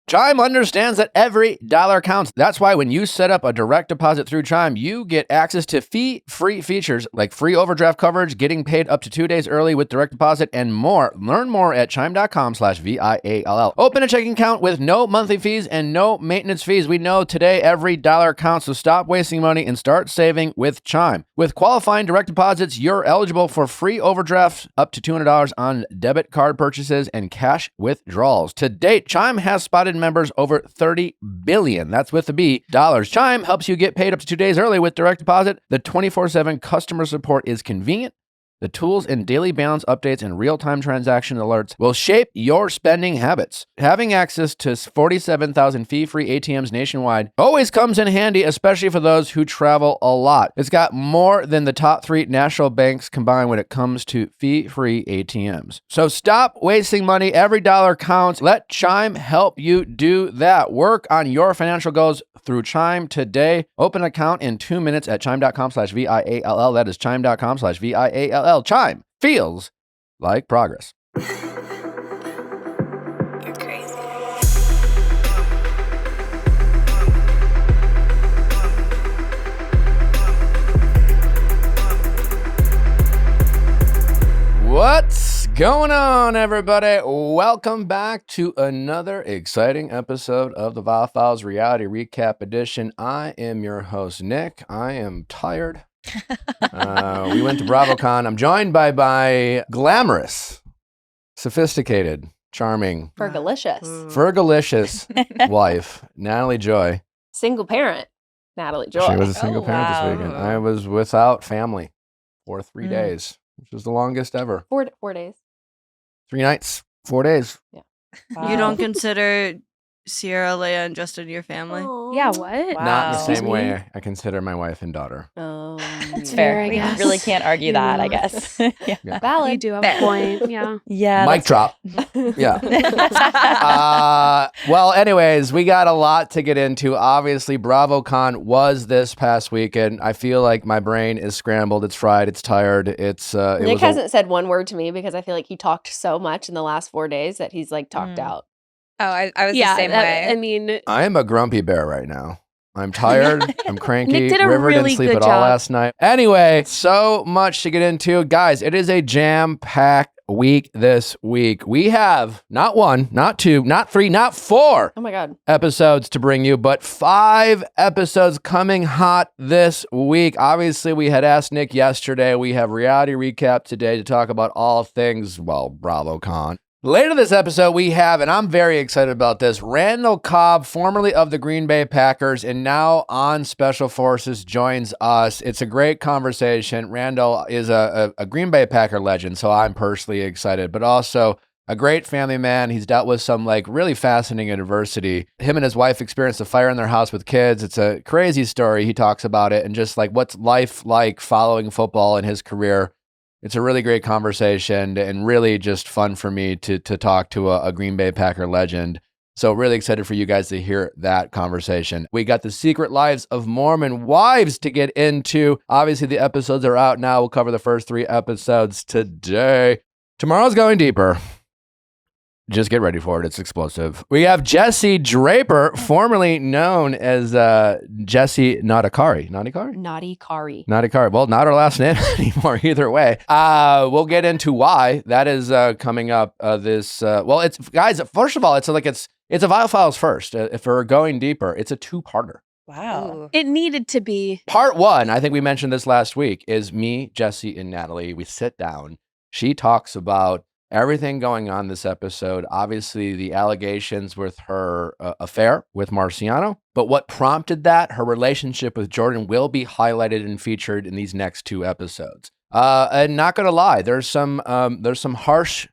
Chime understands that every dollar counts. That's why when you set up a direct deposit through Chime, you get access to fee-free features like free overdraft coverage, getting paid up to 2 days early with direct deposit, and more. Learn more at chime.com/VIALL. Open a checking account with no monthly fees and no maintenance fees. We know today every dollar counts, so stop wasting money and start saving with Chime. With qualifying direct deposits, you're eligible for free overdrafts up to $200 on debit card purchases and cash withdrawals. To date, Chime has spotted members over 30 billion, that's with the B, dollars. Chime helps you get paid up to 2 days early with direct deposit. The 24/7 customer support is convenient. The tools and daily balance updates and real-time transaction alerts will shape your spending habits. Having access to 47,000 fee-free ATMs nationwide always comes in handy, especially for those who travel a lot. It's got more than the top 3 national banks combined when it comes to fee-free ATMs. So stop wasting money. Every dollar counts. Let Chime help you do that. Work on your financial goals through Chime today. Open an account in 2 minutes at chime.com/VIALL. That is chime.com/VIALL. Chime feels like progress. You're crazy. What's going on, everybody? Welcome back to another exciting episode of the Viall Files Reality Recap Edition. I am your host, Nick. I am tired. We went to BravoCon. I'm joined by my glamorous, sophisticated, charming, Fergalicious wife, Natalie Joy. Single parent, Natalie Joy. She was a single parent this weekend. I was without family for 3 days, which was the longest ever. 4 days. 3 nights, 4 days. Yeah. Wow. You don't consider Sierra, Leah, and Justin your family? Oh. Yeah, what? Wow. Not in the same way I consider my wife and daughter. Oh, That's fair. I We guess. really can't argue that, I guess. Yeah. valid. You do have a point. Yeah. Yeah. Mic drop. Yeah. Well, anyways, we got a lot to get into. Obviously, BravoCon was this past weekend. I feel like my brain is scrambled. It's fried. It's tired. Nick hasn't said one word to me because I feel like he talked so much in the last 4 days that he's like talked out. Oh, I was the same way. I mean, I am a grumpy bear right now. I'm tired. I'm cranky. Nick did a River really didn't sleep good at all job. last night. Anyway, so much to get into. Guys, it is a jam-packed week this week. We have not 1, not 2, not 3, not 4 Oh my God. episodes to bring you, but 5 episodes coming hot this week. Obviously, we had asked Nick yesterday. We have reality recap today to talk about all things, well, BravoCon. Later this episode, we have, and I'm very excited about this, Randall Cobb, formerly of the Green Bay Packers and now on Special Forces, joins us. It's a great conversation. Randall is a Green Bay Packer legend, so I'm personally excited, but also a great family man. He's dealt with some really fascinating adversity. Him and his wife experienced a fire in their house with kids. It's a crazy story. He talks about it and just what's life like following football in his career. It's a really great conversation and really just fun for me to talk to a Green Bay Packer legend. So really excited for you guys to hear that conversation. We got the secret lives of Mormon wives to get into. Obviously, the episodes are out now. We'll cover the first 3 episodes today. Tomorrow's going deeper. Just get ready for it. It's explosive. We have Jesse Draper, formerly known as Jesse Naughty-Kari. Naughty Kari. Naughty-Kari. Well, not our last name anymore either way. We'll get into why. That is coming up it's guys, first of all, it's a Viall Files first. If we're going deeper, it's a 2-parter. Wow. it needed to be. Part 1, I think we mentioned this last week, is me, Jesse, and Natalie. We sit down. She talks about everything going on this episode, obviously the allegations with her affair with Marciano, but what prompted that, her relationship with Jordan, will be highlighted and featured in these next 2 episodes. And not gonna lie, there's some harsh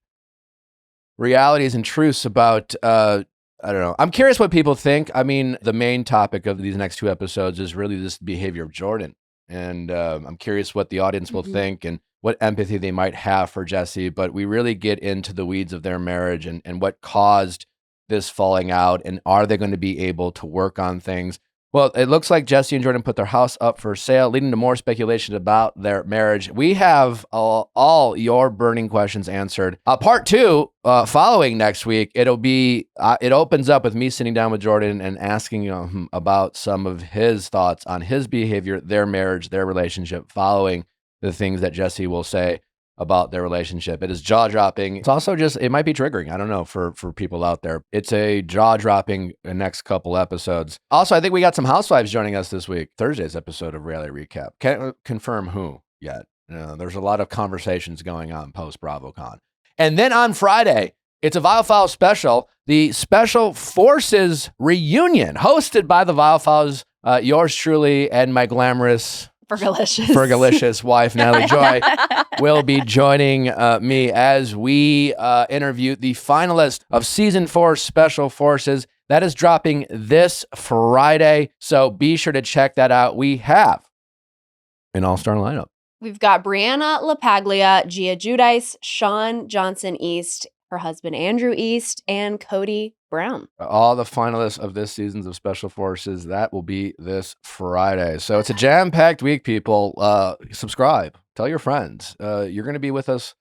realities and truths about, I don't know. I'm curious what people think. I mean, the main topic of these next 2 episodes is really this behavior of Jordan. And I'm curious what the audience will think and what empathy they might have for Jesse, but we really get into the weeds of their marriage and what caused this falling out, and are they going to be able to work on things? Well, it looks like Jesse and Jordan put their house up for sale, leading to more speculation about their marriage. We have all your burning questions answered. Part 2, following next week, it'll be it opens up with me sitting down with Jordan and asking him about some of his thoughts on his behavior, their marriage, their relationship, following the things that Jesse will say about their relationship. It is jaw-dropping. It's also it might be triggering. I don't know, for people out there. It's a jaw-dropping next couple episodes. Also, I think we got some housewives joining us this week. Thursday's episode of Reality Recap. Can't confirm who yet. There's a lot of conversations going on post BravoCon. And then on Friday, it's a Viall Files special, the Special Forces Reunion, hosted by the Viall Files, yours truly, and my glamorous Fergalicious wife, Natalie Joy, will be joining me as we interview the finalist of Season 4 Special Forces. That is dropping this Friday, so be sure to check that out. We have an all-star lineup. We've got Brianna LaPaglia, Gia Giudice, Sean Johnson East, her husband Andrew East, and Cody Brown. All the finalists of this season's of Special Forces, that will be this Friday. So it's a jam-packed week, people. Subscribe. Tell your friends. You're going to be with us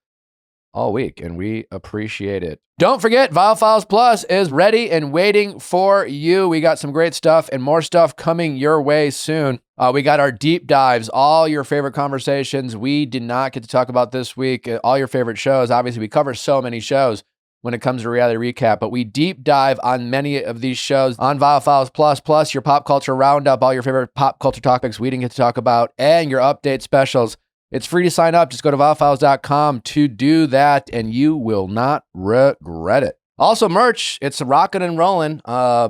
all week, and we appreciate it. Don't forget, Viall Files Plus is ready and waiting for you. We got some great stuff and more stuff coming your way soon. We got our deep dives, all your favorite conversations we did not get to talk about this week, all your favorite shows. Obviously, we cover so many shows when it comes to Reality Recap, but we deep dive on many of these shows on Viall Files Plus, plus your pop culture roundup, all your favorite pop culture topics we didn't get to talk about, and your update specials. It's free to sign up. Just go to viallfiles.com to do that, and you will not regret it. Also, merch, it's rocking and rolling.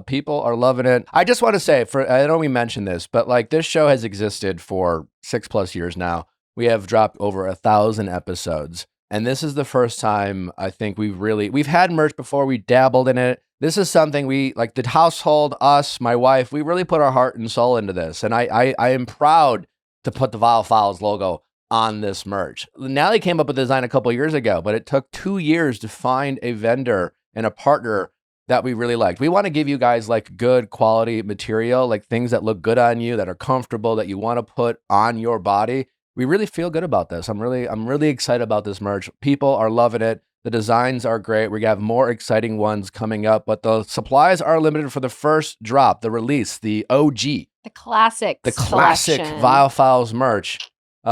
People are loving it. I just want to say, I know we mentioned this, but like this show has existed for 6+ years now. We have dropped over 1,000 episodes. And this is the first time I think we've had merch before. We dabbled in it. This is something we, like the household, us, my wife, we really put our heart and soul into this. And I am proud to put the Viall Files logo on this merch. Natalie came up with the design a couple of years ago, but it took 2 years to find a vendor and a partner that we really liked. We want to give you guys like good quality material, like things that look good on you, that are comfortable, that you want to put on your body. We really feel good about this. I'm really excited about this merch. People are loving it. The designs are great. We have more exciting ones coming up, but the supplies are limited for the first drop, the release, the OG. The classic selection. Viall Files merch.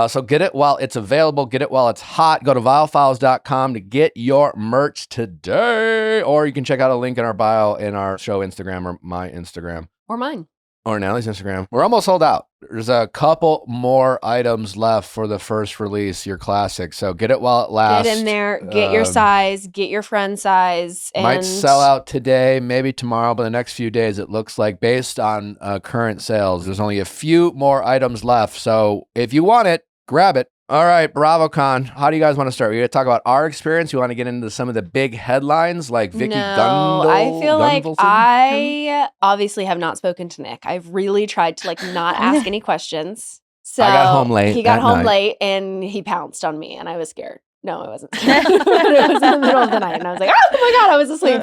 So get it while it's available. Get it while it's hot. Go to viallfiles.com to get your merch today. Or you can check out a link in our bio in our show Instagram or my Instagram. Or mine. Or Natalie's Instagram. We're almost sold out. There's a couple more items left for the first release, your classic. So get it while it lasts. Get in there, get your size, get your friend size. And might sell out today, maybe tomorrow, but the next few days, it looks like, based on current sales, there's only a few more items left. So if you want it, grab it. All right, BravoCon. How do you guys want to start? We going to talk about our experience? You want to get into some of the big headlines like Vicky Gundel? I feel like I obviously have not spoken to Nick. I've really tried to like not ask any questions. So I got home late. He got home night. late and he pounced on me and I was scared. No, I wasn't scared. It was in the middle of the night and I was like, oh my God, I was asleep.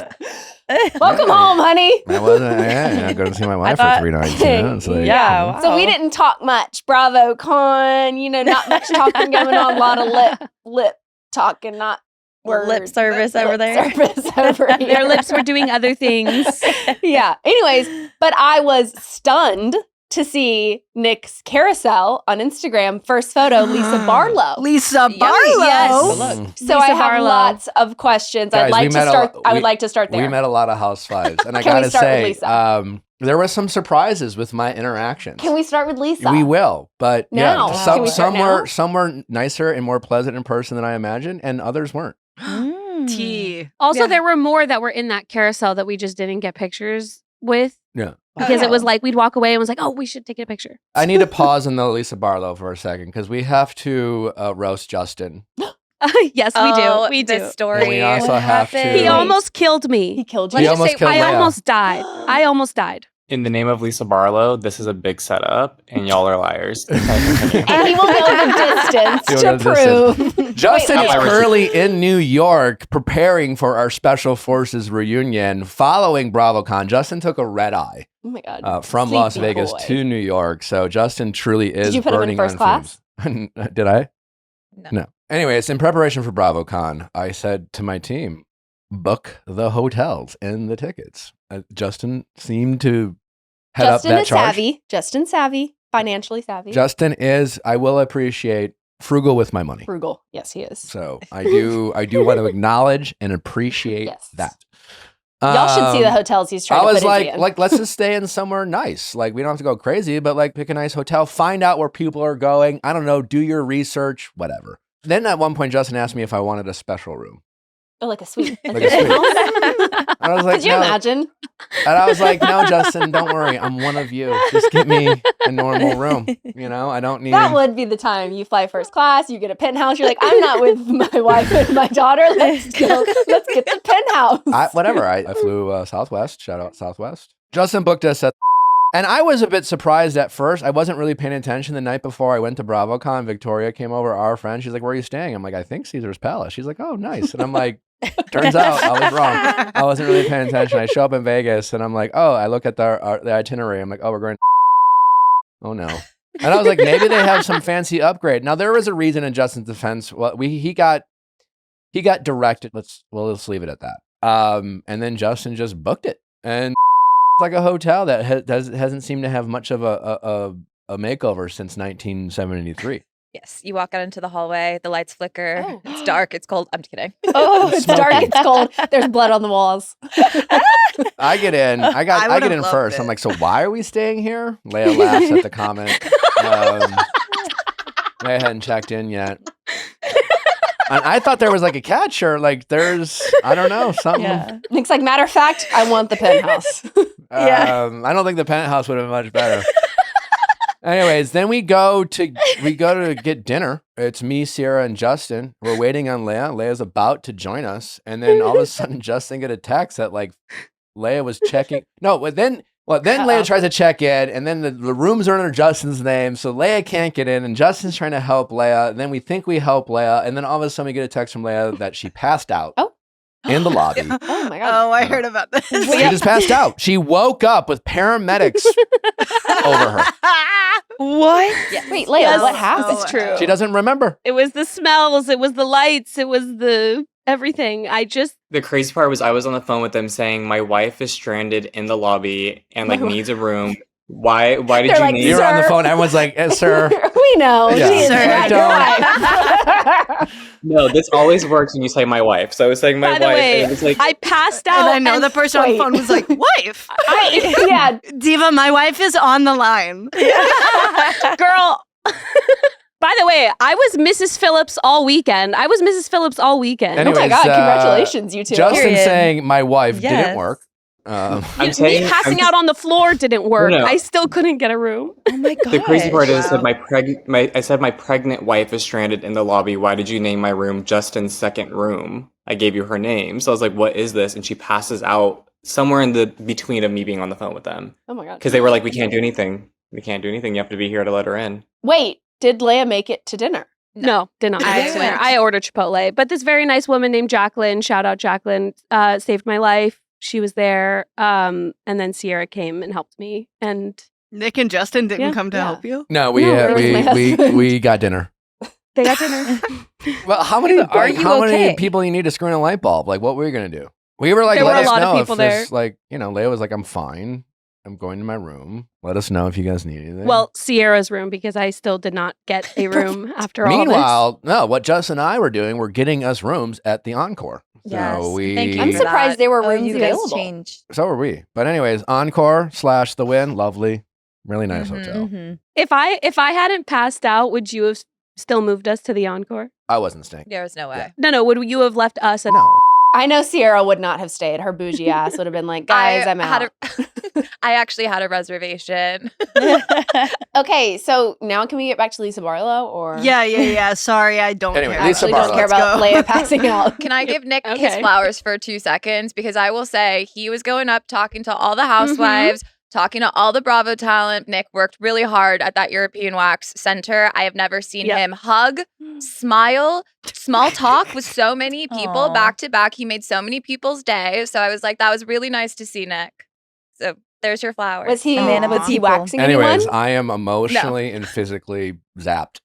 Welcome home, honey. I wasn't. I'm going to see my wife for 3 nights. You know? So, Yeah. Wow. So we didn't talk much. BravoCon, not much talking going on. A lot of lip talking, not words. Lip service over there. Service over here. Their lips were doing other things. Yeah. Anyways, but I was stunned to see Nick's carousel on Instagram. First photo, Lisa Barlow. Lisa Barlow. Yes. So Lisa I have Barlow. lots of questions. Guys, I would like to start there. We met a lot of housewives. And I Can got we to start with say, Lisa? there were some surprises with my interactions. Can we start with Lisa? We will, but Now. yeah, Can we start now? some were nicer and more pleasant in person than I imagined, and others weren't. Tea. Also, Yeah. there were more that were in that carousel that we just didn't get pictures with. Yeah. Because it was like, we'd walk away and was like, oh, we should take a picture. I need to pause on the Lisa Barlow for a second because we have to roast Justin. Yes, we do. We do. The story. And we also have to- He almost killed me. He killed He you. Let's just almost say, killed I Leah. almost died. I almost died. In the name of Lisa Barlow, this is a big setup, and y'all are liars. And he will go the distance He'll to go the prove. Justin Wait, is wait. currently in New York preparing for our Special Forces reunion following BravoCon. Justin took a red eye Oh my God. from Sleepy Las Vegas boy. to New York. So Justin truly is Did you put him in burning first on class? fumes. Did I? No. Anyways, in preparation for BravoCon, I said to my team, book the hotels and the tickets. Justin seemed to head Justin up that is charge. savvy. Justin savvy. Financially savvy. Justin is, I will appreciate, frugal with my money. Frugal. Yes, he is. So I do want to acknowledge and appreciate Yes. that. Y'all should see the hotels he's trying I to was put Izzy in. like, let's just stay in somewhere nice. Like, we don't have to go crazy, but like, pick a nice hotel, find out where people are going. I don't know, do your research, whatever. Then at one point, Justin asked me if I wanted a special room. Oh, like a suite. Like a suite. And I was like, Could you no. imagine? And I was like, no, Justin, don't worry. I'm one of you. Just get me a normal room. You know, I don't need. That would be the time you fly first class, you get a penthouse. You're like, I'm not with my wife and my daughter. Let's go. Let's get the penthouse. Whatever. I flew Southwest. Shout out Southwest. Justin booked us at. And I was a bit surprised at first. I wasn't really paying attention the night before I went to BravoCon. Victoria came over, our friend. She's like, where are you staying? I'm like, I think Caesar's Palace. She's like, oh, nice. And I'm like, turns out I was wrong. I wasn't really paying attention. I show up in Vegas and I'm like, oh, I look at the itinerary. I'm like, oh, we're going. Oh, no. And I was like, maybe they have some fancy upgrade. Now, there was a reason in Justin's defense. Well, he got directed. Let's leave it at that. And then Justin just booked it. And it's like a hotel that hasn't seemed to have much of a makeover since 1973. Yes, you walk out into the hallway, the lights flicker, Oh. it's dark, it's cold. I'm just kidding. Oh, it's dark, Smoky. it's cold. There's blood on the walls. I get in. I get would've in loved first. it. I'm like, so why are we staying here? Leah laughs at the comment. Leah hadn't checked in yet. And I thought there was like a catch or like there's, I don't know, something. Yeah. Nick's like, matter of fact, I want the penthouse. I don't think the penthouse would have been much better. Anyways, then we go to get dinner. It's me, Sierra, and Justin. We're waiting on Leah. Leah's about to join us, and then all of a sudden, Justin get a text that like Leah was checking. No, but then Leah tries to check in, and then the rooms are under Justin's name, so Leah can't get in, and Justin's trying to help Leah. And then we think we help Leah, and then all of a sudden we get a text from Leah that she passed out in the lobby. Oh my God. Oh, I heard about this. She just passed out. She woke up with paramedics over her. What? Wait, Leah, Yes, what happened? It's true. She doesn't remember. It was the smells. It was the lights. It was the everything. The crazy part was I was on the phone with them saying my wife is stranded in the lobby and like needs a room. Why did They're you like, name You were on the Sir. phone. Everyone's like, sir. We know. Yeah. She is Sir, not your wife. No, this always works when you say my wife. So I was saying my By the wife. way, and it's like I passed out. And I know the person on the wait. phone was like, wife. Yeah. Diva, my wife is on the line. Girl. By the way, I was Mrs. Phillips all weekend. Anyway. Oh my Anyways, God, congratulations, you two. Justin Period. saying my wife didn't Yes. work. I'm Me saying passing out on the floor didn't work. No. I still couldn't get a room. Oh my god. the crazy part is that I said my pregnant wife is stranded in the lobby. Why did you name my room Justin's second room? I gave you her name. So I was like, what is this? And she passes out somewhere in the between of me being on the phone with them. Oh my God. Because they were like, we can't do anything. We can't do anything. You have to be here to let her in. Wait, did Leah make it to dinner? No, did not. I I swear. went. I ordered Chipotle. But this very nice woman named Jacqueline, shout out Jacqueline, saved my life. She was there. And then Sierra came and helped me. And Nick and Justin didn't Yeah. come to Yeah. help you? No, No, it was my husband. we got dinner. they got dinner. Well, how many Are you how many okay? people you need to screw in a light bulb? Like, what were you gonna do? We were like, There let were a us lot of know people if this, like, you know, Leah was like, I'm fine. I'm going to my room. Let us know if you guys need anything. Well, Sierra's room, because I still did not get a room after all this. meanwhile, no, what Justin and I were doing, we're getting us rooms at the Encore. Yes. So we, Thank you I'm for surprised that. there were Oh, rooms you guys available. changed. so were we. But anyways, Encore / The Win, lovely, really nice Mhm, hotel. mhm. If I hadn't passed out, would you have still moved us to the Encore? I wasn't staying. There was no way. No. Would you have left us? At No. I know Sierra would not have stayed. Her bougie ass would have been like, guys, I'm out. I actually had a reservation. Okay, so now can we get back to Lisa Barlow? Or Yeah. Sorry, I don't Anyway, care. I Lisa actually don't Barlow. care about Let's go. Leah passing out. Can I give Nick his Okay. flowers for 2 seconds? Because I will say he was going up talking to all the housewives, talking to all the Bravo talent. Nick worked really hard at that European Wax Center. I have never seen him hug, smile, small talk with so many people back to back. He made so many people's day. So I was like, that was really nice to see Nick. So there's your flowers. Was he? A man of the Was he people. waxing Anyways, anyone? I am emotionally and physically zapped.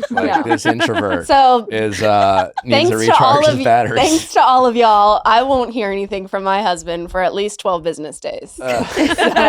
Like this introvert So is needs thanks to to all recharge of his batteries. thanks to all of y'all, I won't hear anything from my husband for at least 12 business days.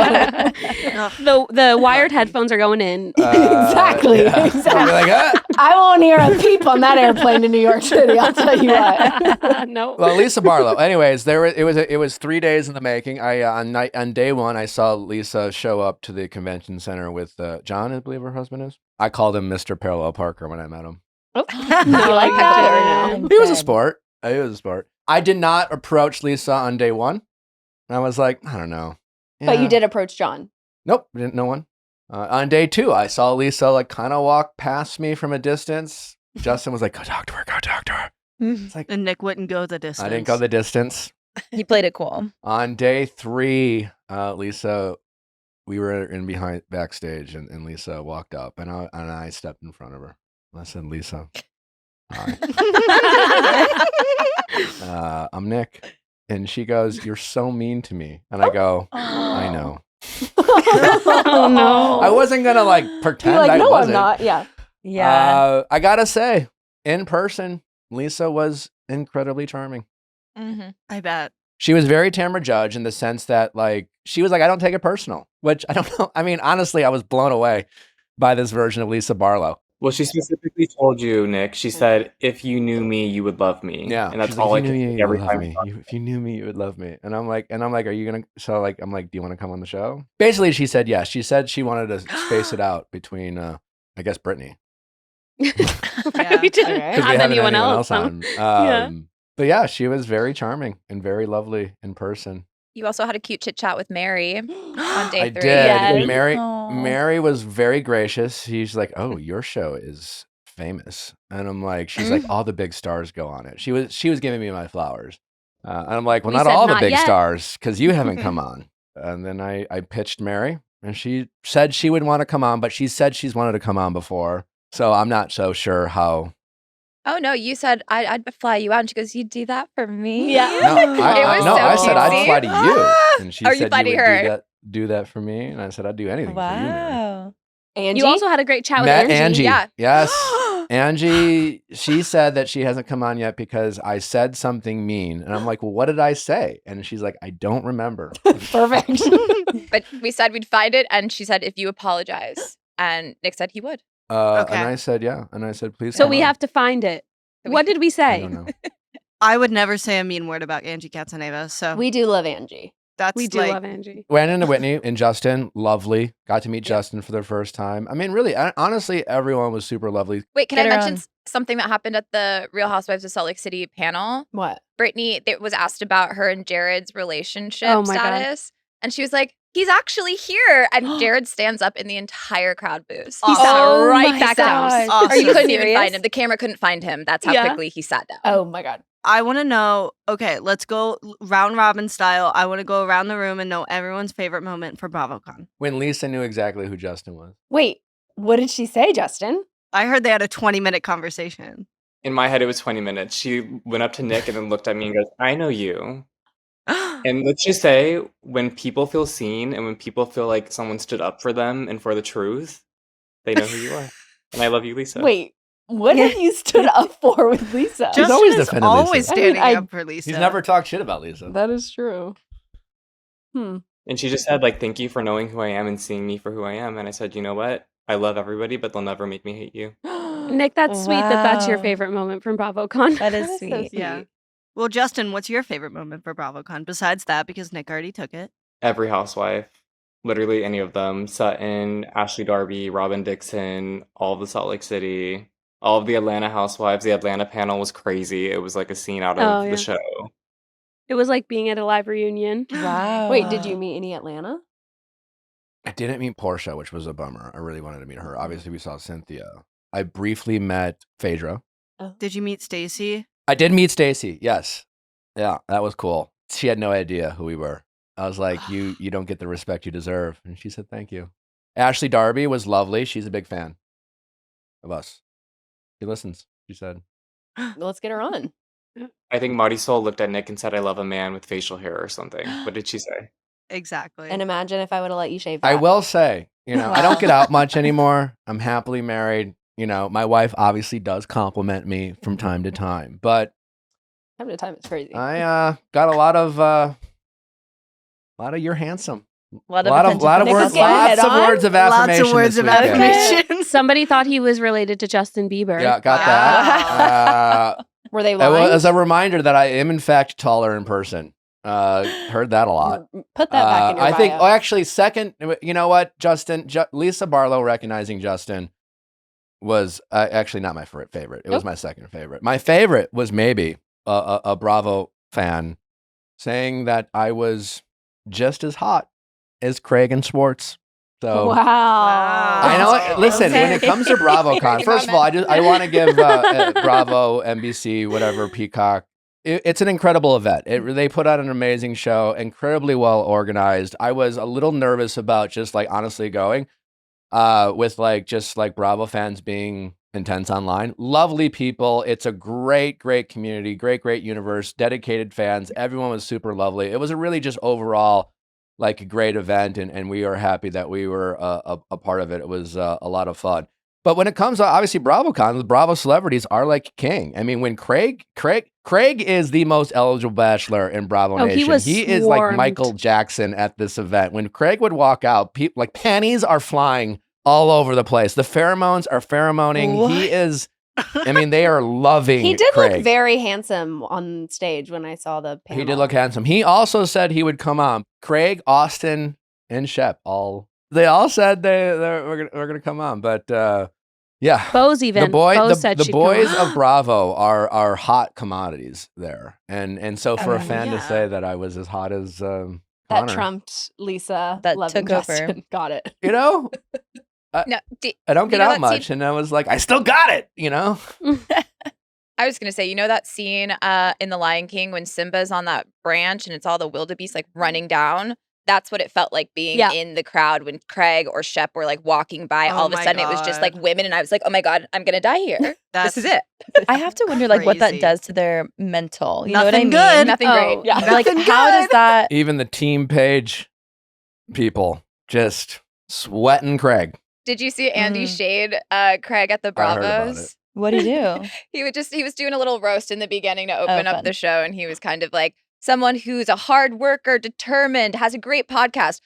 The wired headphones are going in. Exactly. Yeah. Exactly. I'll be like, ah. I won't hear a peep on that airplane to New York City. I'll tell you what. No. Well, Lisa Barlow. Anyways, it was 3 days in the making. I on day one, I saw Lisa show up to the convention center with John, I believe her husband is. I called him Mr. Parallel Parker when I met him. Oh, you like that or no? He was a sport. He was a sport. I did not approach Lisa on day one. I was like, I don't know. But Yeah. you did approach John. Nope, didn't know one. On day two, I saw Lisa like kind of walk past me from a distance. Justin was like, "Go talk to her. Go talk to her." It's like And Nick wouldn't go the distance. I didn't go the distance. He played it cool. On day three, Lisa, we were in behind backstage, and Lisa walked up, and I stepped in front of her. I said, "Lisa, hi, I'm Nick," and she goes, "You're so mean to me," and I go, "I know." Oh no. I wasn't gonna like pretend You're like, I no, wasn't. I'm not. Yeah. Yeah. I gotta say, in person, Lisa was incredibly charming. Mm-hmm. I bet. She was very Tamara Judge in the sense that, like, she was like, I don't take it personal, which I don't know. I mean, honestly, I was blown away by this version of Lisa Barlow. Well, she specifically told you, Nick. She said, "If you knew me, you would love me." Yeah, and that's she's all like, I if can you knew think me, every you would love time. me. If you knew me, you would love me. And I'm like, are you gonna? So like, I'm like, do you want to come on the show? Basically, she said yes. She said she wanted to space it out between, I guess, Brittany. We didn't Okay. 'Cause we have haven't anyone else. huh? on. Yeah. But yeah, she was very charming and very lovely in person. You also had a cute chit chat with Mary on day I 3. did. Yes. Mary was very gracious. She's like, "Oh, your show is famous," and I'm like, "She's like, all the big stars go on it." She was giving me my flowers, and I'm like, "Well, We not said all the not big yet. stars because you haven't come on." And then I pitched Mary, and she said she would want to come on, but she said she's wanted to come on before, so I'm not so sure how. Oh no, you said I'd fly you out, and she goes, "You'd do that for me?" Yeah. No, I was no, so I said I'd cutesy. fly to you, and she Are you said flying you to would her? do that for me, and I said I'd do anything for you, Mary. Wow. Angie? You also had a great chat with Met Angie. Angie. Yeah. Yes. Angie, she said that she hasn't come on yet because I said something mean. And I'm like, well, what did I say? And she's like, I don't remember. Perfect. But we said we'd find it, and she said if you apologize, and Nick said he would. Okay. And I said, yeah. And I said, please So come we on. have to find it. So What did we I say? don't know. I would never say a mean word about Angie Katzeneva. So We do love Angie. that's We do like, love Angie. Went into Whitney and Justin, lovely. Got to meet Yeah. Justin for the first time. I mean, really, honestly, everyone was super lovely. Wait, can Get I her mention on. something that happened at the Real Housewives of Salt Lake City panel? What? Brittany was asked about her and Jared's relationship Oh my God. status, and she was like, "He's actually here." And Jared stands up, and the entire crowd boos. He Awesome. sat Oh right my back gosh. down. Awesome. Or you couldn't even serious? find him. The camera couldn't find him. That's how Yeah. quickly he sat down. Oh my God. I want to know. Okay, let's go round robin style. I want to go around the room and know everyone's favorite moment for BravoCon. When Lisa knew exactly who Justin was. Wait, what did she say, Justin? I heard they had a 20-minute conversation. In my head, it was 20 minutes. She went up to Nick and then looked at me and goes, "I know you." And let's just say, when people feel seen and when people feel like someone stood up for them and for the truth, they know who you are. And I love you, Lisa. Wait, what have you stood up for with Lisa? Just- Justin always is defended Lisa. always I mean, standing I- up for Lisa. He's never talked shit about Lisa. That is true. And she just said, like, "Thank you for knowing who I am and seeing me for who I am." And I said, "You know what? I love everybody, but they'll never make me hate you." Nick, that's sweet that that's your Wow. favorite moment from BravoCon. That is That is so sweet. sweet. Yeah. Well, Justin, what's your favorite moment for BravoCon besides that? Because Nick already took it. Every housewife, literally any of them. Sutton, Ashley Darby, Robin Dixon, all of the Salt Lake City, all of the Atlanta housewives. The Atlanta panel was crazy. It was like a scene out of Oh, yeah. the show. It was like being at a live reunion. Wow. Wait, did you meet any Atlanta? I didn't meet Portia, which was a bummer. I really wanted to meet her. Obviously, we saw Cynthia. I briefly met Phaedra. Did you meet Stacy? I did meet Stacy. Yes. Yeah, that was cool. She had no idea who we were. I was like, you don't get the respect you deserve. And she said, thank you. Ashley Darby was lovely. She's a big fan of us. She listens, she said. Let's get her on. I think Marisol looked at Nick and said, I love a man with facial hair or something. What did she say? Exactly. And imagine if I would have let you shave I that. will say, I don't get out much anymore. I'm happily married. My wife obviously does compliment me from time to time, but Time to time is crazy. I got a lot of you're handsome. A lot of words, lots of words of affirmation. Lots of words this of weekend. affirmation. Somebody thought he was related to Justin Bieber. Yeah, got Wow. that. Were they lying? As a reminder that I am in fact taller in person. Heard that a lot. Put that back in your I think. bio. Oh, actually, second. You know what, Justin? Lisa Barlow recognizing Justin was actually not my favorite. It was my second favorite. My favorite was maybe a Bravo fan saying that I was just as hot as Craig and Schwartz. So Wow. I know. Listen, when it comes to BravoCon, first of all, I want to give Bravo, NBC, whatever, Peacock. It's an incredible event. They put on an amazing show, incredibly well organized. I was a little nervous about just honestly going with just Bravo fans being intense online. Lovely people. It's a great, great community, great universe, dedicated fans. Everyone was super lovely. It was a really just overall a great event, and we are happy that we were a part of it. It was a lot of fun. But when it comes to obviously BravoCon, the Bravo celebrities are king. I mean, when Craig is the most eligible bachelor in Bravo Nation. He is like Michael Jackson at this event. When Craig would walk out, people panties are flying all over the place. The pheromones are pheromoning. What? He is. I mean, they are loving. He did Craig. look very handsome on stage when I saw the panel. He did look handsome. He also said he would come on. Craig, Austin, and Shep they all said we're gonna come on. But yeah, Bose even. Bose said the she'd boys come on. of Bravo are hot commodities there, and so for a Oh, fan to yeah. say that I was as hot as That Connor, trumped Lisa. That loving took over. Justin. Got it. No, No, I don't get know out that much, and I was like, I still got it, I was gonna say, that scene in The Lion King when Simba's on that branch and it's all the wildebeest running down. That's what it felt like being in the crowd when Craig or Shep were walking by. Oh all of a my sudden, it was just God. women, and I was like, "Oh my God, I'm gonna die here. This is it." I have to wonder what that Crazy. does to their mental. You know what I Nothing mean? good. Nothing Oh, great. yeah. Like Nothing how does good. that? Even the team page people sweating Craig. Did you see Andy shade Craig at the I heard about Bravos? What do you do? He was doing a little roast in the beginning to open up fun. the show, and he was kind of like someone who's a hard worker, determined, has a great podcast.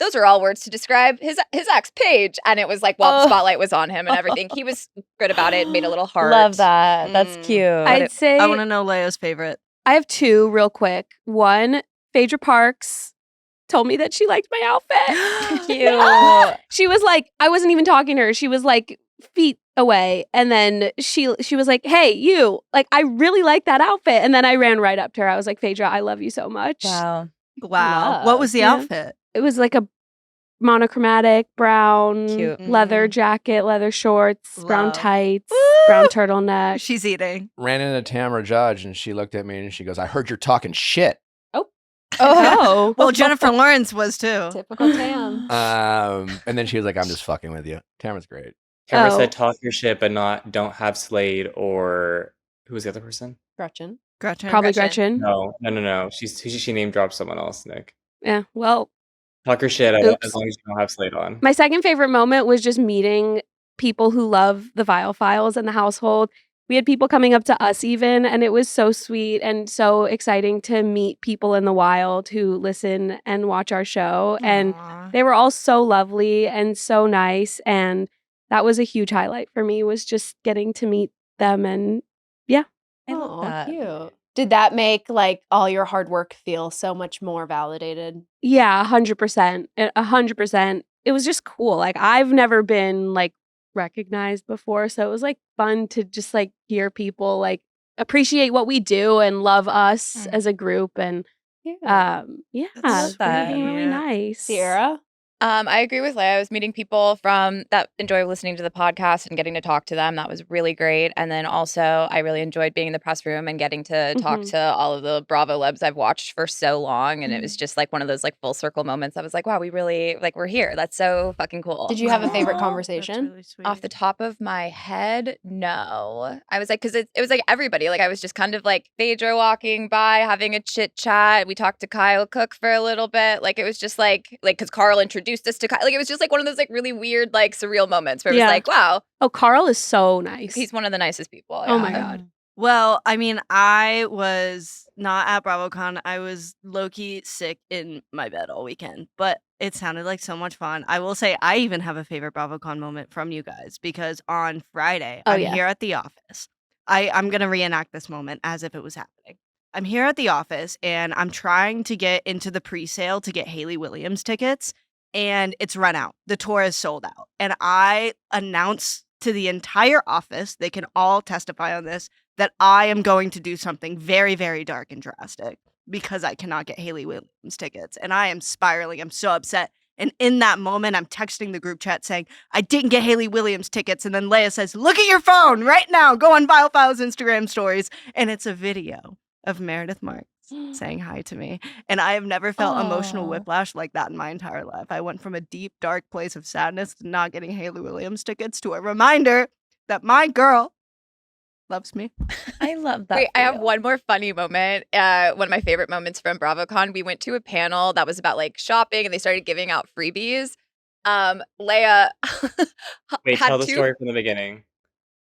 Those are all words to describe his ex page, and it was while the spotlight was on him and everything. He was good about it. Made a little heart. Love that. That's Mm. cute. I'd say I want to know Leah's favorite. I have two real quick. One, Phaedra Parks told me that she liked my outfit. Cute. She was like, I wasn't even talking to her. She was feet away. And then she was like, hey, you, I really like that outfit. And then I ran right up to her. I was like, Phaedra, I love you so much. Wow. Wow. Love. What was the Yeah. outfit? It was a monochromatic brown Cute. leather jacket, leather shorts, brown Love. tights, Woo! brown turtleneck. She's eating. Ran into Tamara Judge, and she looked at me and she goes, I heard you're talking shit. Oh. Well, Jennifer Lawrence was too. Typical Tam. And then she was like, I'm just fucking with you. Tamara's great. Tamara Oh. said talk your shit, but don't have Slade or who was the other person? Gretchen. Gretchen. Probably Gretchen. No. She name dropped someone else, Nick. Yeah. Well, Talk your shit Oops. as long as you don't have Slade on. my second favorite moment was just meeting people who love the Viall files in the household. We had people coming up to us even, and it was so sweet and so exciting to meet people in the wild who listen and watch our show. And Aw. they were all so lovely and so nice. And that was a huge highlight for me, was just getting to meet them. And I love Aw, that. cute. Did that make all your hard work feel so much more validated? yeah, 100%. 100%. It was just cool. I've never been recognized before. So it was fun to just hear people appreciate what we do and love us as a group. And Yeah. yeah, love it's really, that. really Yeah. nice. Sierra? I agree with Leah. I was meeting people from that enjoy listening to the podcast and getting to talk to them. That was really great. And then also, I really enjoyed being in the press room and getting to talk to all of the Bravo Lebs I've watched for so long. And it was just like one of those like full circle moments. I was like, wow, we really like we're here. That's so fucking cool. Did you have a favorite Aw, conversation? That's really sweet. Off the top of my head, no. I was like, because it was like everybody. Like I was just kind of like Phaedra walking by, having a chit chat. We talked to Kyle Cook for a little bit. Like it was just like because Carl introduced us to Kyle. Like it was just like one of those like really weird like surreal moments where it was like, wow, Oh, Carl is so nice. he's one of the nicest people. Oh my yeah. God. Well, I mean, I was not at BravoCon. I was low-key sick in my bed all weekend, but it sounded like so much fun. I will say I even have a favorite BravoCon moment from you guys because on Friday, I'm here at the office. I'm going to reenact this moment as if it was happening. I'm here at the office and I'm trying to get into the pre-sale to get Hayley Williams tickets, and it's run out. The tour is sold out. And I announce to the entire office, they can all testify on this, that I am going to do something very, very dark and drastic because I cannot get Hayley Williams tickets. And I am spiraling. I'm so upset. And in that moment, I'm texting the group chat saying, I didn't get Hayley Williams tickets. And then Leah says, look at your phone right now. Go on Viall Files Instagram stories. And it's a video of Meredith Marks saying hi to me. And I have never felt emotional whiplash like that in my entire life. I went from a deep, dark place of sadness to not getting Hayley Williams tickets to a reminder that my girl loves me. I love that. Wait, I have for you. one more funny moment. One of my favorite moments from BravoCon. We went to a panel that was about like shopping, and they started giving out freebies. Leah Wait, had tell the two- story from the beginning.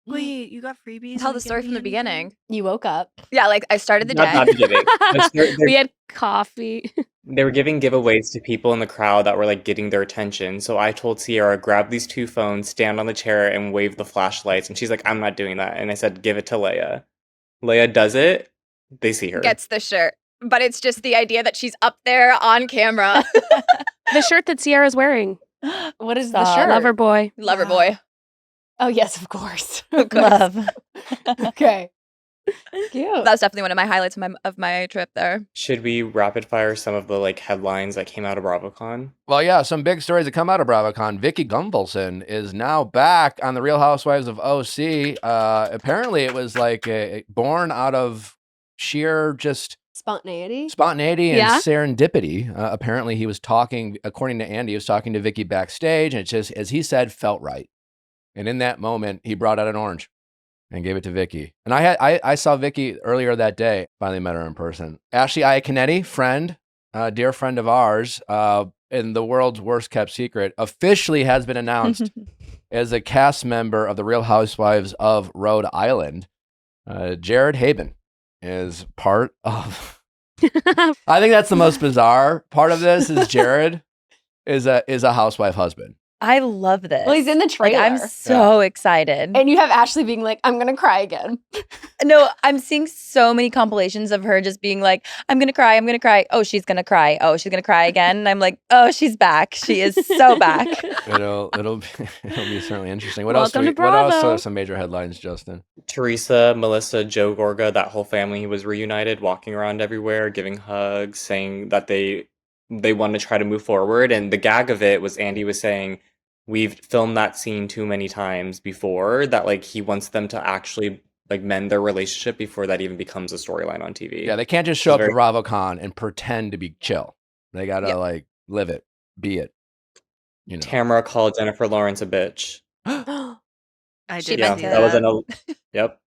Wait, you got freebies? Tell and the you story give from me the beginning. You woke up. Yeah, like I started the Not day. the beginning. We had coffee. They were giving giveaways to people in the crowd that were like getting their attention. So I told Sierra, grab these two phones, stand on the chair, and wave the flashlights. And she's like, I'm not doing that. And I said, give it to Leah. Leah does it. They see her. Gets the shirt. But it's just the idea that she's up there on camera. The shirt that Sierra's wearing. What is the Stop. shirt? Lover boy. Lover boy. Oh, yes, of course. Love. Okay. Cute. That was definitely one of my highlights of my trip there. Should we rapid fire some of the like headlines that came out of BravoCon? Well, yeah, some big stories that come out of BravoCon. Vicky Gunvalson is now back on The Real Housewives of OC. Apparently, it was like born out of sheer just Spontaneity. and Yeah. serendipity. Apparently, he was talking, according to Andy, he was talking to Vicky backstage, and it just, as he said, felt right. And in that moment, he brought out an orange and gave it to Vicky. And I saw Vicky earlier that day. Finally met her in person. Ashley Iaconetti, friend, dear friend of ours, in the world's worst kept secret, officially has been announced as a cast member of The Real Housewives of Rhode Island. Jared Haben is part of. I think that's the most bizarre part of this. Is Jared is a housewife husband. I love this. Well, he's in the Like, trailer. I'm so excited. And you have Ashley being like, I'm going to cry again. No, I'm seeing so many compilations of her just being like, I'm going to cry. I'm going to cry. Oh, she's going to cry. Oh, she's going to cry again. And I'm like, oh, she's back. She is so back. It'll be certainly interesting. What Welcome else? to What else Bravo. are some major headlines, Justin? Teresa, Melissa, Joe Gorga, that whole family was reunited, walking around everywhere, giving hugs, saying that they want to try to move forward. And the gag of it was Andy was saying, we've filmed that scene too many times before, that like he wants them to actually like mend their relationship before that even becomes a storyline on TV. Yeah, they can't just show up It's to BravoCon and pretend to be chill. They gotta like live it, be it. You know. Tamara called Jennifer Lawrence a bitch. I She did Yeah, see meant that was it. yep,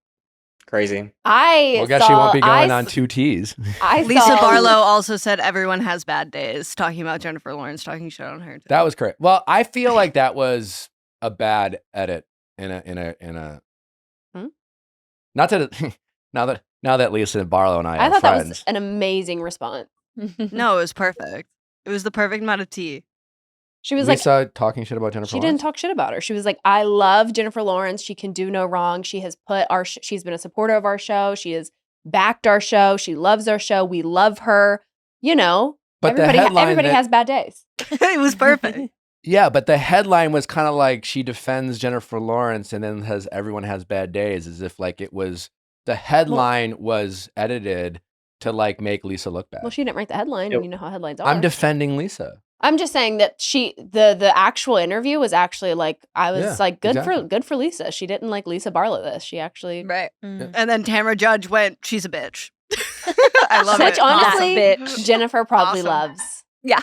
crazy. Well, guess she won't be going on two T's. Lisa saw- Barlow also said everyone has bad days, talking about Jennifer Lawrence talking shit on her. Too. That was correct. Well, I feel like that was a bad edit in a. Hmm? Not that now that Lisa Barlow and I I are thought that friends. was an amazing response. No, it was perfect. It was the perfect amount of tea. She was like, Lisa talking shit about Jennifer. she didn't talk shit about her. She was like, I love Jennifer Lawrence. She can do no wrong. She has put she's been a supporter of our show. She has backed our show. She loves our show. We love her. You know, But the everybody headline that- has bad days. It was perfect. Yeah, but the headline was kind of like she defends Jennifer Lawrence and then has everyone has bad days, as if like it was the headline was edited to like make Lisa look bad. Well, she didn't write the headline, Yep. and you know how headlines are. I'm defending Lisa. I'm just saying that the actual interview was actually like, I was like, good for Lisa. She didn't like Lisa Barlow this. She actually Right. And then Tamara Judge went, she's a bitch. I love Which it. honestly, Bitch. Jennifer probably Awesome. loves. Yeah.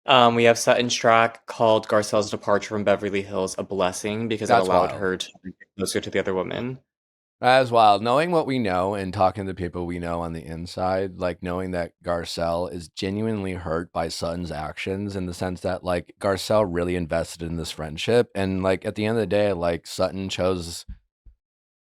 Yeah. We have Sutton Strack called Garcelle's departure from Beverly Hills a blessing because That's it allowed wild. her to be closer to the other women. As wild. Knowing what we know and talking to people we know on the inside, like knowing that Garcelle is genuinely hurt by Sutton's actions in the sense that like Garcelle really invested in this friendship. And like at the end of the day, like Sutton chose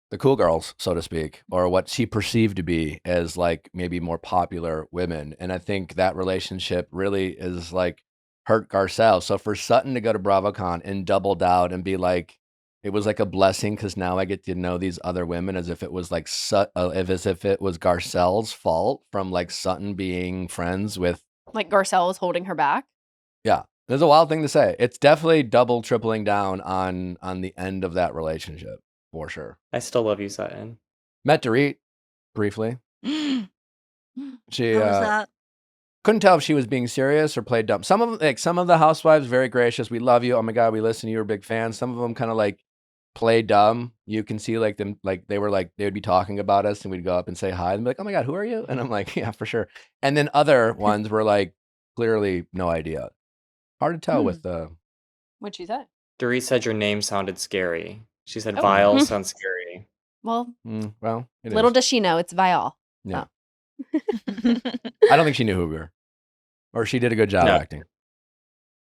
the cool girls, so to speak, or what she perceived to be as like maybe more popular women. And I think that relationship really is like hurt Garcelle. So for Sutton to go to BravoCon and double down and be like, it was like a blessing because now I get to know these other women as if it was like as if it was Garcelle's fault from like Sutton being friends with. Like Garcelle was holding her back. Yeah, it's a wild thing to say. It's definitely tripling down on the end of that relationship for sure. I still love you, Sutton. Met Dorit briefly. How She was that? couldn't tell if she was being serious or played dumb. Some of the housewives very gracious. We love you. Oh my god, we listen to you. We're big fans. Some of them kind of like play dumb. You can see like them like they would be talking about us and we'd go up and say hi and be like, oh my god, who are you? And I'm like, yeah, for sure. And then other ones were like clearly no idea. Hard to tell with the. What'd she say? Dorit said your name sounded scary. She said Oh. Viall sounds scary. Well, Well, it little is. does she know it's Viall. Yeah. I don't think she knew who we were, or she did a good job No. acting.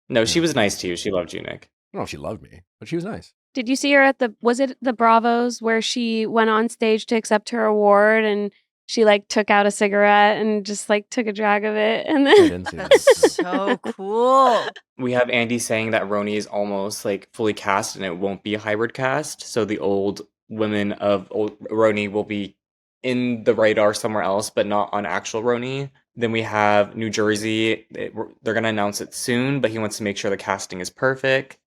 No, she was nice to you. She loved you, Nick. I don't know if she loved me, but she was nice. Did you see her at was it the Bravos where she went on stage to accept her award and she like took out a cigarette and just like took a drag of it and I then didn't see that. That's so cool. We have Andy saying that Roni is almost like fully cast and it won't be a hybrid cast. So the old women of old Roni will be in the radar somewhere else, but not on actual Roni. Then we have New Jersey. They're going to announce it soon, but he wants to make sure the casting is perfect.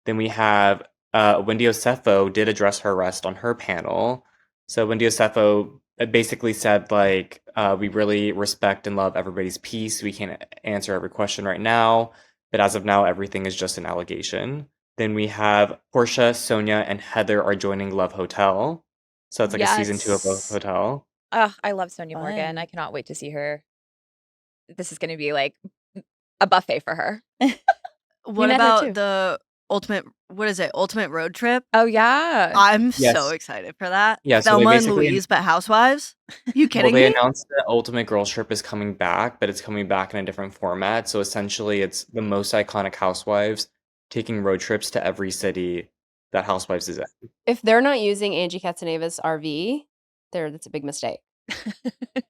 Then we have Wendy Osefo did address her arrest on her panel. So Wendy Osefo basically said, like, we really respect and love everybody's peace. We can't answer every question right now, but as of now, everything is just an allegation. Then we have Portia, Sonia, and Heather are joining Love Hotel. So it's like a season 2 of Love Hotel. I love Sonia Morgan. I cannot wait to see her. This is going to be like a buffet for her. What met her about too. the Ultimate Road Trip? Oh, yeah. I'm Yes. so excited for that. Yeah, so they Thelma and basically- Louise, but housewives? You kidding Well, they me? announced that Ultimate Girls Trip is coming back, but it's coming back in a different format. So essentially, it's the most iconic housewives taking road trips to every city that Housewives is in. If they're not using Angie Katsaneva's RV, that's a big mistake.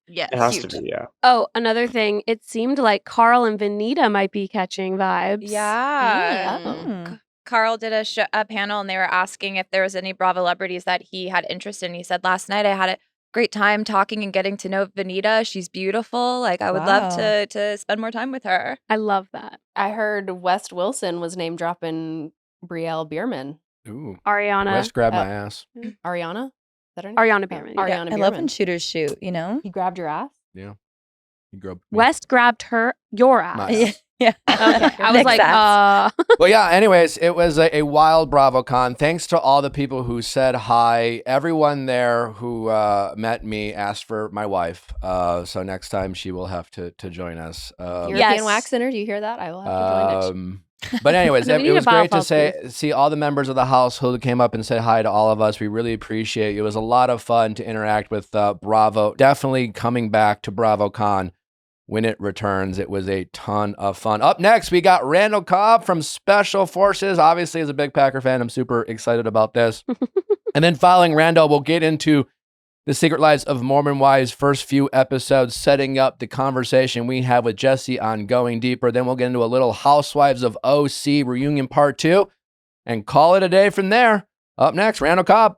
Yes. It has huge. to be, yeah. oh, another thing, it seemed like Carl and Vanita might be catching vibes. Yeah. Oh. Carl did a panel and they were asking if there was any Bravo celebrities that he had interest in. He said, last night I had a great time talking and getting to know Vanita. She's beautiful. Like, I would love Wow. to spend more time with her. I love that. I heard West Wilson was name dropping Brielle Bierman. Ooh, Ariana. West grabbed my ass. Ariana? Is that her name? Ariana Bierman. Ariana Yeah, I Bierman. love when shooters shoot, you know? He grabbed your ass? Yeah, he grew up. with me. West grabbed your ass. My Yeah. ass. Yeah. Okay. I was Nick's like, ass. Well, yeah. Anyways, it was a wild BravoCon. Thanks to all the people who said hi. Everyone there who met me asked for my wife. So next time she will have to join us. European Yes. Wax Center, do you hear that? I will have to join it. But anyways, We it need was a great to biofile see all the members of the household who came up and said hi to all of us. We really appreciate it. It was a lot of fun to interact with Bravo. Definitely coming back to BravoCon when it returns. It was a ton of fun. Up next, we got Randall Cobb from Special Forces. Obviously, as a big Packer fan, I'm super excited about this. And then following Randall, we'll get into the Secret Lives of Mormon Wives first few episodes, setting up the conversation we have with Jesse on Going Deeper. Then we'll get into a little Housewives of OC reunion part 2 and call it a day from there. Up next, Randall Cobb.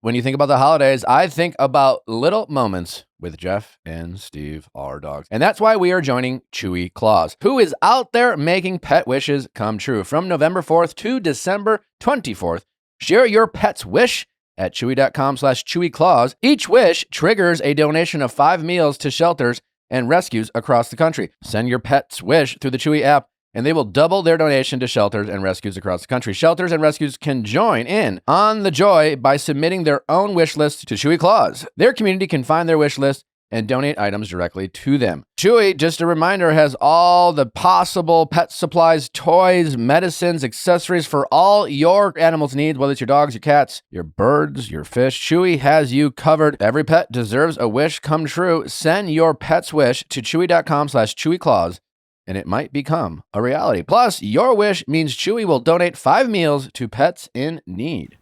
When you think about the holidays, I think about little moments with Jeff and Steve, our dogs. And that's why we are joining Chewy Claus, who is out there making pet wishes come true. From November 4th to December 24th, share your pet's wish at chewy.com/chewyclaws. Each wish triggers a donation of 5 meals to shelters and rescues across the country. Send your pet's wish through the Chewy app, and they will double their donation to shelters and rescues across the country. Shelters and rescues can join in on the joy by submitting their own wish list to Chewy Claus. Their community can find their wish list and donate items directly to them. Chewy, just a reminder, has all the possible pet supplies, toys, medicines, accessories for all your animals' needs, whether it's your dogs, your cats, your birds, your fish. Chewy has you covered. Every pet deserves a wish come true. Send your pet's wish to chewy.com/chewyclaws, and it might become a reality. Plus, your wish means Chewy will donate 5 meals to pets in need.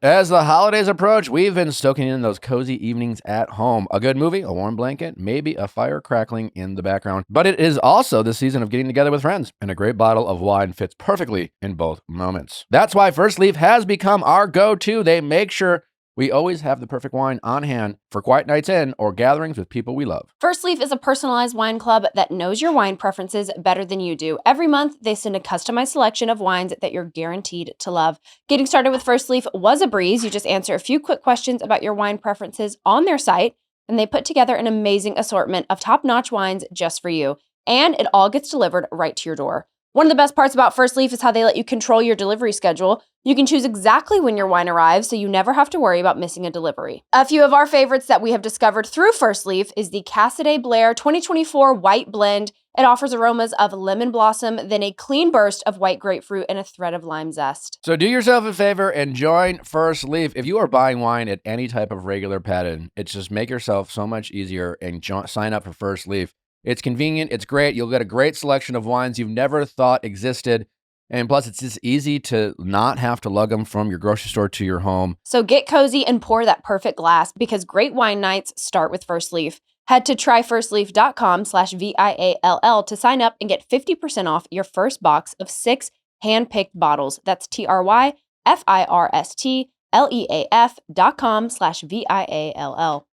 As the holidays approach, we've been stoking in those cozy evenings at home. A good movie, a warm blanket, maybe a fire crackling in the background. But it is also the season of getting together with friends, and a great bottle of wine fits perfectly in both moments. That's why First Leaf has become our go-to. They make sure we always have the perfect wine on hand for quiet nights in or gatherings with people we love. First Leaf is a personalized wine club that knows your wine preferences better than you do. Every month, they send a customized selection of wines that you're guaranteed to love. Getting started with First Leaf was a breeze. You just answer a few quick questions about your wine preferences on their site, and they put together an amazing assortment of top-notch wines just for you. And it all gets delivered right to your door. One of the best parts about First Leaf is how they let you control your delivery schedule. You can choose exactly when your wine arrives, so you never have to worry about missing a delivery. A few of our favorites that we have discovered through First Leaf is the Cassaday Blair 2024 White Blend. It offers aromas of lemon blossom, then a clean burst of white grapefruit and a thread of lime zest. So do yourself a favor and join First Leaf. If you are buying wine at any type of regular pattern, it's just make yourself so much easier and sign up for First Leaf. It's convenient. It's great. You'll get a great selection of wines you've never thought existed. And plus, it's just easy to not have to lug them from your grocery store to your home. So get cozy and pour that perfect glass because great wine nights start with First Leaf. Head to tryfirstleaf.com/VIALL to sign up and get 50% off your first box of 6 hand-picked bottles. That's tryfirstleaf.com/VIALL.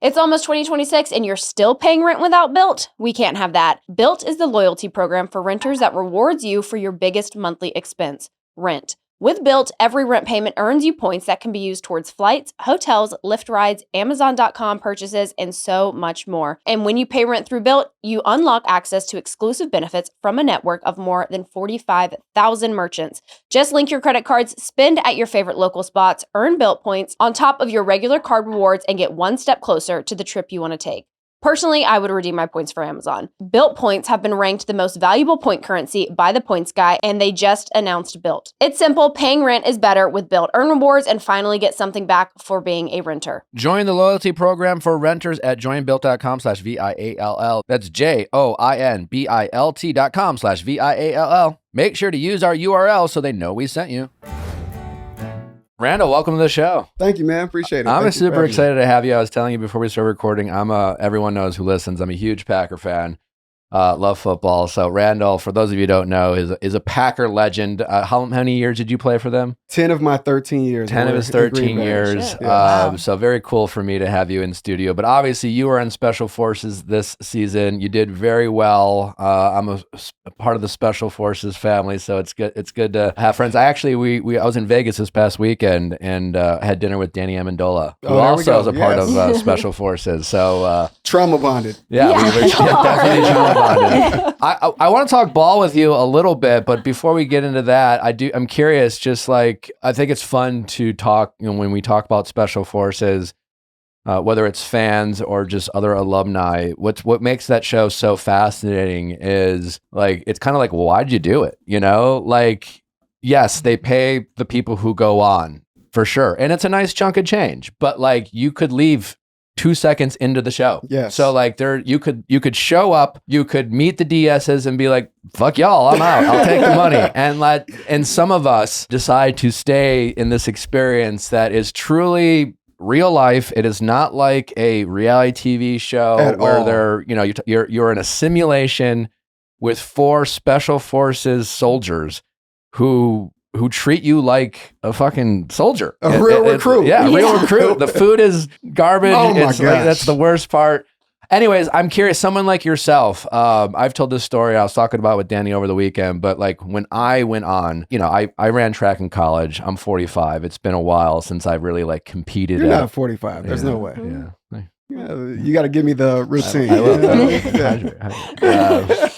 It's almost 2026 and you're still paying rent without Built? We can't have that. Built is the loyalty program for renters that rewards you for your biggest monthly expense, rent. With Built, every rent payment earns you points that can be used towards flights, hotels, Lyft rides, Amazon.com purchases, and so much more. And when you pay rent through Built, you unlock access to exclusive benefits from a network of more than 45,000 merchants. Just link your credit cards, spend at your favorite local spots, earn Built points on top of your regular card rewards, and get one step closer to the trip you want to take. Personally, I would redeem my points for Amazon. Built points have been ranked the most valuable point currency by the Points Guy, and they just announced Built. It's simple. Paying rent is better with Built. Earn rewards and finally get something back for being a renter. Join the loyalty program for renters at joinbuilt.com/VIALL. That's JOINBILT.com/VIALL. Make sure to use our URL so they know we sent you. Randall, welcome to the show. Thank you, man. Appreciate it. I'm super excited to have you. I was telling you before we started recording, everyone knows who listens. I'm a huge Packer fan. Love football. So Randall, for those of you who don't know, is a Packer legend. How many years did you play for them? 10 of my 13 years. 10 of his 13 years. Yeah. So very cool for me to have you in studio. But obviously you were in Special Forces this season. You did very well. I'm a part of the Special Forces family, so it's good. It's good to have friends. I was in Vegas this past weekend and had dinner with Danny Amendola, who also is a part of Special Forces. So trauma bonded. Yeah. We were definitely trauma bonded. I want to talk ball with you a little bit, but before we get into that, I'm curious, just like, I think it's fun to talk, when we talk about Special Forces, whether it's fans or just other alumni, what makes that show so fascinating is, like, it's kind of like, well, why'd you do it? Like, yes, they pay the people who go on, for sure. And it's a nice chunk of change, but like, you could leave 2 seconds into the show. Yes. So like you could show up, you could meet the DSs and be like, fuck y'all, I'm out. I'll take the money. And some of us decide to stay in this experience that is truly real life. It is not like a reality TV show where you're in a simulation with 4 Special Forces soldiers who treat you like a fucking soldier. A real recruit. Yeah, real recruit. The food is garbage. Oh my gosh. That's the worst part. Anyways, I'm curious, someone like yourself, I've told this story I was talking about with Danny over the weekend, but like when I went on, I ran track in college. I'm 45. It's been a while since I've really like competed. You're not 45. There's no way. Yeah. You got to give me the routine. I will. Yeah.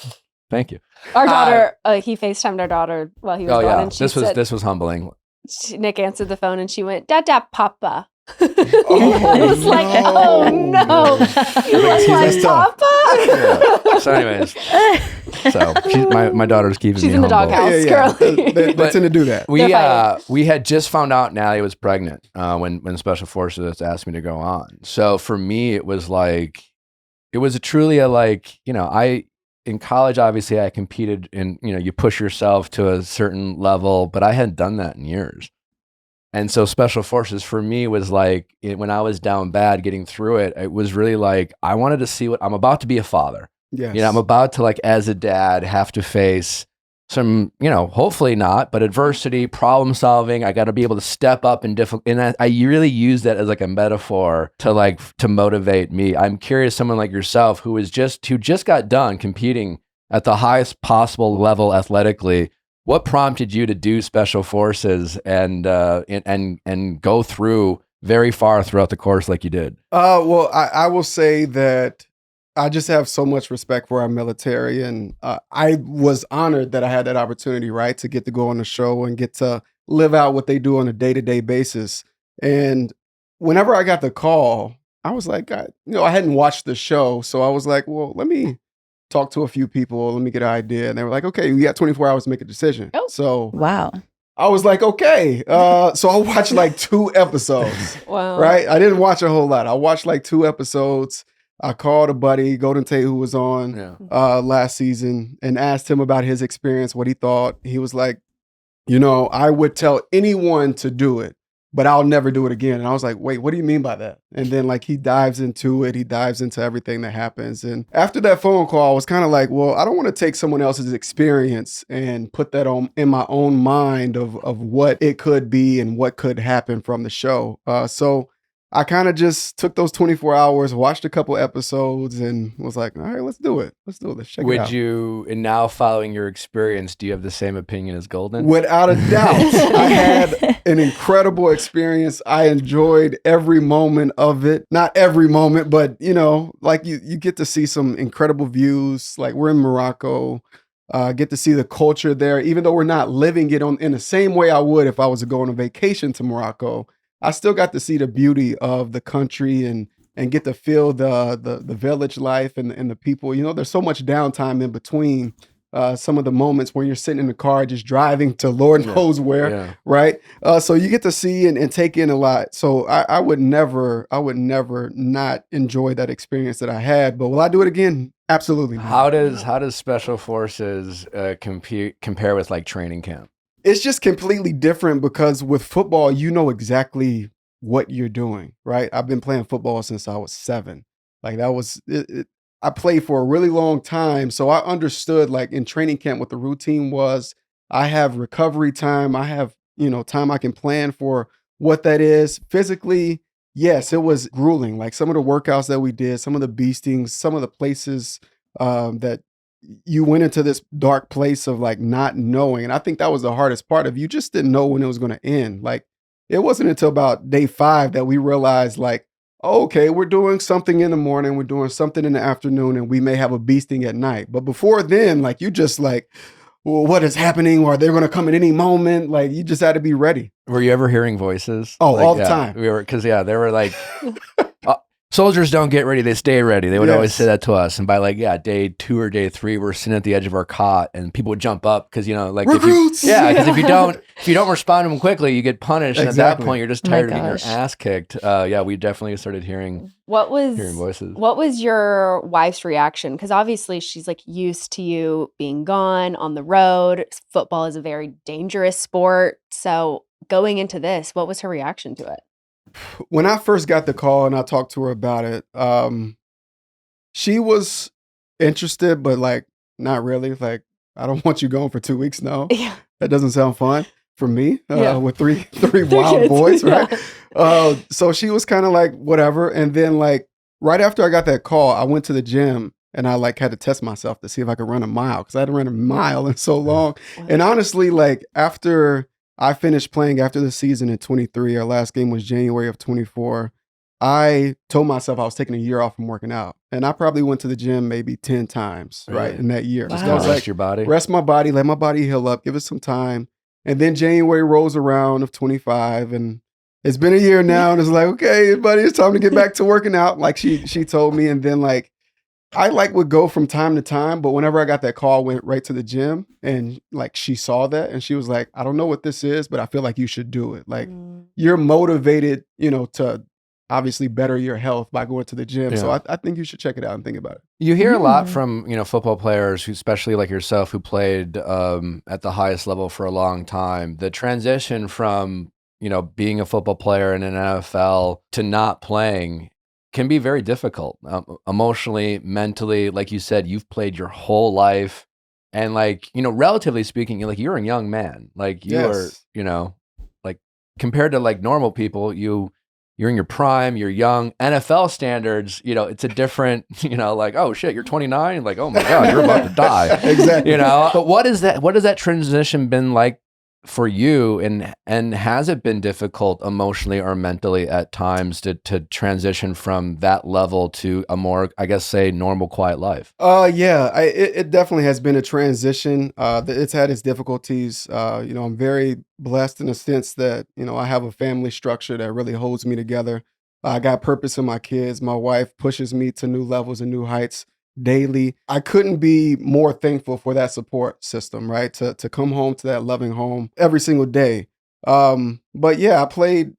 Thank you. Our daughter, he FaceTimed our daughter while he was gone, and she said, this was humbling. Nick answered the phone and she went, Dada Papa. Oh, I was like, oh no. You look like tough. Papa? Yeah. So anyways, my daughter's keeping She's me in the humble. doghouse Yeah. currently. They tend to do that. We had just found out Natalie was pregnant when Special Forces asked me to go on. So for me, it was truly in college, obviously I competed in, you push yourself to a certain level, but I hadn't done that in years. And so Special Forces for me was when I was down bad getting through it, it was really I wanted to see what I'm about to be a father. Yes. I'm about to as a dad have to face some, hopefully not, but adversity, problem solving. I got to be able to step up and I really use that as a metaphor to motivate me. I'm curious, someone like yourself who just got done competing at the highest possible level athletically. What prompted you to do Special Forces and go through very far throughout the course like you did? Well, I will say that I just have so much respect for our military, and I was honored that I had that opportunity, right, to get to go on the show and get to live out what they do on a day-to-day basis. And whenever I got the call, I was like, I hadn't watched the show, so I was like, well, let me talk to a few people, let me get an idea. And they were like, okay, you got 24 hours to make a decision. Oh. So Wow. I was like, okay. So I watched 2 episodes. Wow. Right? I didn't watch a whole lot. I watched 2 episodes. I called a buddy, Golden Tate, who was on last season, and asked him about his experience, what he thought. He was like, I would tell anyone to do it, but I'll never do it again. And I was like, wait, what do you mean by that? And then he dives into it. He dives into everything that happens. And after that phone call, I was kind of like, well, I don't want to take someone else's experience and put that on in my own mind of what it could be and what could happen from the show. So I kind of just took those 24 hours, watched a couple episodes, and was like, all right, let's do it. Let's do it. Let's check it out. Would you, and now following your experience, do you have the same opinion as Golden? Without a doubt. I had an incredible experience. I enjoyed every moment of it. Not every moment, but, you get to see some incredible views. We're in Morocco. Get to see the culture there, even though we're not living it in the same way I would if I was to go on a vacation to Morocco. I still got to see the beauty of the country and get to feel the village life and the people. There's so much downtime in between some of the moments when you're sitting in the car just driving to Lord knows where, right? So you get to see and take in a lot. So I would never not enjoy that experience that I had. But will I do it again? Absolutely not. How does Special Forces compare with training camp? It's just completely different because with football, you know exactly what you're doing, right? I've been playing football since I was 7. That was it. I played for a really long time, so I understood in training camp what the routine was. I have recovery time. I have time I can plan for what that is. Physically, yes, it was grueling. Some of the workouts that we did, some of the beastings, some of the places that you went into this dark place of not knowing. And I think that was the hardest part of you just didn't know when it was going to end. It wasn't until about day 5 that we realized okay, we're doing something in the morning, we're doing something in the afternoon, and we may have a beasting at night. But before then, you just well, what is happening? Or they're going to come at any moment. You just had to be ready. Were you ever hearing voices? Oh, all the time. We were, because they were soldiers don't get ready, they stay ready. They would always say that to us. And by day 2 or day 3, we're sitting at the edge of our cot and people would jump up because, recruits! If you don't respond to them quickly, you get punished. And at that point, you're just tired of getting your ass kicked. We definitely started hearing voices. What was your wife's reaction? Because obviously she's used to you being gone on the road. Football is a very dangerous sport. So going into this, what was her reaction to it? When I first got the call and I talked to her about it, she was interested, but not really. I don't want you going for 2 weeks. No, that doesn't sound fun for me with three wild kids. boys, right? So she was kind of whatever. And then right after I got that call, I went to the gym and I had to test myself to see if I could run a mile because I hadn't run a mile in so long. And honestly, after I finished playing after the season in 23. Our last game was January of 24. I told myself I was taking a year off from working out. And I probably went to the gym maybe 10 times, right, in that year. Just I was gotta rest your body. Rest my body, let my body heal up, give it some time. And then January rolls around of 25, and it's been a year now, and it's like, okay, buddy, it's time to get back to working out, like she told me. And then like, I would go from time to time, but whenever I got that call, I went right to the gym, and like she saw that and she was like, I don't know what this is, but I feel like you should do it. Like you're motivated, to obviously better your health by going to the gym. Yeah. So I think you should check it out and think about it. You hear a lot from, football players, who, especially like yourself, who played at the highest level for a long time. The transition from, being a football player in an NFL to not playing can be very difficult, emotionally, mentally. Like you said, you've played your whole life. And like, relatively speaking, you're a young man. Like you are, like compared to like normal people, you're in your prime, you're young. NFL standards, it's a different, like, oh shit, you're 29. Like, oh my God, you're about to die. Exactly. But what has that transition been like for you? And has it been difficult emotionally or mentally at times to transition from that level to a more, I guess, say normal, quiet life? Yeah, it definitely has been a transition. It's had its difficulties. I'm very blessed in a sense that, I have a family structure that really holds me together. I got purpose in my kids. My wife pushes me to new levels and new heights daily. I couldn't be more thankful for that support system, right? To come home to that loving home every single day. But yeah, I played,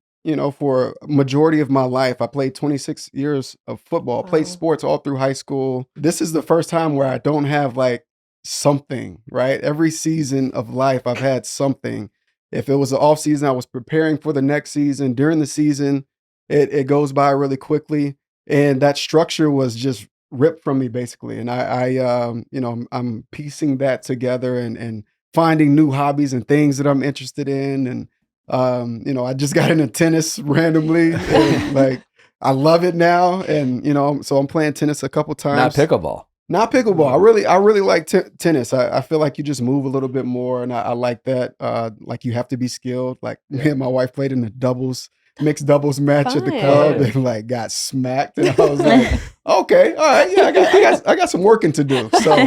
for a majority of my life. I played 26 years of football, played sports all through high school. This is the first time where I don't have like something, right? Every season of life, I've had something. If it was the off season, I was preparing for the next season. During the season, it goes by really quickly. And that structure was just ripped from me basically. And I'm piecing that together and finding new hobbies and things that I'm interested in. And, I just got into tennis randomly and like, I love it now. And, so I'm playing tennis a couple times. Not pickleball. Not pickleball. I really like tennis. I feel like you just move a little bit more. And I like that. Like you have to be skilled. Like me and my wife played in the mixed doubles match at the club and like got smacked. And I was like, okay, all right. Yeah, I got some working to do. So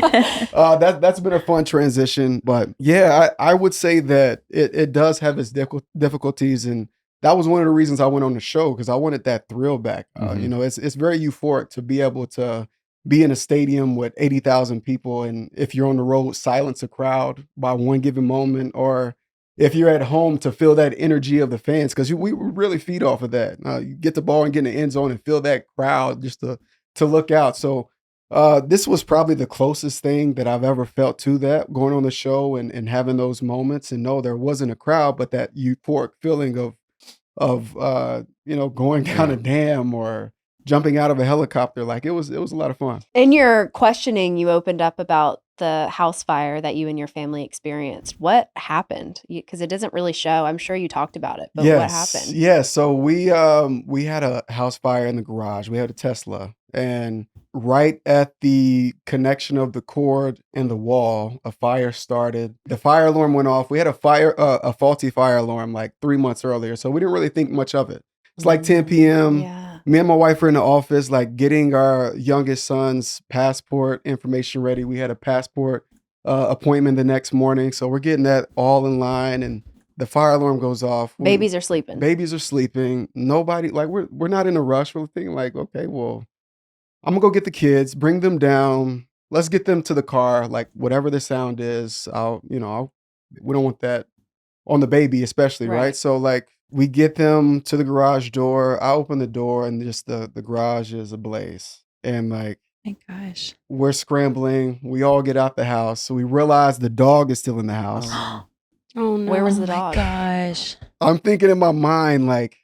that's been a fun transition. But yeah, I would say that it does have its difficulties. And that was one of the reasons I went on the show, because I wanted that thrill back. It's very euphoric to be able to be in a stadium with 80,000 people. And if you're on the road, silence a crowd by one given moment, or if you're at home, to feel that energy of the fans, because we really feed off of that. You get the ball and get in the end zone and feel that crowd just to look out. So this was probably the closest thing that I've ever felt to that, going on the show and having those moments. And no, there wasn't a crowd, but that euphoric feeling of going down a dam or jumping out of a helicopter. Like it was a lot of fun. In your questioning, you opened up about the house fire that you and your family experienced. What happened? Because it doesn't really show. I'm sure you talked about it, but what happened? Yeah, so we had a house fire in the garage. We had a Tesla, and right at the connection of the cord in the wall, a fire started. The fire alarm went off. We had a faulty fire alarm like 3 months earlier, so we didn't really think much of it. It's like 10 p.m. Yeah. Me and my wife were in the office, like getting our youngest son's passport information ready. We had a passport appointment the next morning. So we're getting that all in line, and the fire alarm goes off. Babies are sleeping. Nobody, like we're not in a rush. We're thinking like, okay, well, I'm gonna go get the kids, bring them down. Let's get them to the car. Like whatever the sound is, we don't want that on the baby, especially, right? So like, we get them to the garage door. I open the door, and just the garage is ablaze. And like, my gosh, we're scrambling. We all get out the house. So we realize the dog is still in the house. Oh no. Where was the my dog? gosh. I'm thinking in my mind, like,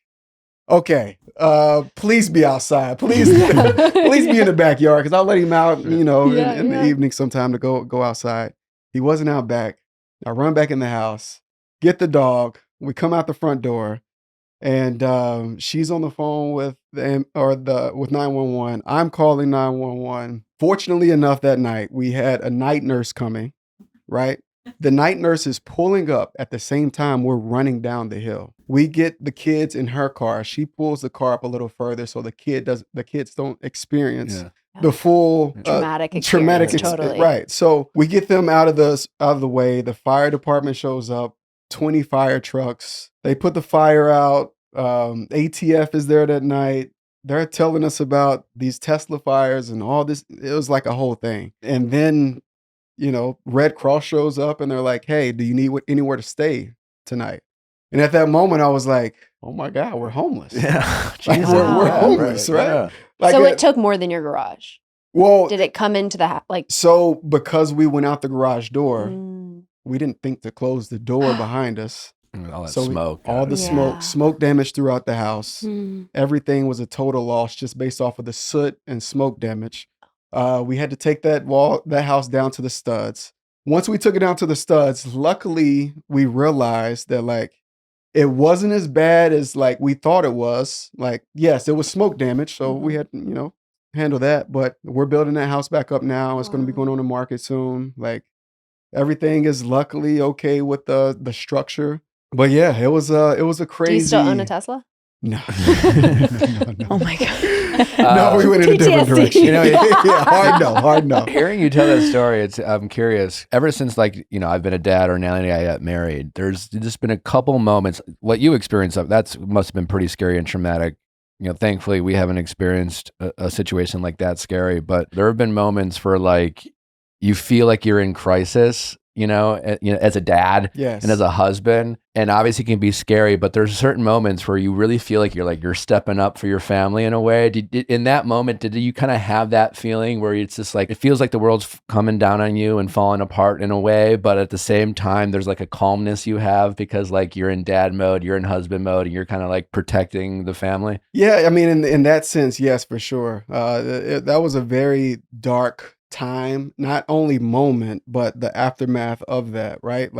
okay, please be outside. Please be in the backyard, because I'll let him out, in the evening sometime to go outside. He wasn't out back. I run back in the house, get the dog. We come out the front door, and she's on the phone with 911. I'm calling 911. Fortunately enough, that night we had a night nurse coming, right? The night nurse is pulling up at the same time we're running down the hill. We get the kids in her car. She pulls the car up a little further so the kids don't experience the full traumatic experience. Totally. Right. So we get them out of the way. The fire department shows up, 20 fire trucks. They put the fire out. ATF is there that night. They're telling us about these Tesla fires and all this. It was like a whole thing. And then, Red Cross shows up and they're like, hey, do you need anywhere to stay tonight? And at that moment, I was like, oh my God, we're homeless. Yeah. Like, we're homeless, right? Yeah. Like, so it took more than your garage. Well, did it come into the So because we went out the garage door, we didn't think to close the door behind us. All that smoke. All the smoke damage throughout the house. Everything was a total loss just based off of the soot and smoke damage. We had to take that house down to the studs. Once we took it down to the studs, luckily we realized that it wasn't as bad as we thought it was. Yes, it was smoke damage, so we had handle that. But we're building that house back up now. It's going to be going on the market soon. Everything is luckily okay with the structure. But yeah, it was a crazy. Do you still own a Tesla? No. No. Oh my God. No, we went in a different direction. Hard no. Hearing you tell that story, I'm curious. Ever since I've been a dad or Nellie and I got married, there's just been a couple moments. What you experienced, that must have been pretty scary and traumatic. Thankfully we haven't experienced a situation like that scary, but there have been moments for you feel like you're in crisis. As a dad and as a husband, and obviously it can be scary, but there's certain moments where you really feel like you're stepping up for your family in a way. In that moment, did you kind of have that feeling where it's just it feels like the world's coming down on you and falling apart in a way, but at the same time, there's a calmness you have because you're in dad mode, you're in husband mode, and you're kind of protecting the family? Yeah, I mean, in that sense, yes, for sure. That was a very dark time, not only moment, but the aftermath of that, right?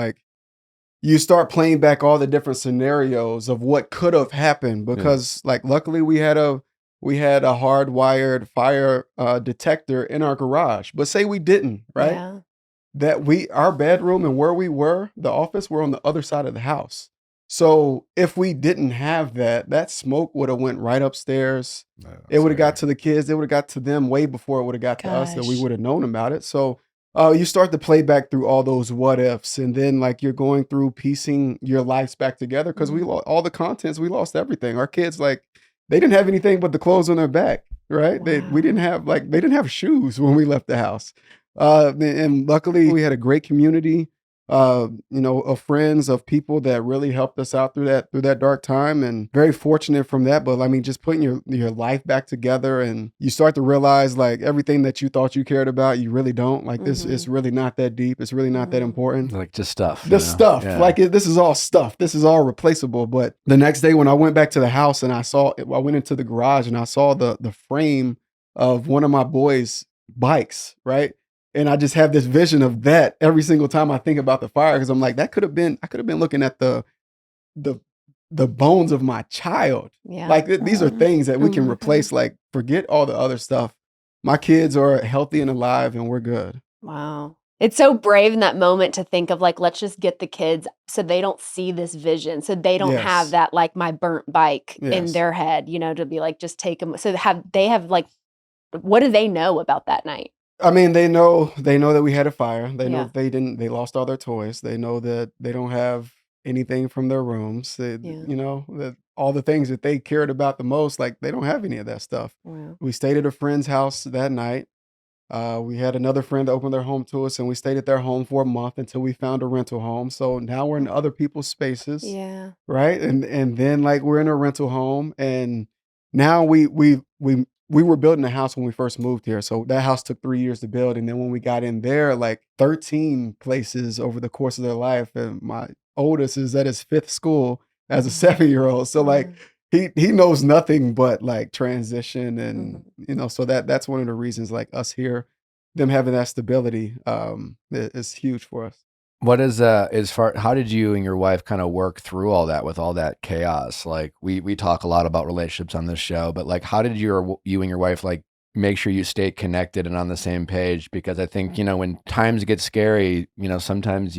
You start playing back all the different scenarios of what could have happened because luckily we had a hardwired fire detector in our garage. But say we didn't, right? Yeah. Our bedroom and where we were, the office, were on the other side of the house. So if we didn't have that smoke would have went right upstairs. It would have got to the kids. It would have got to them way before it would have got to us, that we would have known about it. So you start to play back through all those what ifs, and then you're going through piecing your lives back together because we lost all the contents. We lost everything. Our kids, they didn't have anything but the clothes on their back, right? Wow. They didn't have shoes when we left the house. And luckily we had a great community. Of friends, of people that really helped us out through that dark time, and very fortunate from that. But just putting your life back together, and you start to realize everything that you thought you cared about, you really don't. This is really not that deep. It's really not that important. Just stuff. Stuff. Yeah. This is all stuff. This is all replaceable. But the next day when I went back to the house and I went into the garage and I saw the frame of one of my boys' bikes, right? And I just have this vision of that every single time I think about the fire, because I'm I could have been looking at the bones of my child. Yeah. These are things that we can replace. Forget all the other stuff. My kids are healthy and alive and we're good. Wow. It's so brave in that moment to think of let's just get the kids so they don't see this vision. So they don't have that, my burnt bike in their head, to be just take them. So they have what do they know about that night? I mean, they know that we had a fire. They know they lost all their toys. They know that they don't have anything from their rooms. That all the things that they cared about the most, they don't have any of that stuff. Wow. We stayed at a friend's house that night. We had another friend that opened their home to us, and we stayed at their home for a month until we found a rental home. So now we're in other people's spaces. Yeah. Right. And then we're in a rental home, and now we were building a house when we first moved here. So that house took 3 years to build. And then when we got in there, 13 places over the course of their life. And my oldest is at his 5th school as a 7-year-old. So he knows nothing but transition. And, so that's one of the reasons us here, them having that stability is huge for us. What is how did you and your wife kind of work through all that with all that chaos? We talk a lot about relationships on this show, but how did you and your wife make sure you stay connected and on the same page? Because I think, when times get scary, sometimes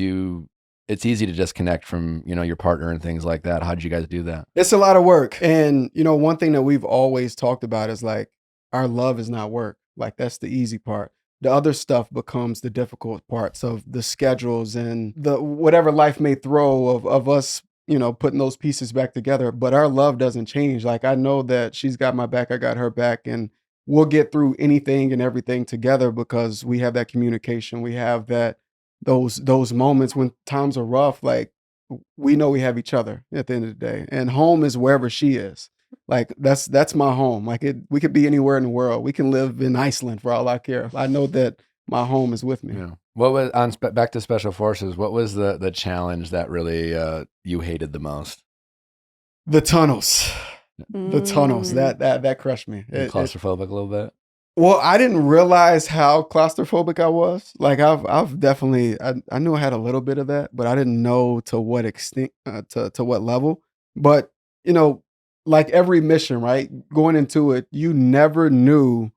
it's easy to disconnect from, your partner and things like that. How did you guys do that? It's a lot of work. And, one thing that we've always talked about is like, our love is not work. Like, that's the easy part. The other stuff becomes the difficult parts of the schedules and the whatever life may throw of us, putting those pieces back together. But our love doesn't change. Like, I know that she's got my back, I got her back, and we'll get through anything and everything together because we have that communication. We have those moments when times are rough. Like, we know we have each other at the end of the day. And home is wherever she is. Like, that's my home. Like, we could be anywhere in the world. We can live in Iceland for all I care. I know that my home is with me. Yeah. What was back to Special Forces? What was the challenge that really you hated the most? The tunnels. The tunnels. That crushed me. Claustrophobic a little bit. Well, I didn't realize how claustrophobic I was. Like, I've definitely I knew I had a little bit of that, but I didn't know to what extent, to what level. But like every mission, right? Going into it, you never knew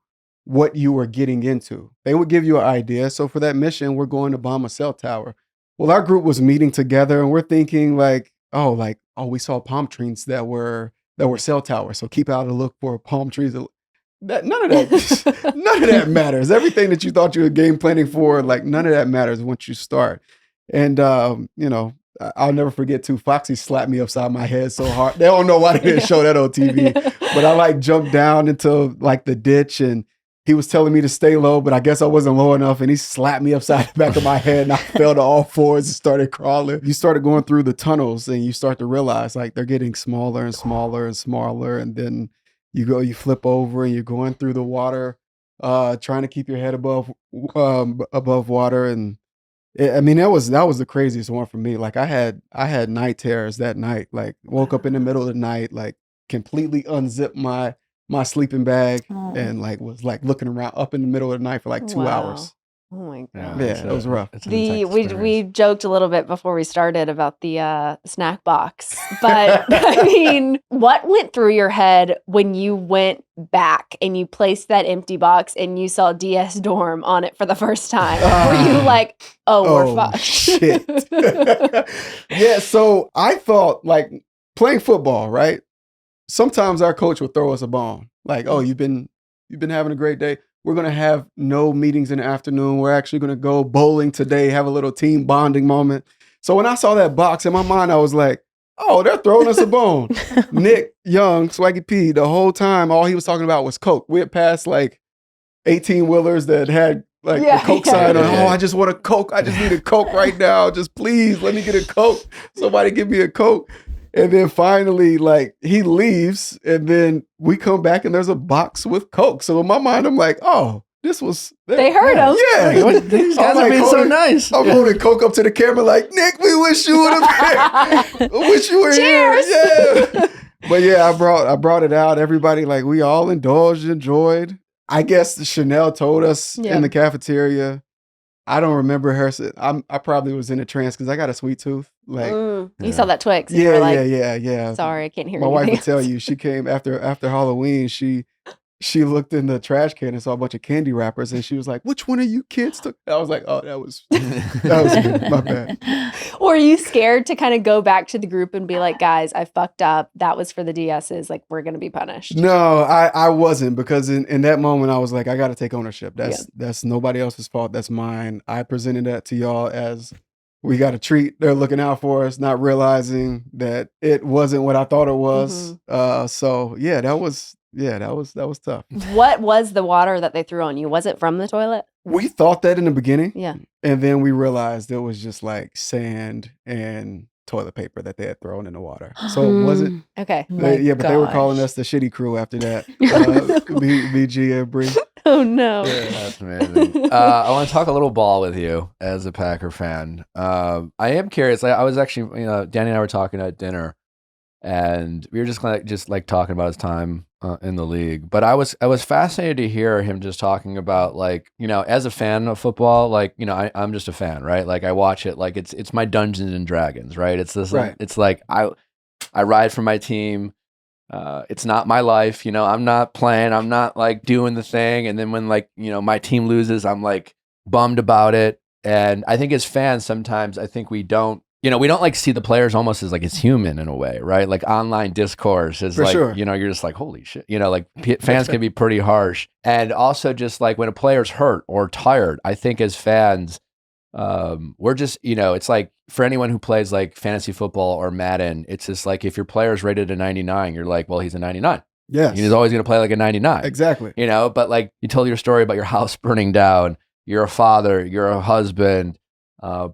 what you were getting into. They would give you an idea. So for that mission, we're going to bomb a cell tower. Well, our group was meeting together and we're thinking we saw palm trees that were cell towers. So keep out a look for palm trees. None of that matters. Everything that you thought you were game planning for, like, none of that matters once you start. And I'll never forget too. Foxy slapped me upside my head so hard. They don't know why they didn't show that on TV. But I jumped down into the ditch and he was telling me to stay low, but I guess I wasn't low enough. And he slapped me upside the back of my head and I fell to all fours and started crawling. You started going through the tunnels and you start to realize they're getting smaller and smaller and smaller. And then you flip over and you're going through the water, trying to keep your head above water. And that was the craziest one for me. Like, I had night terrors that night. Like, woke up in the middle of the night, like completely unzipped my sleeping bag and was looking around up in the middle of the night for 2 hours. Oh my God. Yeah, it was rough. We joked a little bit before we started about the snack box, but I mean, what went through your head when you went back and you placed that empty box and you saw DS Dorm on it for the first time? Were you like, we're fucked? Shit. Yeah, so I thought, playing football, right? Sometimes our coach would throw us a bone. Like, you've been having a great day. We're going to have no meetings in the afternoon. We're actually going to go bowling today, have a little team bonding moment. So when I saw that box in my mind, I was like, they're throwing us a bone. Nick Young, Swaggy P, the whole time, all he was talking about was Coke. We had passed 18-wheelers that had the Coke sign on. I just want a Coke. I just need a Coke right now. Just please let me get a Coke. Somebody give me a Coke. And then finally, he leaves, and then we come back, and there's a box with Coke. So in my mind, I'm like, this was... They heard him. Yeah. These guys are being so nice. I'm holding Coke up to the camera like, Nick, we wish you would have wish you were Cheers. here. Yeah. But yeah, I brought it out. Everybody, we all indulged, enjoyed. I guess Chanel told us in the cafeteria. I don't remember her. I probably was in a trance because I got a sweet tooth. You saw that Twix. And Yeah. Sorry, I can't hear. My wife would tell you. She came after Halloween. She looked in the trash can and saw a bunch of candy wrappers, and she was like, "Which one of you kids took?" I was like, "Oh, that was good. My bad." Were you scared to kind of go back to the group and be like, "Guys, I fucked up. That was for the DSs. We're gonna be punished." No, I wasn't, because in that moment I was like, I got to take ownership. That's nobody else's fault. That's mine. I presented that to y'all as we got a treat. They're looking out for us, not realizing that it wasn't what I thought it was. So yeah, that was tough. What was the water that they threw on you? Was it from the toilet? We thought that in the beginning. Yeah. And then we realized it was just sand and toilet paper that they had thrown in the water. So it wasn't. Okay. But they were calling us the shitty crew after that. BG and Bree. Oh no. Yeah, that's amazing. I want to talk a little ball with you as a Packer fan. I am curious. I was actually, Danny and I were talking at dinner, and we were just talking about his time in the league. But I was fascinated to hear him just talking about as a fan of football, I'm just a fan, right? I watch it it's my Dungeons and Dragons, right? It's this, right. It's I ride for my team. It's not my life. You know, I'm not playing. I'm not like doing the thing. And then when like, you know, my team loses, I'm like bummed about it. And I think as fans, sometimes I think we don't like see the players almost as like it's human in a way, right? Like online discourse is For like, sure. you know, you're just like, holy shit, you know, like fans can be pretty harsh. And also just like when a player's hurt or tired, I think as fans, we're just, you know, it's like for anyone who plays like fantasy football or Madden, it's just like if your player's rated a 99, you're like, well, he's a 99. Yes. He's always going to play like a 99. Exactly. You know, but like you told your story about your house burning down, you're a father, you're a husband,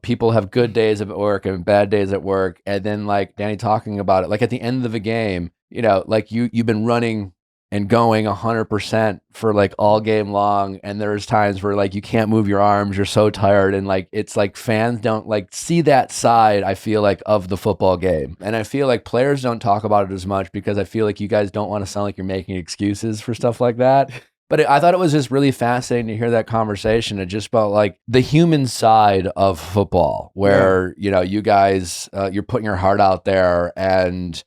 people have good days at work and bad days at work. And then like Danny talking about it, like at the end of a game, you know, like you've been running and going 100% for like all game long. And there's times where like you can't move your arms, you're so tired. And like, it's like fans don't like see that side, I feel like, of the football game. And I feel like players don't talk about it as much because I feel like you guys don't want to sound like you're making excuses for stuff like that. But I thought it was just really fascinating to hear that conversation and just about like the human side of football where, you know, you guys, you're putting your heart out there and,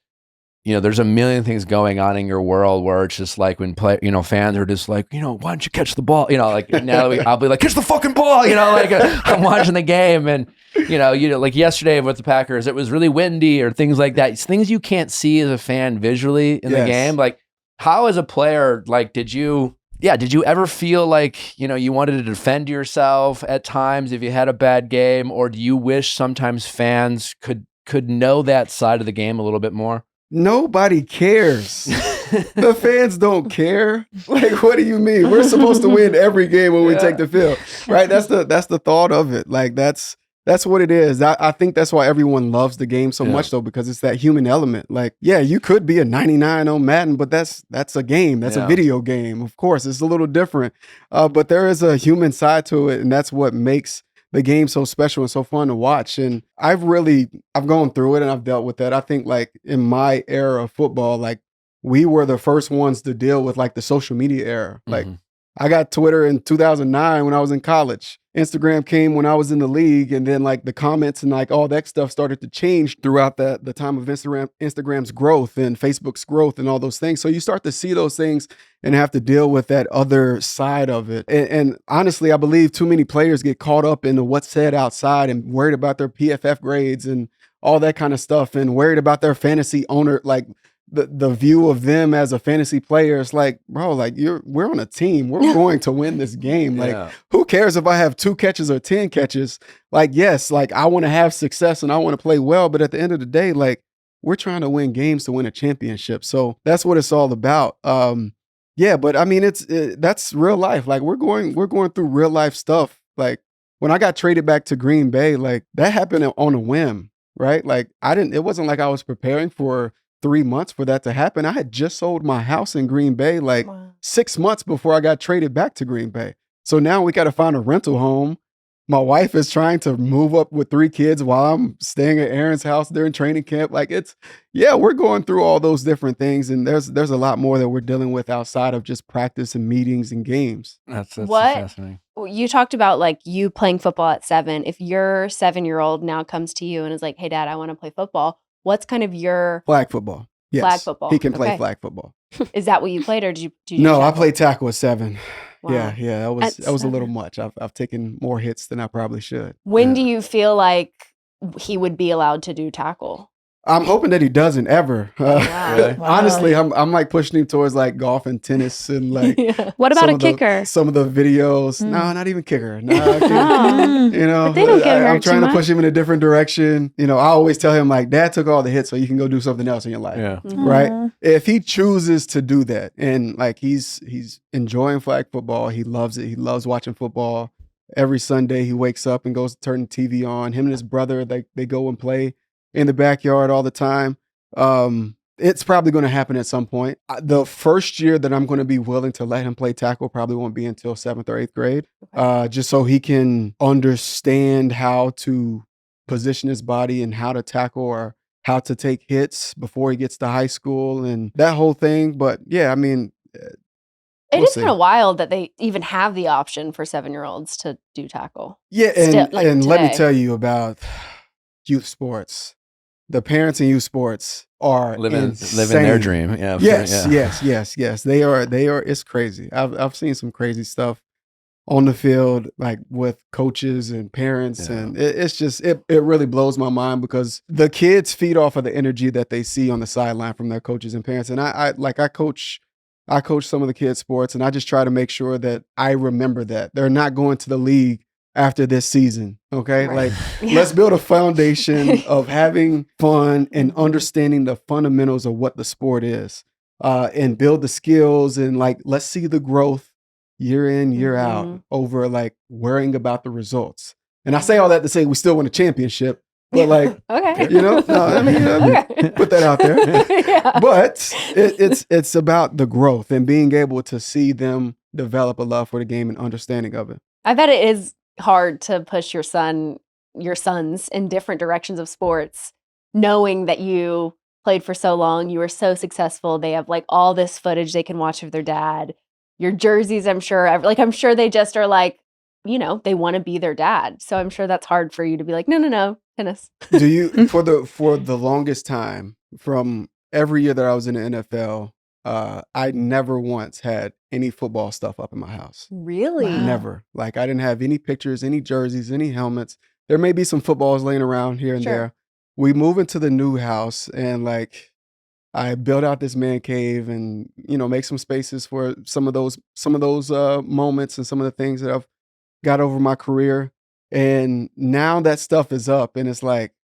you know, there's a million things going on in your world where it's just like when fans are just like, you know, why don't you catch the ball? You know, like now I'll be like, catch the fucking ball. You know, like I'm watching the game and, you know, like yesterday with the Packers, it was really windy or things like that. It's things you can't see as a fan visually in the game. Like how as a player, like, did you ever feel like, you know, you wanted to defend yourself at times if you had a bad game, or do you wish sometimes fans could know that side of the game a little bit more? Nobody cares. The fans don't care. Like, what do you mean? We're supposed to win every game when we take the field, right? That's the thought of it. Like that's what it is. I think that's why everyone loves the game so much though, because it's that human element. Like, yeah, you could be a 99 on Madden, but that's a game. That's a video game. Of course, it's a little different. But there is a human side to it, and that's what makes the game so special and so fun to watch. And I've gone through it and I've dealt with that. I think like in my era of football, like we were the first ones to deal with like the social media era. Like I got Twitter in 2009 when I was in college. Instagram came when I was in the league, and then like the comments and like all that stuff started to change throughout the time of Instagram's growth and Facebook's growth and all those things. So you start to see those things and have to deal with that other side of it. And honestly, I believe too many players get caught up into what's said outside and worried about their PFF grades and all that kind of stuff and worried about their fantasy owner, like the view of them as a fantasy player. Is like, bro, like we're on a team. We're going to win this game. Like, who cares if I have 2 catches or 10 catches? Like, yes, like I want to have success and I want to play well, but at the end of the day, like we're trying to win games to win a championship. So that's what it's all about. But I mean, that's real life. Like we're going through real life stuff. Like when I got traded back to Green Bay, like that happened on a whim, right? Like it wasn't like I was preparing for 3 months for that to happen. I had just sold my house in Green Bay like 6 months before I got traded back to Green Bay. So now we got to find a rental home. My wife is trying to move up with 3 kids while I'm staying at Aaron's house during training camp. Like we're going through all those different things, and there's a lot more that we're dealing with outside of just practice and meetings and games. That's fascinating. You talked about like you playing football at 7. If your 7-year-old now comes to you and is like, "Hey, Dad, I want to play football," what's kind of your flag football? Yes, flag football. He can play flag football. Is that what you played, or did you No, tackle? I played tackle at 7. Wow. Yeah, that was a little much. I've taken more hits than I probably should. When do you feel like he would be allowed to do tackle? I'm hoping that he doesn't ever. Wow. Really? Honestly, I'm like pushing him towards like golf and tennis and like. What about a kicker? Some of the videos. No, not even kicker. No, you know, But they don't get hurt I'm trying too to push him in a different direction. You know, I always tell him like, Dad took all the hits, so you can go do something else in your life. Yeah. Right. If he chooses to do that, and like he's enjoying flag football, he loves it. He loves watching football. Every Sunday he wakes up and goes to turn the TV on. Him and his brother, they go and play in the backyard all the time. It's probably going to happen at some point. The first year that I'm going to be willing to let him play tackle probably won't be until 7th or 8th grade, just so he can understand how to position his body and how to tackle or how to take hits before he gets to high school and that whole thing. But yeah, I mean, It is kind of wild that they even have the option for 7-year-olds to do tackle. Yeah, Still, and let me today. tell you about youth sports. the parents in youth sports are living their dream. Yeah. Yes. They are. It's crazy. I've seen some crazy stuff on the field, like with coaches and parents, and it's just it really blows my mind because the kids feed off of the energy that they see on the sideline from their coaches and parents. And I coach some of the kids' sports, and I just try to make sure that I remember that they're not going to the league after this season. Okay. Right. Let's build a foundation of having fun and understanding the fundamentals of what the sport is, and build the skills, and let's see the growth year in, year out over worrying about the results. And I say all that to say we still win a championship, but okay. no, I mean, put that out there. Yeah. But it's about the growth and being able to see them develop a love for the game and understanding of it. I bet it is hard to push your sons in different directions of sports, knowing that you played for so long, you were so successful. They have all this footage they can watch of their dad. Your jerseys, I'm sure, I'm sure they just are they want to be their dad. So I'm sure that's hard for you to be like, no, tennis. Do you for the longest time, from every year that I was in the NFL, I never once had any football stuff up in my house. Really? Wow. Never. I didn't have any pictures, any jerseys, any helmets. There may be some footballs laying around here and there. We move into the new house, and I built out this man cave, and make some spaces for some of those moments and some of the things that I've got over my career. And now that stuff is up, and it's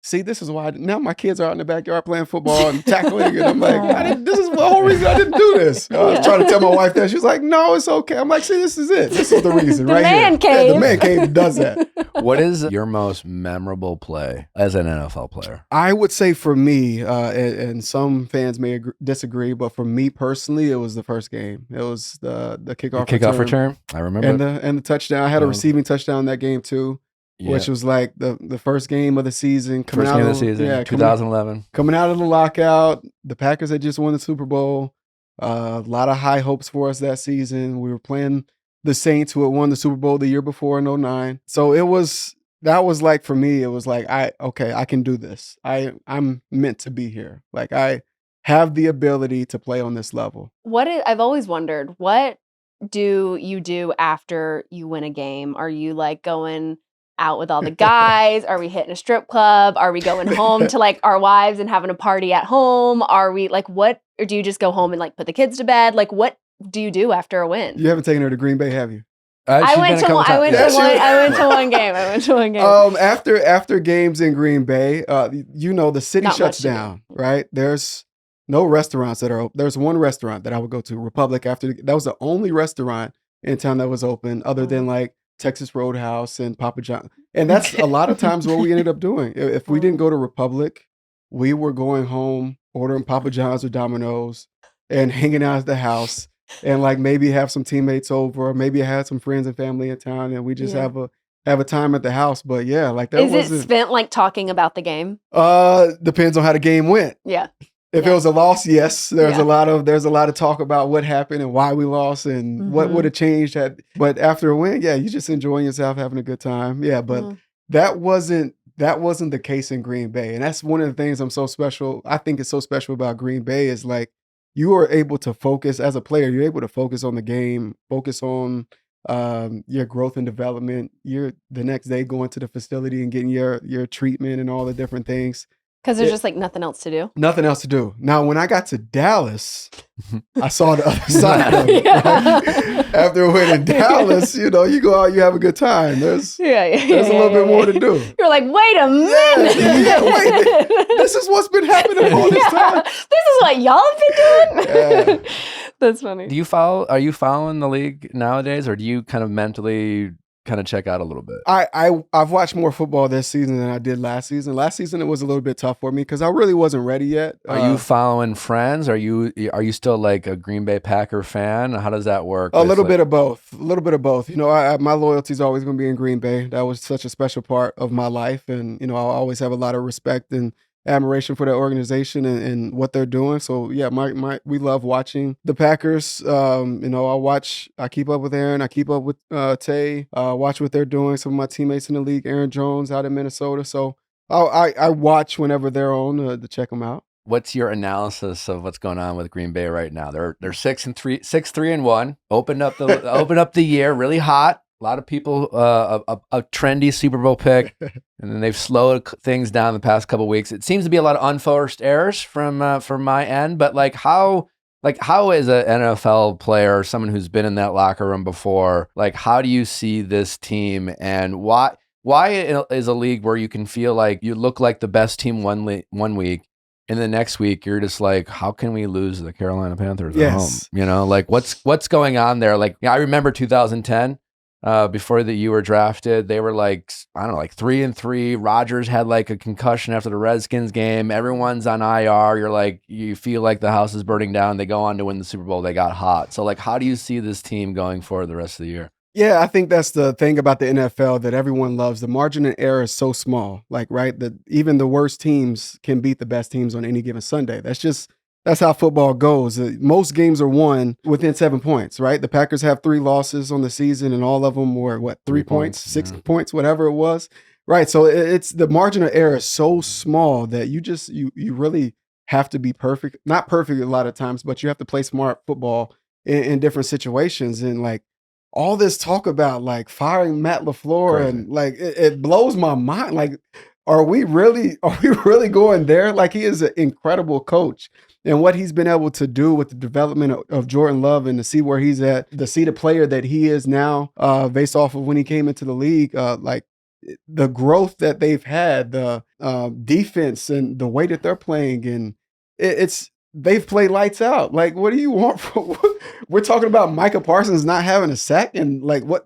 see, this is why now my kids are out in the backyard playing football and tackling, and I'm this is the whole reason I didn't do this. I was trying to tell my wife that. She was like, no, it's okay. I'm like, see, this is it. This is the reason The right man here. cave. Yeah, the man cave does that. What is your most memorable play as an NFL player? I would say for me, and some fans may disagree, but for me personally, it was the first game. It was the kickoff return. I remember. And the touchdown. I had a receiving touchdown in that game too. Yeah. Which was the first game of the season. 2011. Coming out of the lockout, the Packers had just won the Super Bowl. A lot of high hopes for us that season. We were playing the Saints, who had won the Super Bowl the year before in 2009. So that was for me, it was I can do this. I'm meant to be here. I have the ability to play on this level. I've always wondered, what do you do after you win a game? Are you going out with all the guys? Are we hitting a strip club? Are we going home to our wives and having a party at home? Are we what? Or do you just go home and put the kids to bed? What do you do after a win? You haven't taken her to Green Bay, have you? I went to one game. After games in Green Bay, the city Not shuts down, right? There's no restaurants that are open. There's one restaurant that I would go to, Republic. That was the only restaurant in town that was open, other than Texas Roadhouse and Papa John. And that's a lot of times what we ended up doing. If we didn't go to Republic, we were going home, ordering Papa John's or Domino's, and hanging out at the house, and maybe have some teammates over, or maybe I had some friends and family in town, and we just have a time at the house. But yeah, that Is it spent talking about the game? Depends on how the game went. Yeah. If it was a loss, yes, there's a lot of talk about what happened and why we lost and what would have changed. But after a win, yeah, you just enjoying yourself, having a good time. Yeah, but that wasn't the case in Green Bay, and that's one of the things I'm so special. I think it's so special about Green Bay is you are able to focus as a player. You're able to focus on the game, focus on your growth and development. You're the next day going to the facility and getting your treatment and all the different things. Because there's just nothing else to do. Nothing else to do. Now, when I got to Dallas, I saw the other side of it. Right? After winning Dallas, you go out, you have a good time. There's a little bit more to do. You're like, wait a minute. Wait. This is what's been happening all this time. This is what y'all have been doing? Yeah. That's funny. Are you following the league nowadays, or do you kind of mentally kind of check out a little bit? I've watched more football this season than I did last season. Last season it was a little bit tough for me because I really wasn't ready yet. Are you following friends? Are you still a Green Bay Packer fan? How does that work? A little bit of both. My loyalty's always going to be in Green Bay. That was such a special part of my life, and I always have a lot of respect and admiration for that organization and what they're doing. So yeah, we love watching the Packers. I keep up with Aaron. I keep up with Tay. Watch what they're doing. Some of my teammates in the league, Aaron Jones out in Minnesota. So Oh, I watch whenever they're on to check them out. What's your analysis of what's going on with Green Bay right now? They're 6-3-1. Opened up the year really hot. A lot of people a trendy Super Bowl pick, and then they've slowed things down the past couple of weeks. It seems to be a lot of unforced errors from my end, but how is an NFL player or someone who's been in that locker room before, how do you see this team, and why is a league where you can feel like you look like the best team one week, and the next week you're just like, how can we lose the Carolina Panthers at home? What's going on there? I remember 2010. Before you were drafted, they were 3-3. Rodgers had a concussion after the Redskins game. Everyone's on IR. You feel like the house is burning down. They go on to win the Super Bowl. They got hot. So how do you see this team going forward the rest of the year? Yeah, I think that's the thing about the NFL that everyone loves. The margin of error is so small. Even the worst teams can beat the best teams on any given Sunday. That's how football goes. Most games are won within 7 points, right? The Packers have 3 losses on the season, and all of them were, 3 points, 6 points, whatever it was, right? So it's the margin of error is so small that you really have to be perfect. Not perfect a lot of times, but you have to play smart football in different situations. And all this talk about firing Matt LaFleur, and it blows my mind. Are we really going there? He is an incredible coach. And what he's been able to do with the development of Jordan Love, and to see where he's at, to see the player that he is now, based off of when he came into the league, the growth that they've had, the defense and the way that they're playing, and they've played lights out. What do you want from? We're talking about Micah Parsons not having a sack, and what?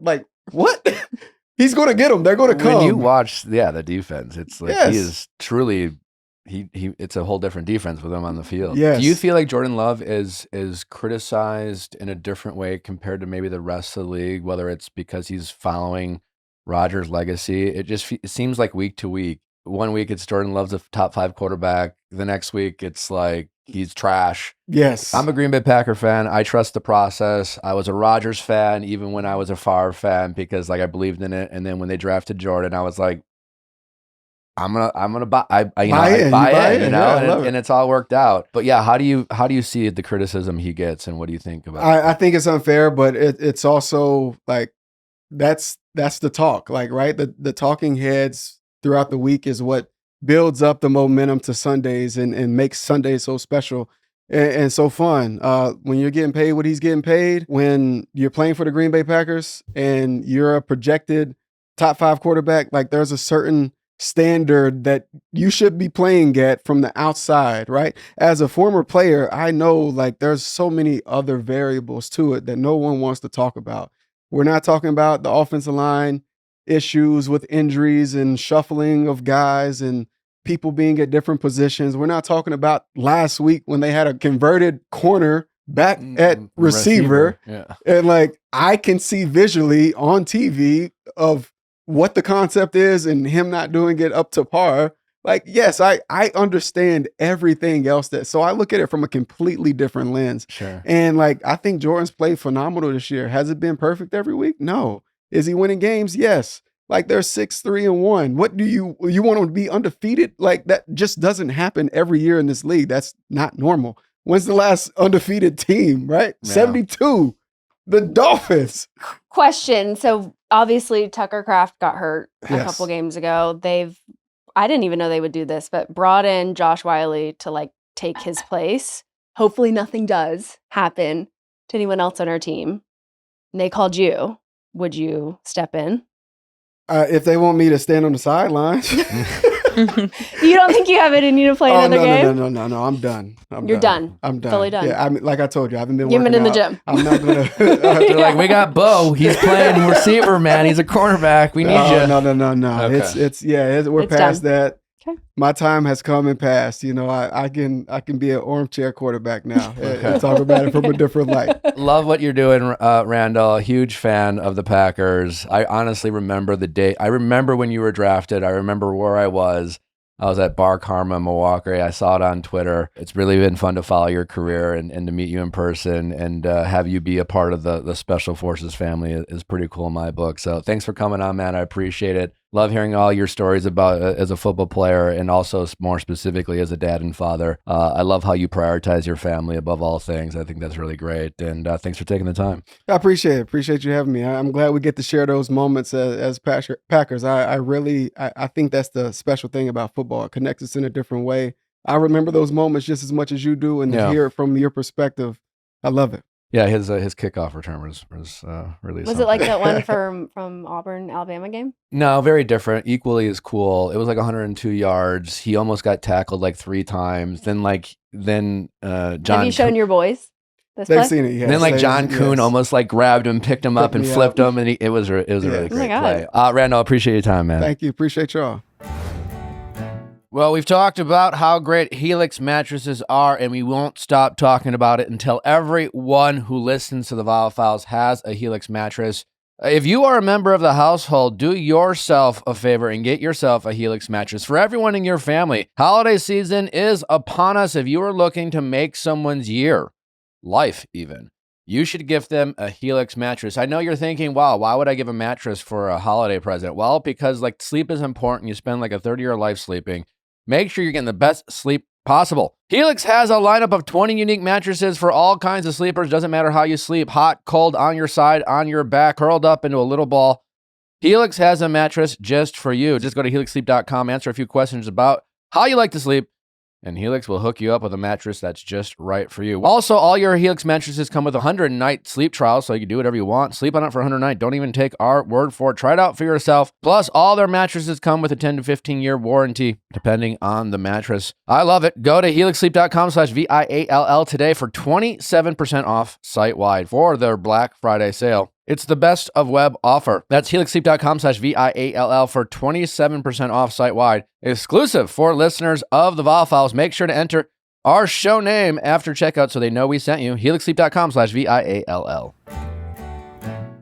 He's going to get them. They're going to come. When you watch, the defense, it's he is truly. It's a whole different defense with him on the field. Yes. Do you feel like Jordan Love is criticized in a different way compared to maybe the rest of the league, whether it's because he's following Rodgers' legacy? It seems like week to week. 1 week it's Jordan Love's a top 5 quarterback. The next week it's he's trash. Yes. I'm a Green Bay Packer fan. I trust the process. I was a Rodgers fan even when I was a Favre fan because I believed in it. And then when they drafted Jordan, I was like, I'm gonna buy in, and it's all worked out. But yeah, how do you see the criticism he gets, and what do you think about it? I think it's unfair, but it's also that's the talk, right? The talking heads throughout the week is what builds up the momentum to Sundays and makes Sundays so special and so fun. When you're getting paid what he's getting paid, when you're playing for the Green Bay Packers and you're a projected top 5 quarterback, there's a certain standard that you should be playing at from the outside, right? As a former player, I know there's so many other variables to it that no one wants to talk about. We're not talking about the offensive line issues with injuries and shuffling of guys and people being at different positions. We're not talking about last week when they had a converted corner back at receiver. Yeah. And I can see visually on TV of what the concept is and him not doing it up to par. Yes, I understand everything else so I look at it from a completely different lens. Sure. And I think Jordan's played phenomenal this year. Has it been perfect every week? No. Is he winning games? Yes. They're 6-3-1. What do you want them to be undefeated? That just doesn't happen every year in this league. That's not normal. When's the last undefeated team, right? Yeah. 72. The Dolphins. Question. So obviously Tucker Kraft got hurt a couple games ago. I didn't even know they would do this, but brought in Josh Wiley to take his place. Hopefully nothing does happen to anyone else on our team. And they called you. Would you step in? If they want me to stand on the sidelines. You don't think you have it in you to play another game? No. I'm done. You're done. I'm done. Fully done. Yeah, like I told you, I haven't been You've working been in the out. gym. I'm not going to. They're like, we got Bo. He's playing receiver, man. He's a cornerback. We need you. No. Okay. We're It's past done. that. Okay. My time has come and passed. I can be an armchair quarterback now and talk about it from a different light. Love what you're doing, Randall. Huge fan of the Packers. I honestly remember the day. I remember when you were drafted. I remember where I was. I was at Bar Karma, Milwaukee. I saw it on Twitter. It's really been fun to follow your career and to meet you in person and have you be a part of the Special Forces family is pretty cool in my book. So thanks for coming on, man. I appreciate it. Love hearing all your stories about as a football player and also more specifically as a dad and father. I love how you prioritize your family above all things. I think that's really great. And thanks for taking the time. I appreciate it. Appreciate you having me. I'm glad we get to share those moments as Packers. I think that's the special thing about football. It connects us in a different way. I remember those moments just as much as you do, and to hear it from your perspective, I love it. Yeah, his kickoff return was really. Was it like that one from Auburn, Alabama game? No, very different. Equally as cool. It was like 102 yards. He almost got tackled like 3 times. Then John. Have you shown your boys this They've play? seen it. Yes. And then John Kuhn almost like grabbed him, picked him up, and flipped him, and it was a really great play. Randall, appreciate your time, man. Thank you. Appreciate y'all. Well, we've talked about how great Helix mattresses are, and we won't stop talking about it until everyone who listens to the Viall Files has a Helix mattress. If you are a member of the household, do yourself a favor and get yourself a Helix mattress for everyone in your family. Holiday season is upon us. If you are looking to make someone's year, life even, you should gift them a Helix mattress. I know you're thinking, wow, why would I give a mattress for a holiday present? Well, because sleep is important. You spend a third of your life sleeping. Make sure you're getting the best sleep possible. Helix has a lineup of 20 unique mattresses for all kinds of sleepers. Doesn't matter how you sleep, hot, cold, on your side, on your back, curled up into a little ball. Helix has a mattress just for you. Just go to helixsleep.com, answer a few questions about how you like to sleep, and Helix will hook you up with a mattress that's just right for you. Also, all your Helix mattresses come with a 100-night sleep trial, so you can do whatever you want. Sleep on it for 100 nights. Don't even take our word for it. Try it out for yourself. Plus, all their mattresses come with a 10 to 15-year warranty, depending on the mattress. I love it. Go to helixsleep.com/VIALL today for 27% off site-wide for their Black Friday sale. It's the best of web offer. That's helixsleep.com/VIALL for 27% off site-wide. Exclusive for listeners of the Viall Files. Make sure to enter our show name after checkout so they know we sent you. helixsleep.com/VIALL.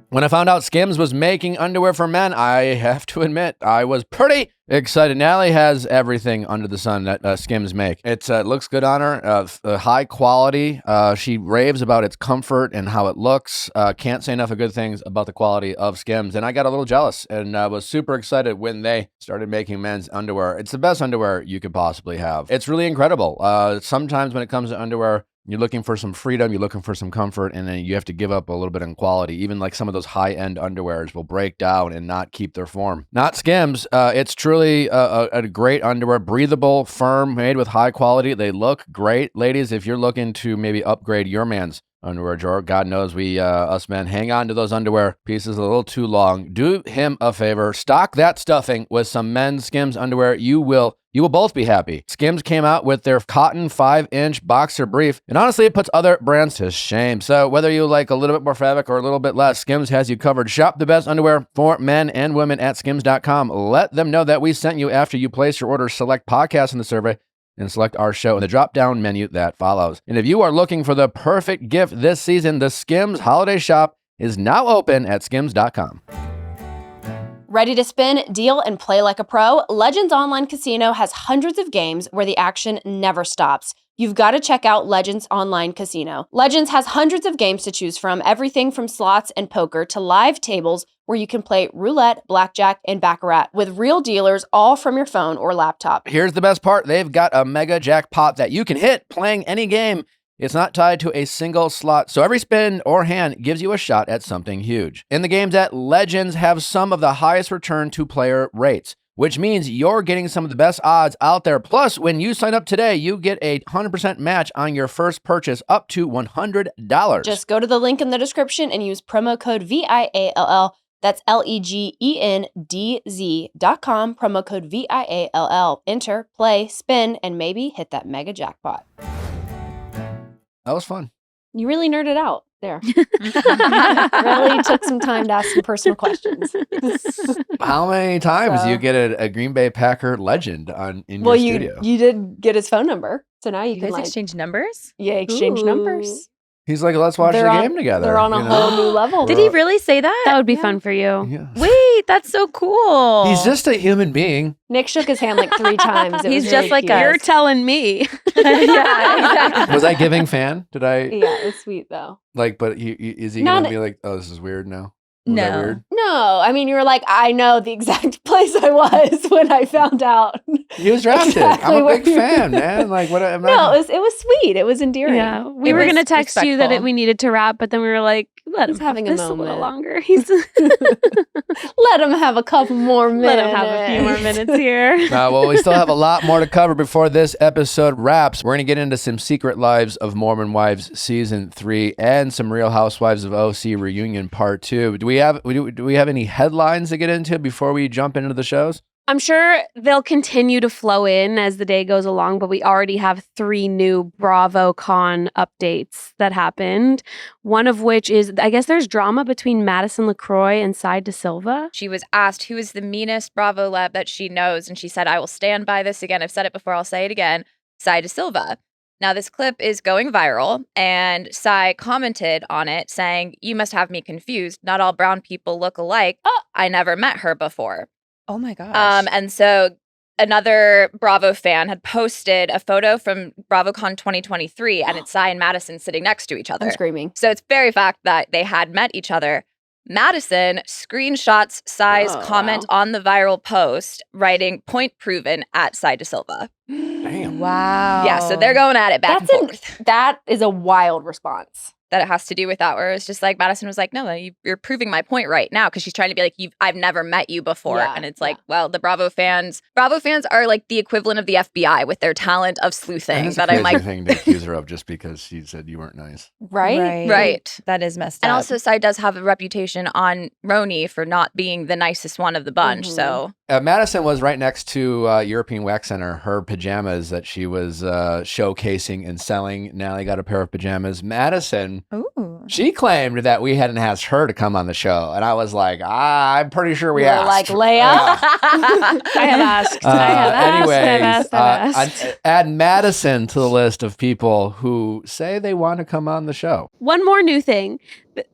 When I found out Skims was making underwear for men, I have to admit, I was pretty excited. Natalie has everything under the sun that Skims make. It looks good on her, high quality. She raves about its comfort and how it looks. Can't say enough of good things about the quality of Skims. And I got a little jealous and was super excited when they started making men's underwear. It's the best underwear you could possibly have. It's really incredible. Sometimes when it comes to underwear, you're looking for some freedom, you're looking for some comfort, and then you have to give up a little bit in quality. Even some of those high-end underwears will break down and not keep their form. Not Skims. It's truly a great underwear, breathable, firm, made with high quality. They look great. Ladies, if you're looking to maybe upgrade your man's underwear drawer, God knows we, us men, hang on to those underwear pieces a little too long. Do him a favor. Stock that stuffing with some men's Skims underwear. You will both be happy. Skims came out with their cotton 5-inch boxer brief, and honestly, it puts other brands to shame. So whether you like a little bit more fabric or a little bit less, Skims has you covered. Shop the best underwear for men and women at skims.com. Let them know that we sent you after you place your order. Select podcast in the survey and select our show in the drop-down menu that follows. And if you are looking for the perfect gift this season, the Skims Holiday Shop is now open at skims.com. Ready to spin, deal, and play like a pro? Legends Online Casino has hundreds of games where the action never stops. You've got to check out Legends Online Casino. Legends has hundreds of games to choose from, everything from slots and poker to live tables where you can play roulette, blackjack, and baccarat with real dealers, all from your phone or laptop. Here's the best part. They've got a mega jackpot that you can hit playing any game. It's not tied to a single slot, so every spin or hand gives you a shot at something huge. And the games at Legends have some of the highest return to player rates, which means you're getting some of the best odds out there. Plus, when you sign up today, you get a 100% match on your first purchase up to $100. Just go to the link in the description and use promo code VIALL. That's LEGENDZ.com, promo code VIALL. Enter, play, spin, and maybe hit that mega jackpot. That was fun. You really nerded out there. Really took some time to ask some personal questions. How many times do you get a Green Bay Packer legend in your studio? You did get his phone number. So now you can guys exchange numbers? Yeah, exchange numbers. He's like, let's watch the game together. They're on a whole new level. Did he really say that? That would be fun for you. Yeah. Wait, that's so cool. He's just a human being. Nick shook his hand like 3 times. He's just like cute. You're telling me. Yeah, exactly. Was I giving fan? Did I? Yeah, it's sweet though. But is he going to be like, oh, this is weird now? Was that No. weird? No, I mean, you were like, I know the exact place I was when I found out. He was drafted. Exactly I'm a where big you were. fan, man. Like, what? No, it was sweet. It was endearing. Yeah, we It were was gonna text you that respectful. we needed to wrap, but then we were like, let He's him having have a this a little moment. longer. He's Let him have a couple more minutes. let him have a few more minutes here. Well, we still have a lot more to cover before this episode wraps. We're going to get into some Secret Lives of Mormon Wives Season 3 and some Real Housewives of OC Reunion Part 2. Do we have any headlines to get into before we jump into the shows? I'm sure they'll continue to flow in as the day goes along, but we already have 3 new BravoCon updates that happened. One of which is, I guess there's drama between Madison LaCroix and Cy DeSilva. She was asked who is the meanest Bravo lab that she knows, and she said, I will stand by this again. I've said it before, I'll say it again. Cy DeSilva. Now, this clip is going viral, and Cy commented on it saying, you must have me confused. Not all brown people look alike. I never met her before. Oh my gosh. And so another Bravo fan had posted a photo from BravoCon 2023, and it's Cy and Madison sitting next to each other. I'm screaming. So it's very fact that they had met each other. Madison screenshots Cy's comment on the viral post, writing "point proven" at Cy DeSilva. Damn. Wow. Yeah, so they're going at it back and forth. That is a wild response. That it has to do with that, where it's just like Madison was like, no, you're proving my point right now, because she's trying to be like, I've never met you before. Yeah, and it's like, well, the Bravo fans are like the equivalent of the FBI with their talent of sleuthing. That's That a I'm crazy like, thing to accuse her of just because she said you weren't nice. Right? Right. That is messed And up. also, Cy does have a reputation on Roni for not being the nicest one of the bunch. Mhm. So Madison was right next to European Wax Center. Her pajamas that she was showcasing and selling. Natalie got a pair of pajamas. Madison, Ooh. she claimed that we hadn't asked her to come on the show. And I was like, I'm pretty sure we You're asked. like, Leah? Yeah. I have asked. Anyways, I've asked. add Madison to the list of people who say they want to come on the show. One more new thing.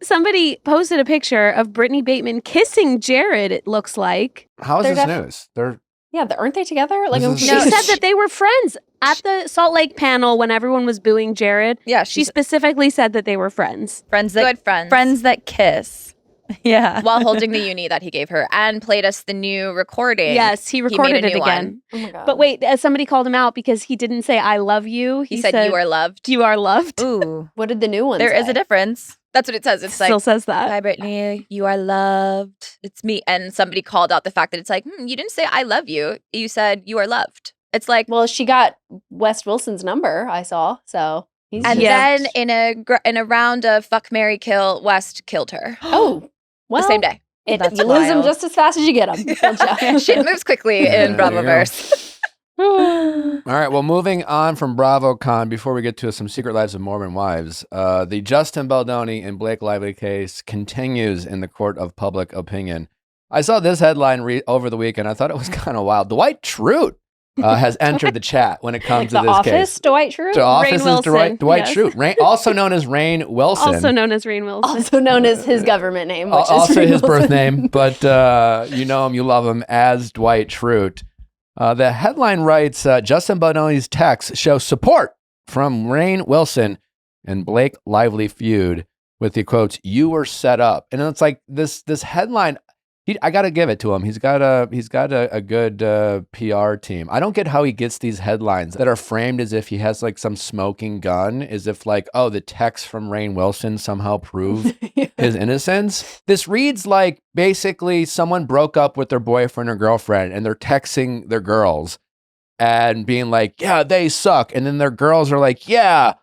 Somebody posted a picture of Brittany Bateman kissing Jared, it looks like. How is They're this def- news? They're Yeah, aren't they together? Like, This is- She said that they were friends at the Salt Lake panel when everyone was booing Jared. Yeah, She specifically said that they were friends. friends that good friends. friends that kiss. Yeah. While holding the uni that he gave her, and played us the new recording. Yes, he made recorded a it new again. oh my God. But wait, somebody called him out because he didn't say "I love you." He said, you are loved. You are loved. Ooh. What did the new one There say? is a difference. That's what it says. It's Still like, says that. hi, Brittany, you are loved. It's me. And somebody called out the fact that it's like, you didn't say I love you. You said you are loved. It's like, Well, she got West Wilson's number, I saw. So he's and just- then in a round of fuck, marry, kill, West killed her Oh, well, the same day. That's you lose them wild. just as fast as you get them. Shit moves quickly Yeah, in there you go. Bravoverse. All right, well, moving on from BravoCon, before we get to some Secret Lives of Mormon Wives, the Justin Baldoni and Blake Lively case continues in the court of public opinion. I saw this headline over the weekend. I thought it was kind of wild. Dwight Schrute has entered the chat when it comes Like to the this Office, case. Dwight Schrute, The Office Rainn is Wilson, Dwight yes. Schrute, also known as Rainn Wilson. Also known as Rainn Wilson. also known as his government name, which is Also Rainn his birth Wilson. name, but you know him, you love him as Dwight Schrute. The headline writes, Justin Baldoni's texts show support from Rainn Wilson and Blake Lively feud with the quotes, "You were set up." And it's like this headline, I got to give it to him. He's got a good PR team. I don't get how he gets these headlines that are framed as if he has like some smoking gun, as if like, oh, the text from Rainn Wilson somehow prove his innocence. This reads like basically someone broke up with their boyfriend or girlfriend and they're texting their girls and being like, yeah, they suck. And then their girls are like, yeah,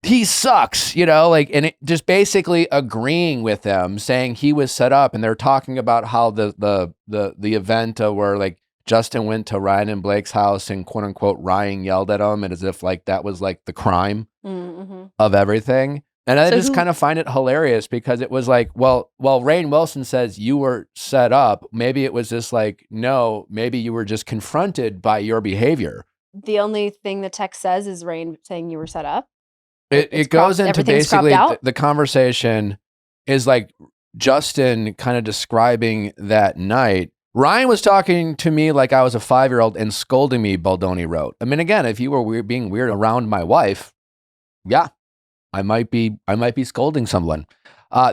he sucks, you know, like, and it just basically agreeing with them, saying he was set up. And they're talking about how the event where like Justin went to Ryan and Blake's house and quote unquote Ryan yelled at him, and as if like that was like the crime Mm-hmm. of everything. And I So just who- kind of find it hilarious because it was like, well, Rainn Wilson says you were set up. Maybe it was just like, no, maybe you were just confronted by your behavior. The only thing the text says is Rainn saying you were set up. It It's goes cropped- into everything's cropped basically out? the conversation is like Justin kind of describing that night. Ryan was talking to me like I was a 5-year-old and scolding me, Baldoni wrote. I mean, again, if you were being weird around my wife, yeah, I might be scolding someone.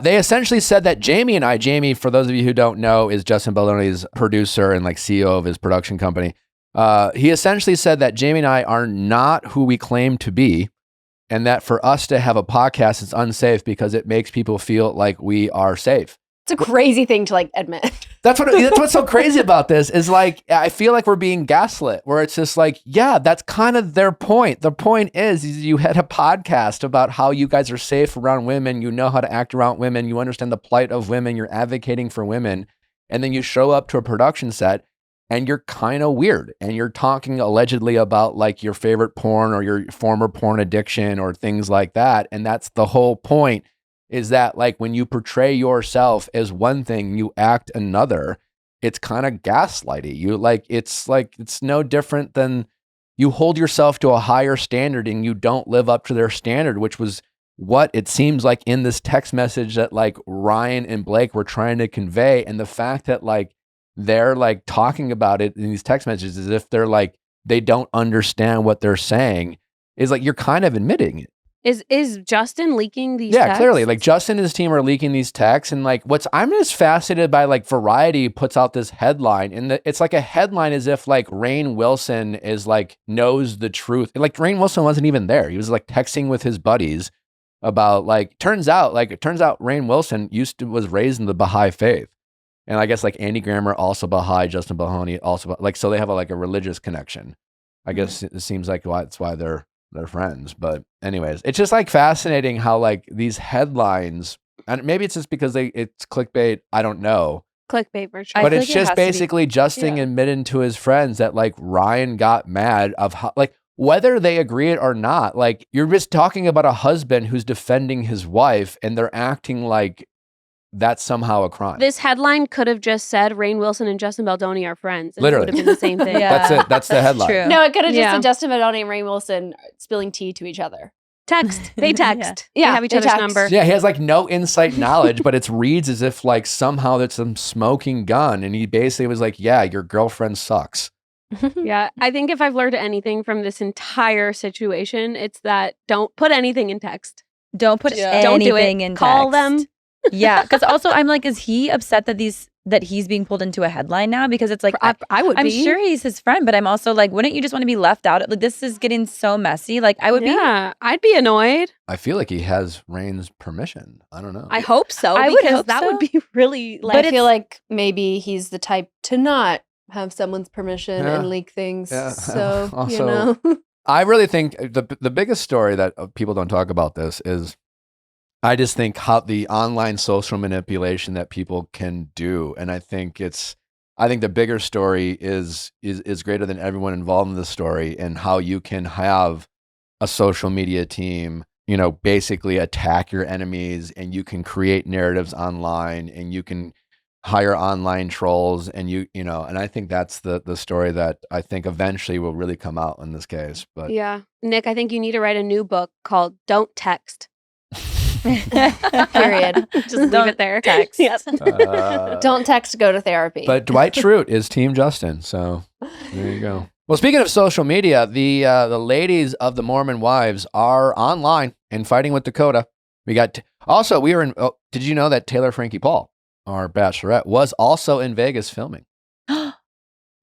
They essentially said that Jamie, for those of you who don't know, is Justin Baldoni's producer and like CEO of his production company. He essentially said that Jamie and I are not who we claim to be, and that for us to have a podcast is unsafe because it makes people feel like we are safe. It's a crazy thing to like admit. That's what's so crazy about this is like, I feel like we're being gaslit, where it's just like, yeah, that's kind of their point. The point is you had a podcast about how you guys are safe around women. You know how to act around women. You understand the plight of women. You're advocating for women. And then you show up to a production set and you're kind of weird. And you're talking allegedly about like your favorite porn or your former porn addiction or things like that. And that's the whole point. Is that like when you portray yourself as one thing, you act another, it's kind of gaslighty. It's no different than you hold yourself to a higher standard and you don't live up to their standard, which was what it seems like in this text message that like Ryan and Blake were trying to convey. And the fact that like they're like talking about it in these text messages as if they're like, they don't understand what they're saying is like, you're kind of admitting it. Is Justin leaking these texts? texts? Clearly. Like Justin and his team are leaking these texts. And like I'm just fascinated by like Variety puts out this headline and it's like a headline as if like Rainn Wilson is like knows the truth. Like Rainn Wilson wasn't even there. He was like texting with his buddies about like, turns out Rainn Wilson was raised in the Baha'i faith. And I guess like Andy Grammer also Baha'i, Justin Bahoney also like, so they have a religious connection. I guess it seems like that's why they're friends. But anyways, it's just like fascinating how like these headlines, and maybe it's just because it's clickbait. I don't know. Clickbait for sure. But it's just basically Justin admitting to his friends that like Ryan got mad of how, like whether they agree it or not, like you're just talking about a husband who's defending his wife and they're acting like that's somehow a crime. This headline could have just said Rainn Wilson and Justin Baldoni are friends. And Literally. It would have been the same thing. That's it. That's the headline. True. No, it could have just said Justin Baldoni and Rainn Wilson spilling tea to each other. Text. They text. Yeah. They have each other's number. Yeah, he has like no insight knowledge, but it reads as if like somehow there's some smoking gun. And he basically was like, yeah, your girlfriend sucks. Yeah. I think if I've learned anything from this entire situation, it's that don't put anything in text. Don't put Don't do it. anything in Call text. them. Yeah, because also I'm like, is he upset that he's being pulled into a headline now? Because it's like I would I'm be. sure he's his friend, but I'm also like, wouldn't you just want to be left out? Like this is getting so messy. Like I would be. Yeah, I'd be annoyed. I feel like he has Rainn's permission. I don't know. I hope so. I would because hope that so. would be really like. But I feel like maybe he's the type to not have someone's permission Yeah. and leak things. Yeah. So, Also- I really think the biggest story that people don't talk about this is I just think how the online social manipulation that people can do. And I think the bigger story is greater than everyone involved in the story, and how you can have a social media team, basically attack your enemies, and you can create narratives online, and you can hire online trolls, and and I think that's the story that I think eventually will really come out in this case. But Yeah. Nick, I think you need to write a new book called Don't Text. Period. Just leave Don't it there. text. Yes. Don't text, go to therapy. But Dwight Schrute is Team Justin, so there you go. Well, speaking of social media, the ladies of the Mormon Wives are online and fighting with Dakota. We got we were in. Oh, did you know that Taylor Frankie Paul, our bachelorette, was also in Vegas filming?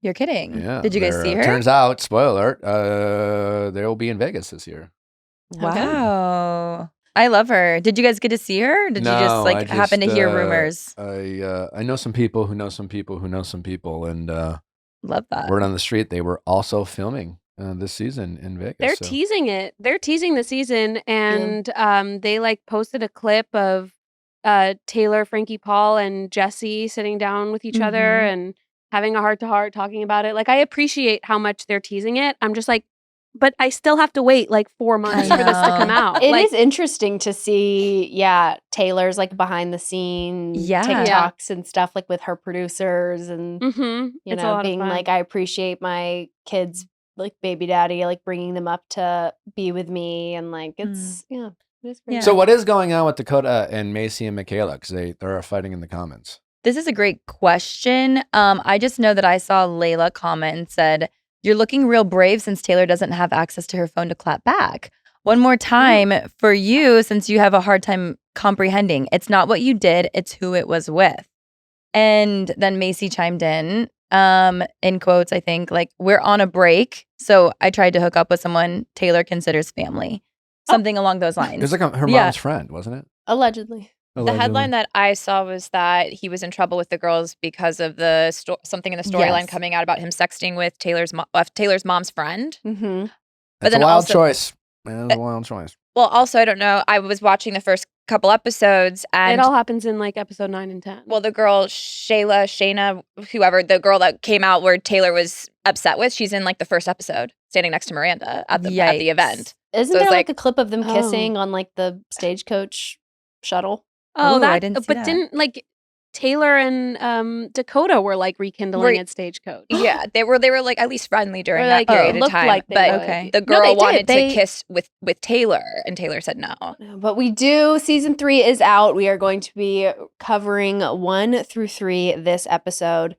You're kidding. Yeah. Did you guys see her? Turns out, spoiler alert, they will be in Vegas this year. Wow. I love her. Did you guys get to see her? Did you just I happen to hear rumors? I know some people who know some people who know some people, and Love that. word on the street, they were also filming this season in Vegas. They're so. teasing it. They're teasing the season, and they posted a clip of Taylor, Frankie Paul, and Jesse sitting down with each other and having a heart-to-heart talking about it. Like, I appreciate how much they're teasing it. I'm just like, but I still have to wait 4 months for this to come out. It is interesting to see, Taylor's behind the scenes TikToks and stuff with her producers and It's a lot of being fun. I appreciate my kids baby daddy bringing them up to be with me and it's it's pretty So what is going on with Dakota and Macy and Michaela? Because they're fighting in the comments. This is a great question. I just know that I saw Layla comment and said, "You're looking real brave since Taylor doesn't have access to her phone to clap back." one more time for you, since you have a hard time comprehending. It's not what you did, it's who it was with. And then Macy chimed in quotes, I think, like, we're on a break. So I tried to hook up with someone Taylor considers family. Something along those lines. It was like her mom's friend, wasn't it? Allegedly. The headline that I saw was that he was in trouble with the girls because of the something in the storyline coming out about him sexting with Taylor's mom's friend. Mm-hmm. That's a wild choice. Man, that's a wild choice. Well, also, I don't know. I was watching the first couple episodes, and it all happens in like episode 9 and 10. Well, the girl Shayna, whoever, the girl that came out where Taylor was upset with, she's in like the first episode, standing next to Miranda at the event. Isn't there like a clip of them kissing on like the stagecoach shuttle? Oh, I didn't see that. Didn't like Taylor and Dakota were like rekindling at Stagecoach. Yeah, they were like at least friendly during Or, that like, period it of looked time. like they but would. the girl wanted to kiss with Taylor, and Taylor said no. But we do. Season 3 is out. We are going to be covering 1 through 3 this episode,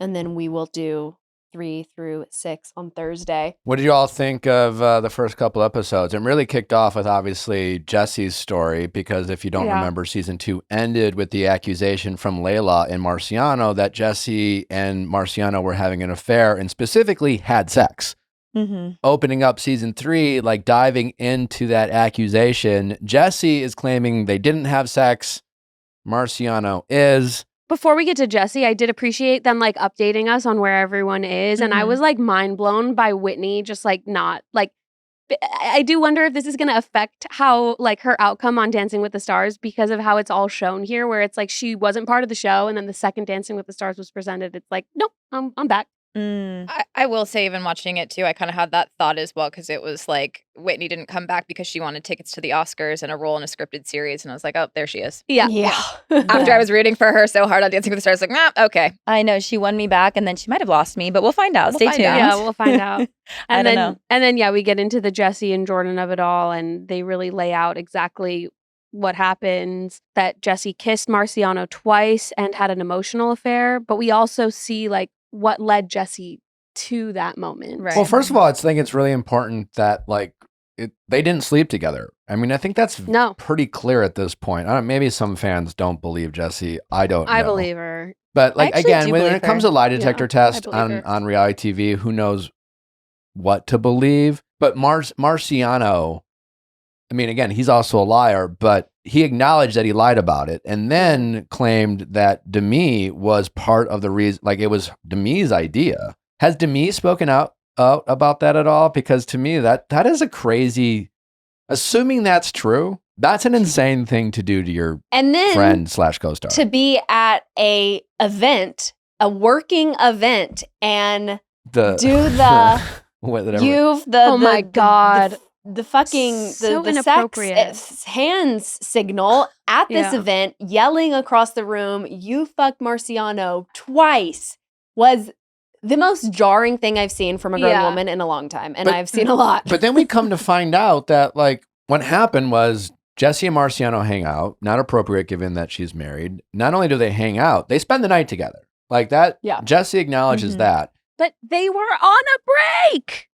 and then we will do 3 through 6 on Thursday. What did you all think of the first couple episodes? It really kicked off with obviously Jesse's story, because if you don't remember, season 2 ended with the accusation from Layla and Marciano that Jesse and Marciano were having an affair and specifically had sex. Mm-hmm. Opening up season 3, like diving into that accusation, Jesse is claiming they didn't have sex. Marciano is. Before we get to Jesse, I did appreciate them like updating us on where everyone is. And I was like mind blown by Whitney, just like not like, I do wonder if this is going to affect how like her outcome on Dancing with the Stars, because of how it's all shown here, where it's like she wasn't part of the show. And then the second Dancing with the Stars was presented, it's like, nope, I'm back. I will say, even watching it too, I kind of had that thought as well, because it was like Whitney didn't come back because she wanted tickets to the Oscars and a role in a scripted series, and I was like, oh, there she is. Yeah. After I was rooting for her so hard on Dancing with the Stars, like, okay. I know she won me back, and then she might have lost me, but we'll find out. Stay tuned. Yeah, we'll find out. I don't know. And then we get into the Jesse and Jordan of it all, and they really lay out exactly what happens, that Jesse kissed Marciano twice and had an emotional affair, but we also see like what led Jesse to that moment. Right. Well, first of all, I think it's really important that like they didn't sleep together. I mean, I think that's pretty clear at this point. Maybe some fans don't believe Jesse. I don't know. I believe her. But like again, when it comes to lie detector test her. on reality TV, who knows what to believe? But Marciano, I mean, again, he's also a liar, but he acknowledged that he lied about it and then claimed that Demi was part of the reason, like it was Demi's idea. Has Demi spoken out about that at all? Because to me, that is a crazy, assuming that's true, that's an insane thing to do to your friend / co-star. To be at a working event, and do the oh my God. The fucking So the inappropriate. sex hands signal at this event, yelling across the room, "You fucked Marciano twice," was the most jarring thing I've seen from a grown woman in a long time, and I've seen a lot. But then we come to find out that like what happened was Jesse and Marciano hang out. Not appropriate given that she's married. Not only do they hang out, they spend the night together. Like that. Yeah. Jesse acknowledges that. But they were on a break.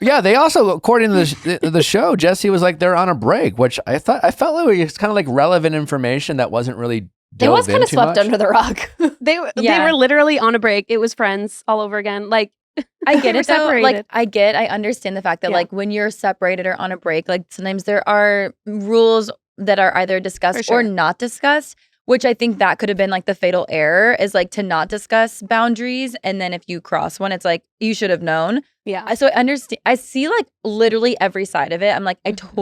Yeah, they also, according to the show, Jesse was like they're on a break, which I felt like it was kind of like relevant information that wasn't really. It was kind of swept under the rug. They were literally on a break. It was Friends all over again. Like I get it though. separated. Like I understand the fact that like when you're separated or on a break, like sometimes there are rules that are either discussed or not discussed. Which I think that could have been like the fatal error, is like to not discuss boundaries. And then if you cross one, it's like, you should have known. Yeah. So I understand. I see like literally every side of it. I'm like, I don't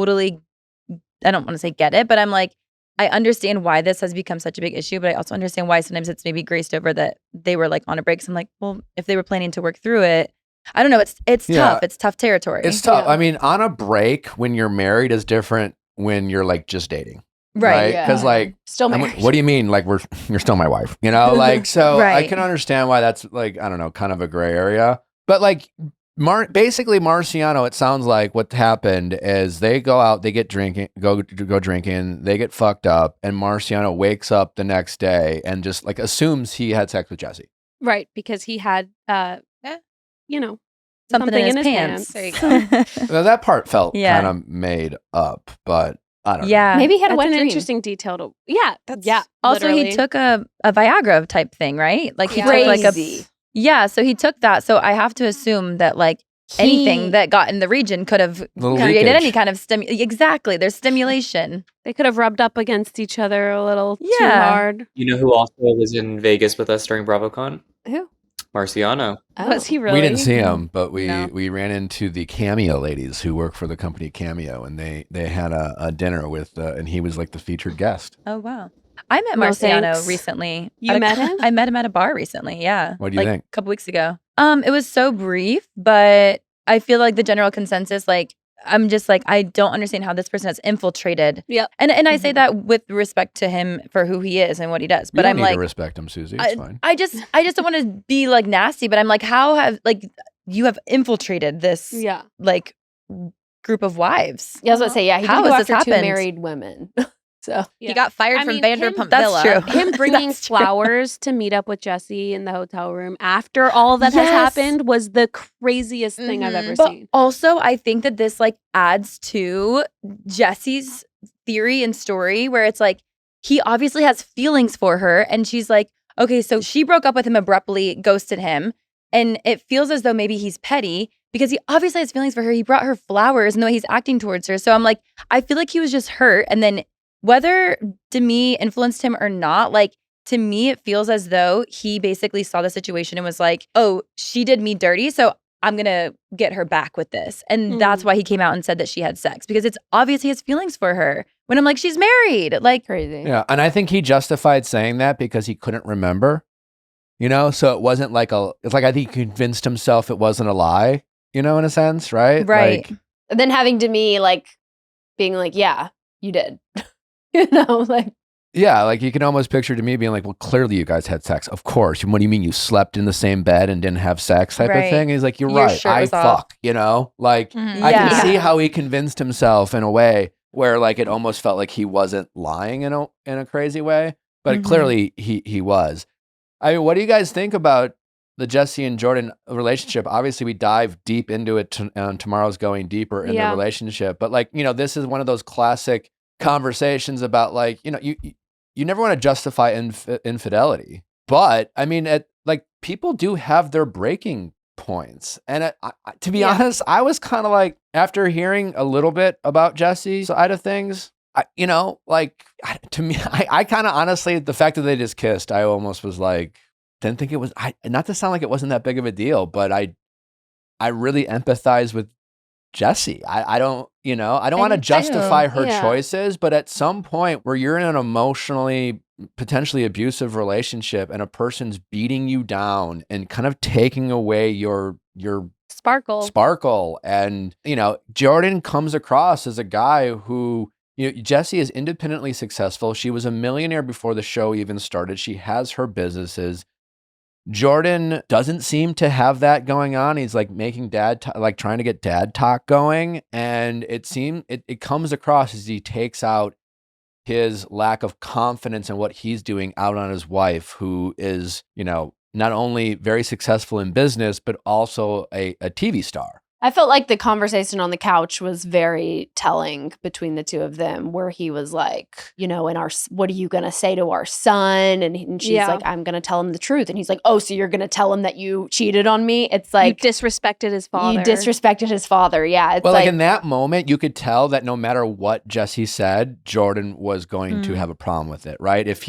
want to say get it, but I'm like, I understand why this has become such a big issue, but I also understand why sometimes it's maybe graced over that they were like on a break. So I'm like, well, if they were planning to work through it, I don't know. It's tough. It's tough territory. It's tough. I mean, on a break when you're married is different when you're like just dating. Right. Because like, still married. What do you mean? Like you're still my wife, you know? Like, so Right. I can understand why that's like, I don't know, kind of a gray area. But like basically Marciano, it sounds like what happened is they go out, they get drinking, go drinking, they get fucked up, and Marciano wakes up the next day and just like assumes he had sex with Jesse. Right, because he had, you know, something in his pants. There you go. Well, that part felt Yeah. kind of made up, but I don't know. Yeah. Maybe he had a That's wet an dream. interesting detail to. Yeah. That's- Also, literally. he took a Viagra type thing, right? Like he took like a Crazy. yeah. So he took that. So I have to assume that like anything that got in the region could have Little created leakage. any kind of exactly. There's stimulation. They could have rubbed up against each other a little too Yeah. hard. You know who also was in Vegas with us during BravoCon? Who? Marciano. Was he really? We didn't see him, but No. we ran into the Cameo ladies who work for the company Cameo, and they had a dinner with, and he was like the featured guest. Oh wow. I met No Marciano thanks. recently. You At a- met him? I met him at a bar recently. Yeah. What do you like think? A couple weeks ago. It was so brief, but I feel like the general consensus, like I'm just like I don't understand how this person has infiltrated. Yep. And I say that with respect to him for who he is and what he does. But you don't I'm need like, to respect him, Susie. It's fine. I just don't want to be like nasty. But I'm like, how have like you have infiltrated this Yeah. like group of wives? Yeah, I was about to say, yeah, he How did go has this after two happened? married women. So He got fired I from mean, Vanderpump That's Villa. true. Him bringing That's true. flowers to meet up with Jesse in the hotel room after all that has Yes. happened was the craziest thing I've ever But seen. also, I think that this like adds to Jesse's theory and story where it's like he obviously has feelings for her, and she's like, okay, so she broke up with him abruptly, ghosted him, and it feels as though maybe he's petty because he obviously has feelings for her. He brought her flowers and the way he's acting towards her. So I'm like, I feel like he was just hurt, and then whether Demi influenced him or not, like to me, it feels as though he basically saw the situation and was like, oh, she did me dirty, so I'm going to get her back with this. And that's why he came out and said that she had sex, because it's obvious he has feelings for her. When I'm like, she's married. Like, crazy. Yeah, and I think he justified saying that because he couldn't remember, so it wasn't like it's like I think he convinced himself it wasn't a lie, in a sense, right? Right. Like, And then having Demi like being like, yeah, you did. Like yeah, like you can almost picture to me being like, well, clearly you guys had sex. Of course. What do you mean you slept in the same bed and didn't have sex type of Right. thing? And he's like, you're Your right. shirt I was off. fuck, Like Mhm. I can Yeah. see how he convinced himself in a way where like it almost felt like he wasn't lying in a crazy way, but Mhm. clearly he was. I mean, what do you guys think about the Jesse and Jordan relationship? Obviously, we dive deep into it tomorrow's going deeper in Yeah. the relationship, but like, this is one of those classic conversations about like, you never want to justify infidelity, but I mean, like people do have their breaking points. And to be honest, I was kind of like, after hearing a little bit about Jesse's side of things, to me, I kind of honestly, the fact that they just kissed, I almost was like, didn't think it was, not to sound like it wasn't that big of a deal, but I really empathize with Jesse. I don't want to justify her Yeah. choices, but at some point where you're in an emotionally, potentially abusive relationship and a person's beating you down and kind of taking away your sparkle, and Jordan comes across as a guy who, Jesse is independently successful. She was a millionaire before the show even started. She has her businesses. Jordan doesn't seem to have that going on. He's like making trying to get dad talk going. And it comes across as he takes out his lack of confidence in what he's doing out on his wife, who is, not only very successful in business, but also a TV star. I felt like the conversation on the couch was very telling between the two of them, where he was like, what are you going to say to our son? And she's like, I'm going to tell him the truth. And he's like, oh, so you're going to tell him that you cheated on me? It's like, you disrespected his father. You disrespected his father. Yeah. It's Well, like in that moment, you could tell that no matter what Jesse said, Jordan was going to have a problem with it, right? If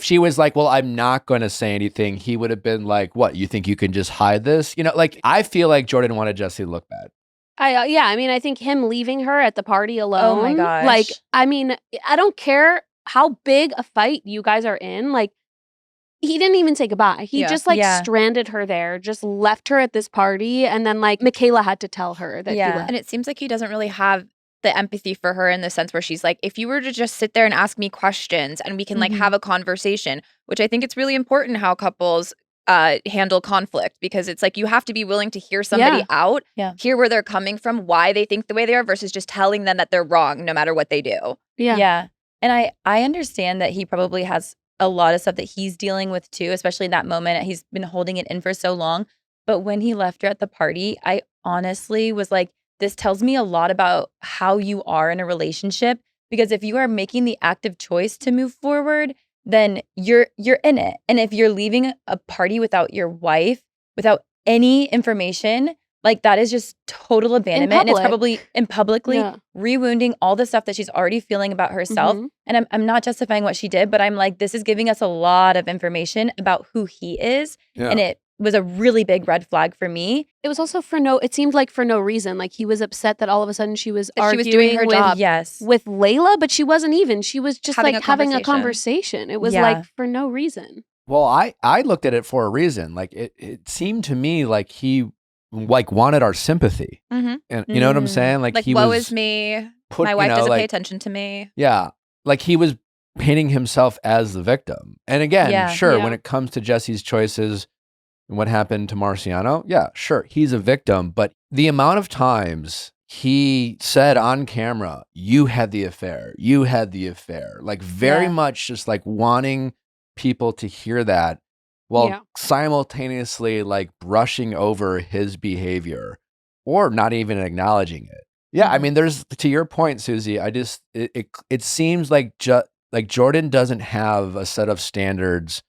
she was like, well, I'm not going to say anything, he would have been like, what, you think you can just hide this? I feel like Jordan wanted Jesse to look bad. I think him leaving her at the party alone. Oh my gosh. Like, I don't care how big a fight you guys are in. Like, he didn't even say goodbye. He just stranded her there, just left her at this party. And then like Michaela had to tell her that he left. And it seems like he doesn't really have the empathy for her in the sense where she's like, if you were to just sit there and ask me questions and we can like have a conversation, which I think it's really important how couples handle conflict, because it's like you have to be willing to hear somebody out, hear where they're coming from, why they think the way they are, versus just telling them that they're wrong no matter what they do. Yeah. And I understand that he probably has a lot of stuff that he's dealing with too, especially in that moment. He's been holding it in for so long. But when he left her at the party, I honestly was like, this tells me a lot about how you are in a relationship, because if you are making the active choice to move forward, then you're in it. And if you're leaving a party without your wife, without any information, like that is just total abandonment. And it's probably publicly re-wounding all the stuff that she's already feeling about herself. And I'm not justifying what she did, but I'm like, this is giving us a lot of information about who he is. And it was a really big red flag for me. It was also it seemed like for no reason. Like he was upset that all of a sudden she was arguing doing her job. with Layla, but she wasn't even. She was just having a conversation. It was like for no reason. Well, I looked at it for a reason. Like it seemed to me like he like wanted our sympathy. And you know what I'm saying? Like he woe is me. My wife doesn't pay attention to me. Yeah. Like he was painting himself as the victim. And again, when it comes to Jesse's choices and what happened to Marciano, sure, he's a victim. But the amount of times he said on camera, you had the affair, like very much just like wanting people to hear that while simultaneously like brushing over his behavior or not even acknowledging it. I mean, there's, to your point, Susie, it seems like Jordan doesn't have a set of standards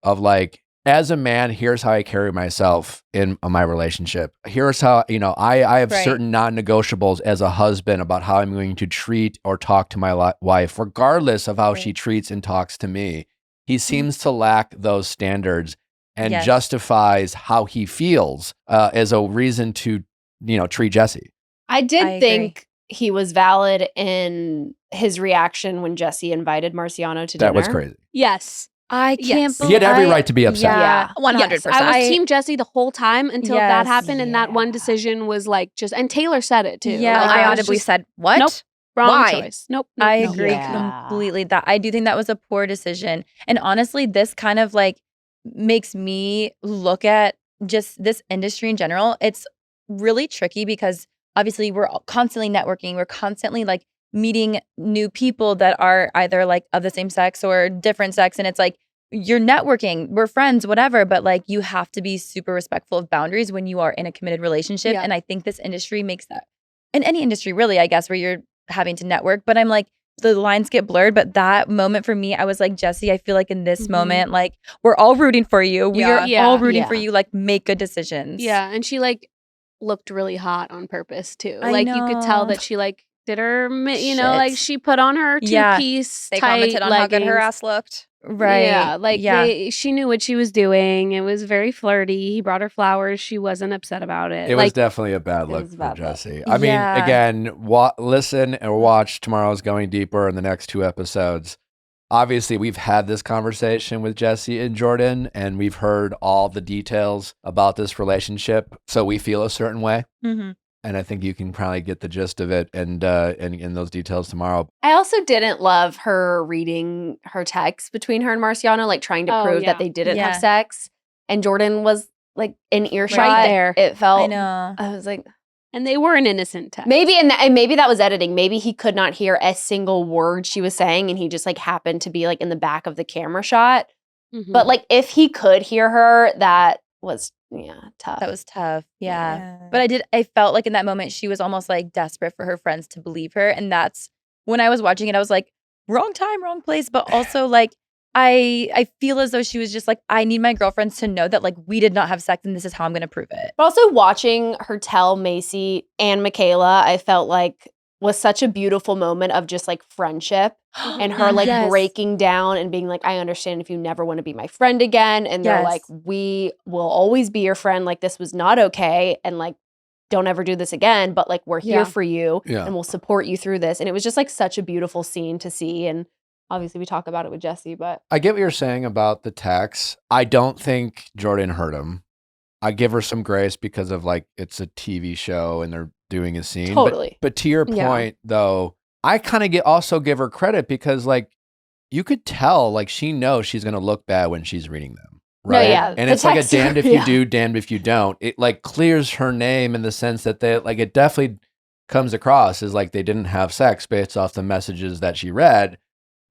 of like, as a man, here's how I carry myself in my relationship. Here's how, I have certain non-negotiables as a husband about how I'm going to treat or talk to my wife, regardless of how she treats and talks to me. He seems to lack those standards and justifies how he feels as a reason to, treat Jesse. I think he was valid in his reaction when Jesse invited Marciano to dinner. That was crazy. Yes. I can't believe he had every right to be upset. Yeah, 100%. I was team Jesse the whole time until that happened, and that one decision was like and Taylor said it too. Yeah, I audibly said, "What? Nope, wrong choice. Nope. I agree completely. That I do think that was a poor decision, and honestly, this kind of like makes me look at just this industry in general. It's really tricky because obviously we're constantly networking, we're constantly like meeting new people that are either like of the same sex or different sex. And it's like, you're networking, we're friends, whatever. But like, you have to be super respectful of boundaries when you are in a committed relationship. And I think this industry makes that, in any industry really, I guess, where you're having to network. But I'm like, the lines get blurred. But that moment for me, I was like, Jesse, I feel like in this moment, like we're all rooting for you. We are all rooting for you. Like, make good decisions. Yeah. And she like looked really hot on purpose too. Like you could tell that she like did her, like she put on her two-piece They tight commented on leggings. how good her ass looked. Right. Yeah. Like she knew what she was doing. It was very flirty. He brought her flowers. She wasn't upset about it. It was definitely a bad look for Jesse. I mean, again, listen or watch Tomorrow's Going Deeper in the next 2 episodes. Obviously, we've had this conversation with Jesse and Jordan, and we've heard all the details about this relationship. So we feel a certain way. And I think you can probably get the gist of it and in those details tomorrow. I also didn't love her reading her text between her and Marciano, like trying to prove that they didn't have sex. And Jordan was like in earshot. Right there. It felt, I know. I was like, and they were an innocent text. maybe, and maybe that was editing. Maybe he could not hear a single word she was saying, and he just like happened to be like in the back of the camera shot. But like if he could hear her, that was tough. That was tough. Yeah. But I felt like in that moment, she was almost like desperate for her friends to believe her. And that's when I was watching it, I was like, wrong time, wrong place. But also like, I feel as though she was just like, I need my girlfriends to know that like we did not have sex and this is how I'm going to prove it. But also watching her tell Macy and Michaela, I felt like was such a beautiful moment of just like friendship and her like breaking down and being like, I understand if you never want to be my friend again. And they're like, we will always be your friend. Like this was not okay. And like, don't ever do this again. But like, we're here for you and we'll support you through this. And it was just like such a beautiful scene to see. And obviously we talk about it with Jesse, but. I get what you're saying about the text. I don't think Jordan hurt him. I give her some grace because of like, it's a TV show and they're doing a scene. Totally. But to your point though, I kind of also give her credit because like you could tell like she knows she's going to look bad when she's reading them. Right. No, yeah. And it's like a damned if you do, damned if you don't. It like clears her name in the sense that they like it definitely comes across as like they didn't have sex based off the messages that she read.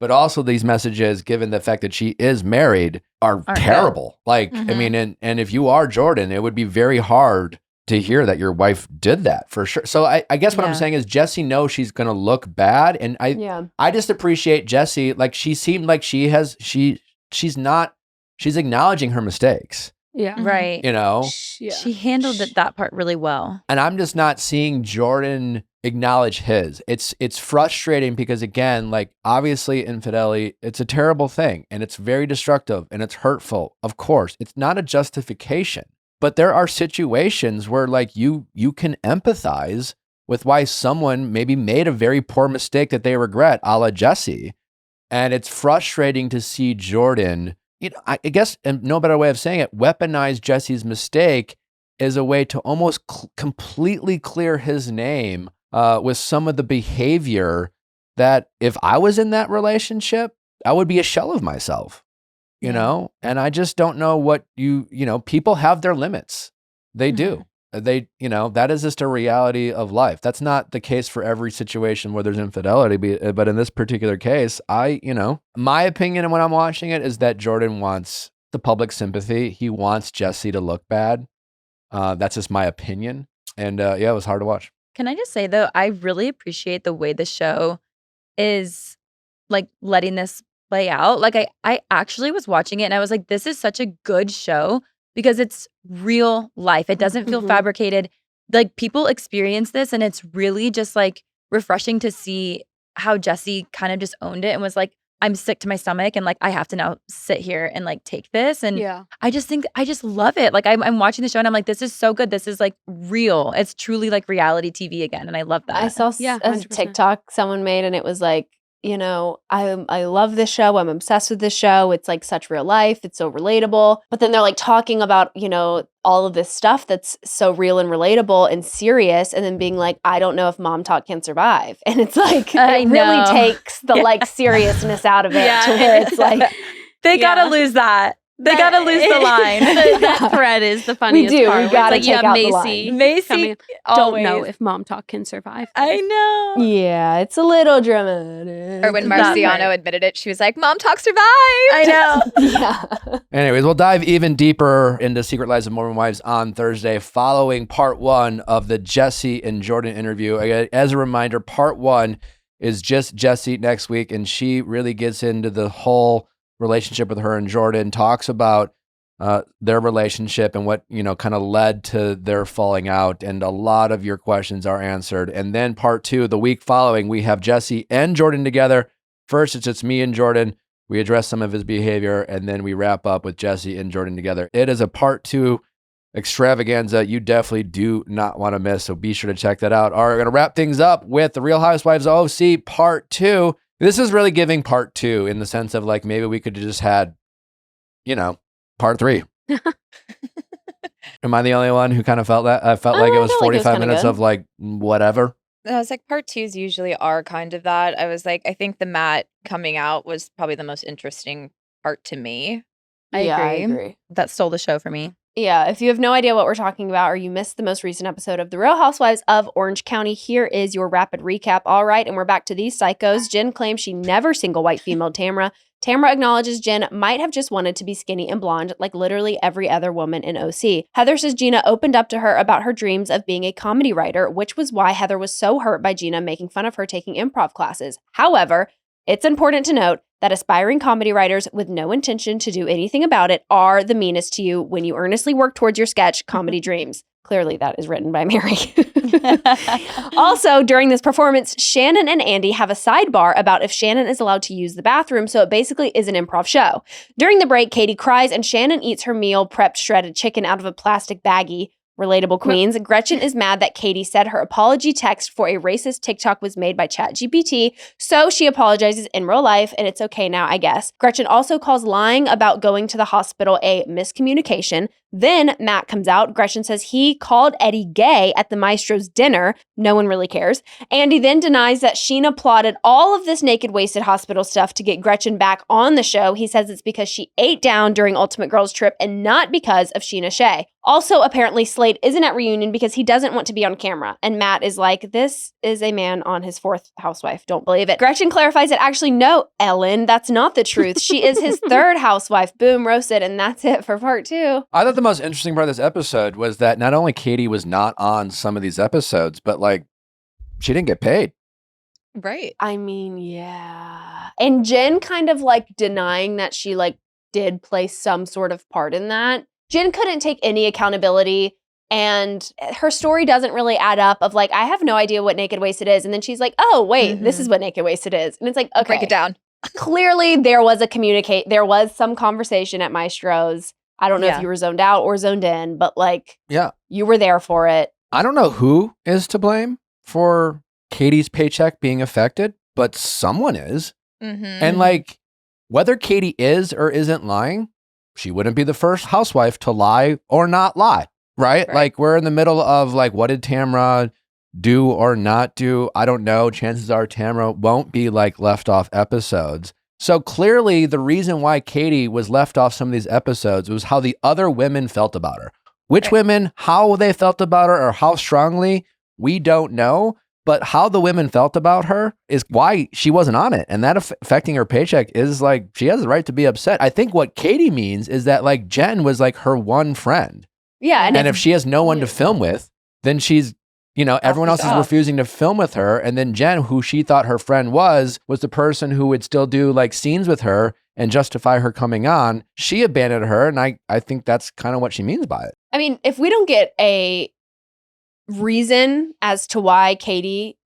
But also these messages, given the fact that she is married, are terrible. Like, I mean, and if you are Jordan, it would be very hard to hear that your wife did that for sure. So I guess what I'm saying is Jessie knows she's going to look bad. And I just appreciate Jessie. Like she seemed like she's acknowledging her mistakes. Yeah. Right. You know? She handled that part really well. And I'm just not seeing Jordan acknowledge his. It's frustrating because again, like obviously infidelity, it's a terrible thing and it's very destructive and it's hurtful. Of course, it's not a justification, but there are situations where like you can empathize with why someone maybe made a very poor mistake that they regret, a la Jessie. And it's frustrating to see Jordan, you know, I guess, and no better way of saying it, weaponize Jessie's mistake as a way to almost completely clear his name with some of the behavior that if I was in that relationship, I would be a shell of myself, you know? And I just don't know what you know, people have their limits. They do. They, you know, that is just a reality of life. That's not the case for every situation where there's infidelity, but in this particular case, you know, my opinion when I'm watching it is that Jordan wants the public sympathy. He wants Jessie to look bad. That's just my opinion. And it was hard to watch. Can I just say though, I really appreciate the way the show is like letting this play out. Like I actually was watching it and I was like, this is such a good show because it's real life. It doesn't feel fabricated. Like people experience this and it's really just like refreshing to see how Jessie kind of just owned it and was like, I'm sick to my stomach and like I have to now sit here and like take this. And I just love it. Like I'm watching the show and I'm like, this is so good. This is like real. It's truly like reality TV again. And I love that. I saw a TikTok someone made and it was like, you know, I love this show. I'm obsessed with this show. It's like such real life. It's so relatable. But then they're like talking about, you know, all of this stuff that's so real and relatable and serious. And then being like, I don't know if mom talk can survive. And it's like, it really takes the like seriousness out of it to where it's like. They gotta lose that. They gotta lose the line. That thread is the funniest part. We gotta take out the line. Macy don't know if mom talk can survive. I know. Yeah, it's a little dramatic. Or when Marciano admitted it, she was like, Mom talk survive. I know. Yeah. Anyways, we'll dive even deeper into Secret Lives of Mormon Wives on Thursday following part 1 of the Jessie and Jordan interview. As a reminder, part 1 is just Jessie next week, and she really gets into the whole relationship with her and Jordan, talks about their relationship and what, you know, kind of led to their falling out. And a lot of your questions are answered. And then part 2, the week following, we have Jessie and Jordan together. First, it's just me and Jordan. We address some of his behavior, and then we wrap up with Jessie and Jordan together. It is a part 2 extravaganza you definitely do not want to miss. So be sure to check that out. All right, we're going to wrap things up with The Real Housewives OC part 2. This is really giving part 2 in the sense of like, maybe we could have just had, you know, part 3. Am I the only one who kind of felt that? I felt like it was 45 minutes of like, whatever. I was like, part 2s usually are kind of that. I was like, I think the Matt coming out was probably the most interesting part to me. I agree. That stole the show for me. Yeah, if you have no idea what we're talking about or you missed the most recent episode of The Real Housewives of Orange County, here is your rapid recap. All right, and we're back to these psychos. Jen claims she never single white female Tamra. Tamra acknowledges Jen might have just wanted to be skinny and blonde like literally every other woman in OC. Heather says Gina opened up to her about her dreams of being a comedy writer, which was why Heather was so hurt by Gina making fun of her taking improv classes. However, it's important to note that aspiring comedy writers with no intention to do anything about it are the meanest to you when you earnestly work towards your sketch comedy dreams. Clearly, that is written by Mary. Also, during this performance, Shannon and Andy have a sidebar about if Shannon is allowed to use the bathroom, so it basically is an improv show. During the break, Katie cries and Shannon eats her meal prepped shredded chicken out of a plastic baggie. Relatable queens. Gretchen is mad that Katie said her apology text for a racist TikTok was made by ChatGPT, so she apologizes in real life, and it's okay now, I guess. Gretchen also calls lying about going to the hospital a miscommunication. Then Matt comes out. Gretchen says he called Eddie gay at the Maestro's dinner. No one really cares. Andy then denies that Sheena plotted all of this naked, wasted hospital stuff to get Gretchen back on the show. He says it's because she ate down during Ultimate Girls Trip and not because of Sheena Shea. Also, apparently, Slade isn't at Reunion because he doesn't want to be on camera. And Matt is like, this is a man on his 4th housewife. Don't believe it. Gretchen clarifies that actually, no, Ellen, that's not the truth. She is his 3rd housewife. Boom, roasted. And that's it for part 2. I thought the most interesting part of this episode was that not only Katie was not on some of these episodes, but like she didn't get paid. Right. I mean, yeah. And Jen kind of like denying that she like did play some sort of part in that. Jen couldn't take any accountability. And her story doesn't really add up of like, I have no idea what Naked Wasted is. And then she's like, oh, wait, this is what Naked Wasted is. And it's like, okay. Break it down. Clearly there was some conversation at Maestro's. I don't know if you were zoned out or zoned in, but like, you were there for it. I don't know who is to blame for Katie's paycheck being affected, but someone is. And like, whether Katie is or isn't lying, she wouldn't be the first housewife to lie or not lie, right? Like, we're in the middle of like, what did Tamra do or not do? I don't know. Chances are Tamra won't be like left off episodes. So clearly the reason why Katie was left off some of these episodes was how the other women felt about her. Which women, how they felt about her or how strongly, we don't know. But how the women felt about her is why she wasn't on it. And that affecting her paycheck is like, she has the right to be upset. I think what Katie means is that like Jen was like her one friend. Yeah. And if she has no one to film with, then she's, you know, everyone else is refusing to film with her. And then Jen, who she thought her friend was the person who would still do like scenes with her and justify her coming on. She abandoned her. And I think that's kind of what she means by it. I mean, if we don't get a reason as to why Katie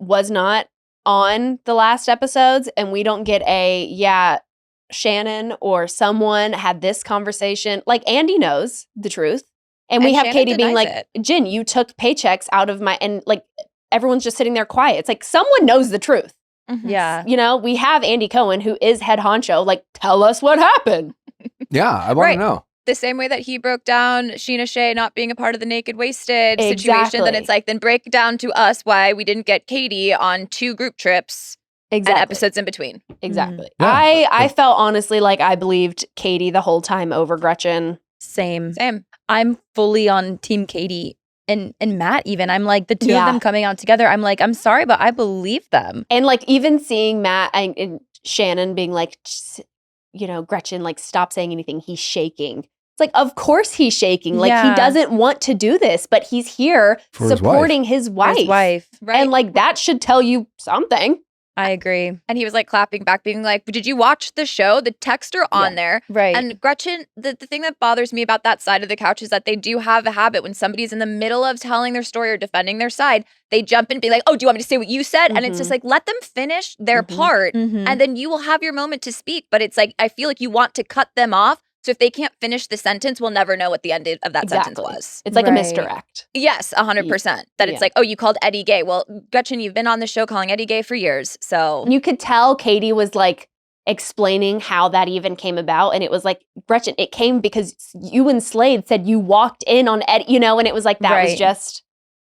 was not on the last episodes and we don't get Shannon or someone had this conversation, like Andy knows the truth. And we have Shannon Katie being like, it. Jen, you took paychecks out of my, and like everyone's just sitting there quiet. It's like someone knows the truth. Yeah. You know, we have Andy Cohen, who is head honcho, like, tell us what happened. Yeah, I want to know. The same way that he broke down Sheena Shea not being a part of the Naked Wasted situation, then it's like, then break down to us why we didn't get Katie on 2 group trips and episodes in between. Exactly. Yeah. I felt honestly like I believed Katie the whole time over Gretchen. Same. I'm fully on Team Katie and Matt even. I'm like, the two of them coming out together, I'm like, I'm sorry, but I believe them. And like even seeing Matt and Shannon being like, you know, Gretchen, like, stop saying anything. He's shaking. It's like, of course he's shaking. Like, he doesn't want to do this, but he's here for supporting his wife. Right. And like, that should tell you something. I agree. And he was like clapping back, being like, did you watch the show? The texts are on there. Right. And Gretchen, the thing that bothers me about that side of the couch is that they do have a habit when somebody's in the middle of telling their story or defending their side, they jump in and be like, oh, do you want me to say what you said? And it's just like, let them finish their part and then you will have your moment to speak. But it's like, I feel like you want to cut them off. So if they can't finish the sentence, we'll never know what the end of that sentence was. It's like a misdirect. Yes, 100%. That it's like, oh, you called Eddie gay. Well, Gretchen, you've been on the show calling Eddie gay for years. So you could tell Katie was like explaining how that even came about. And it was like, Gretchen, it came because you and Slade said you walked in on Eddie, you know, and it was like, that was just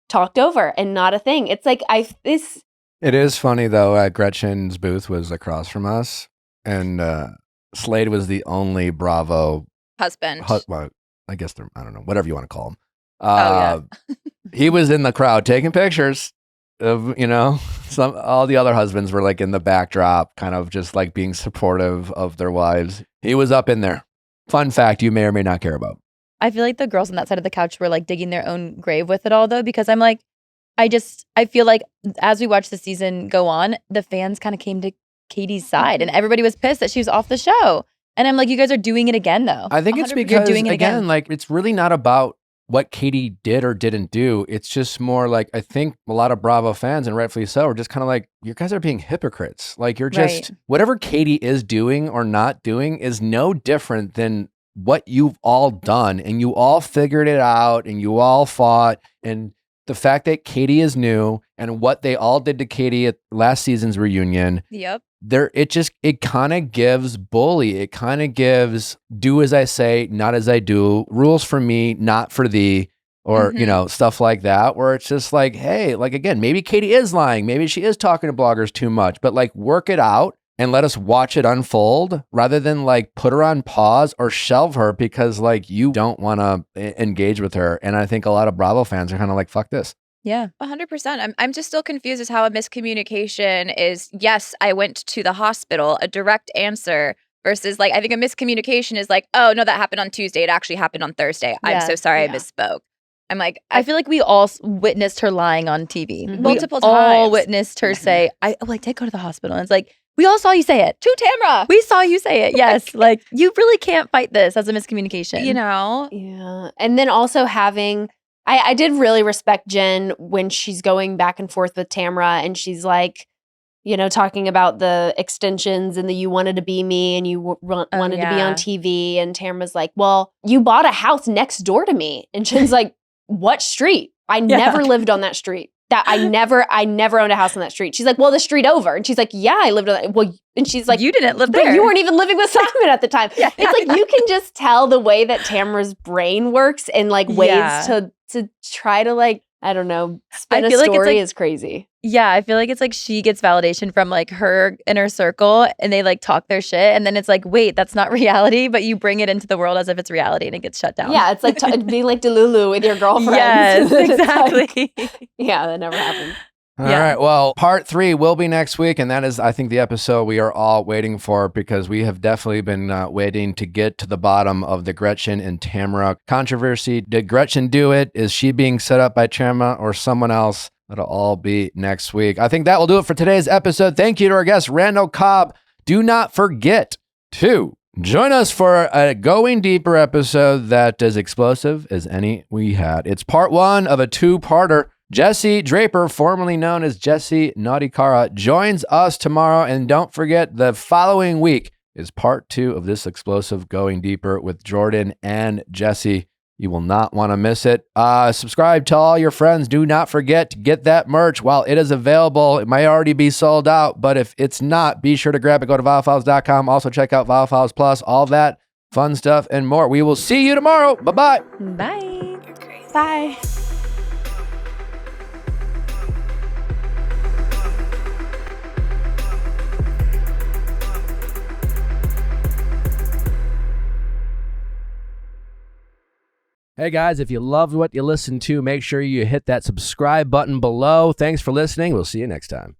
talked over and not a thing. It's like, It is funny though, Gretchen's booth was across from us and, Slade was the only Bravo husband. Well, I guess I don't know, whatever you want to call him. He was in the crowd taking pictures of, you know, all the other husbands were like in the backdrop, kind of just like being supportive of their wives. He was up in there. Fun fact you may or may not care about. I feel like the girls on that side of the couch were like digging their own grave with it all though, because I'm like, I feel like as we watch the season go on, the fans kind of came to Katie's side and everybody was pissed that she was off the show. And I'm like, you guys are doing it again though. I think it's because, again, like it's really not about what Katie did or didn't do. It's just more like, I think a lot of Bravo fans, and rightfully so, are just kind of like, you guys are being hypocrites. Like you're just, whatever Katie is doing or not doing is no different than what you've all done. And you all figured it out and you all fought. And the fact that Katie is new and what they all did to Katie at last season's reunion. It kind of gives bully. It kind of gives do as I say, not as I do, rules for me, not for thee, or, you know, stuff like that, where it's just like, hey, like, again, maybe Katie is lying. Maybe she is talking to bloggers too much, but like work it out and let us watch it unfold rather than like put her on pause or shelve her because like you don't want to engage with her. And I think a lot of Bravo fans are kind of like, fuck this. Yeah. 100%. I'm just still confused as how a miscommunication is, yes, I went to the hospital, a direct answer versus like, I think a miscommunication is like, oh no, that happened on Tuesday. It actually happened on Thursday. I'm so sorry I misspoke. I'm like, I feel like we all witnessed her lying on TV. Multiple we all times. witnessed her say, I did go to the hospital. And it's like, we all saw you say it. to Tamra. We saw you say it. Yes. Like, you really can't fight this as a miscommunication. You know? Yeah. And then also having, I did really respect Jen when she's going back and forth with Tamra and she's like, you know, talking about the extensions and the you wanted to be me and you wanted to be on TV. And Tamra's like, well, you bought a house next door to me. And Jen's like, what street? I never lived on that street. That I never owned a house on that street. She's like, well, the street over. And she's like, yeah, I lived on that. Well, and she's like, you didn't live but there. you weren't even living with Simon at the time. It's like, you can just tell the way that Tamra's brain works and like ways to try to like, I don't know, spin a story is crazy. Yeah, I feel like it's like she gets validation from like her inner circle and they like talk their shit. And then it's like, wait, that's not reality. But you bring it into the world as if it's reality and it gets shut down. Yeah, it's like being like Delulu with your girlfriends. Yes, exactly. Yeah, that never happened. All right. Well, part 3 will be next week. And that is, I think, the episode we are all waiting for because we have definitely been waiting to get to the bottom of the Gretchen and Tamra controversy. Did Gretchen do it? Is she being set up by Tamra or someone else? That'll all be next week. I think that will do it for today's episode. Thank you to our guest, Randall Cobb. Do not forget to join us for a Going Deeper episode that is explosive as any we had. It's part 1 of a 2-parter. Jesse Draper, formerly known as Jesse Naughty-Cara, joins us tomorrow. And don't forget, the following week is part 2 of this explosive Going Deeper with Jordan and Jesse. You will not want to miss it. Subscribe, tell all your friends. Do not forget to get that merch while it is available. It may already be sold out, but if it's not, be sure to grab it. Go to viallfiles.com. Also check out Viall Files Plus, all that fun stuff and more. We will see you tomorrow. Bye-bye. Bye. Bye. Hey guys, if you loved what you listened to, make sure you hit that subscribe button below. Thanks for listening. We'll see you next time.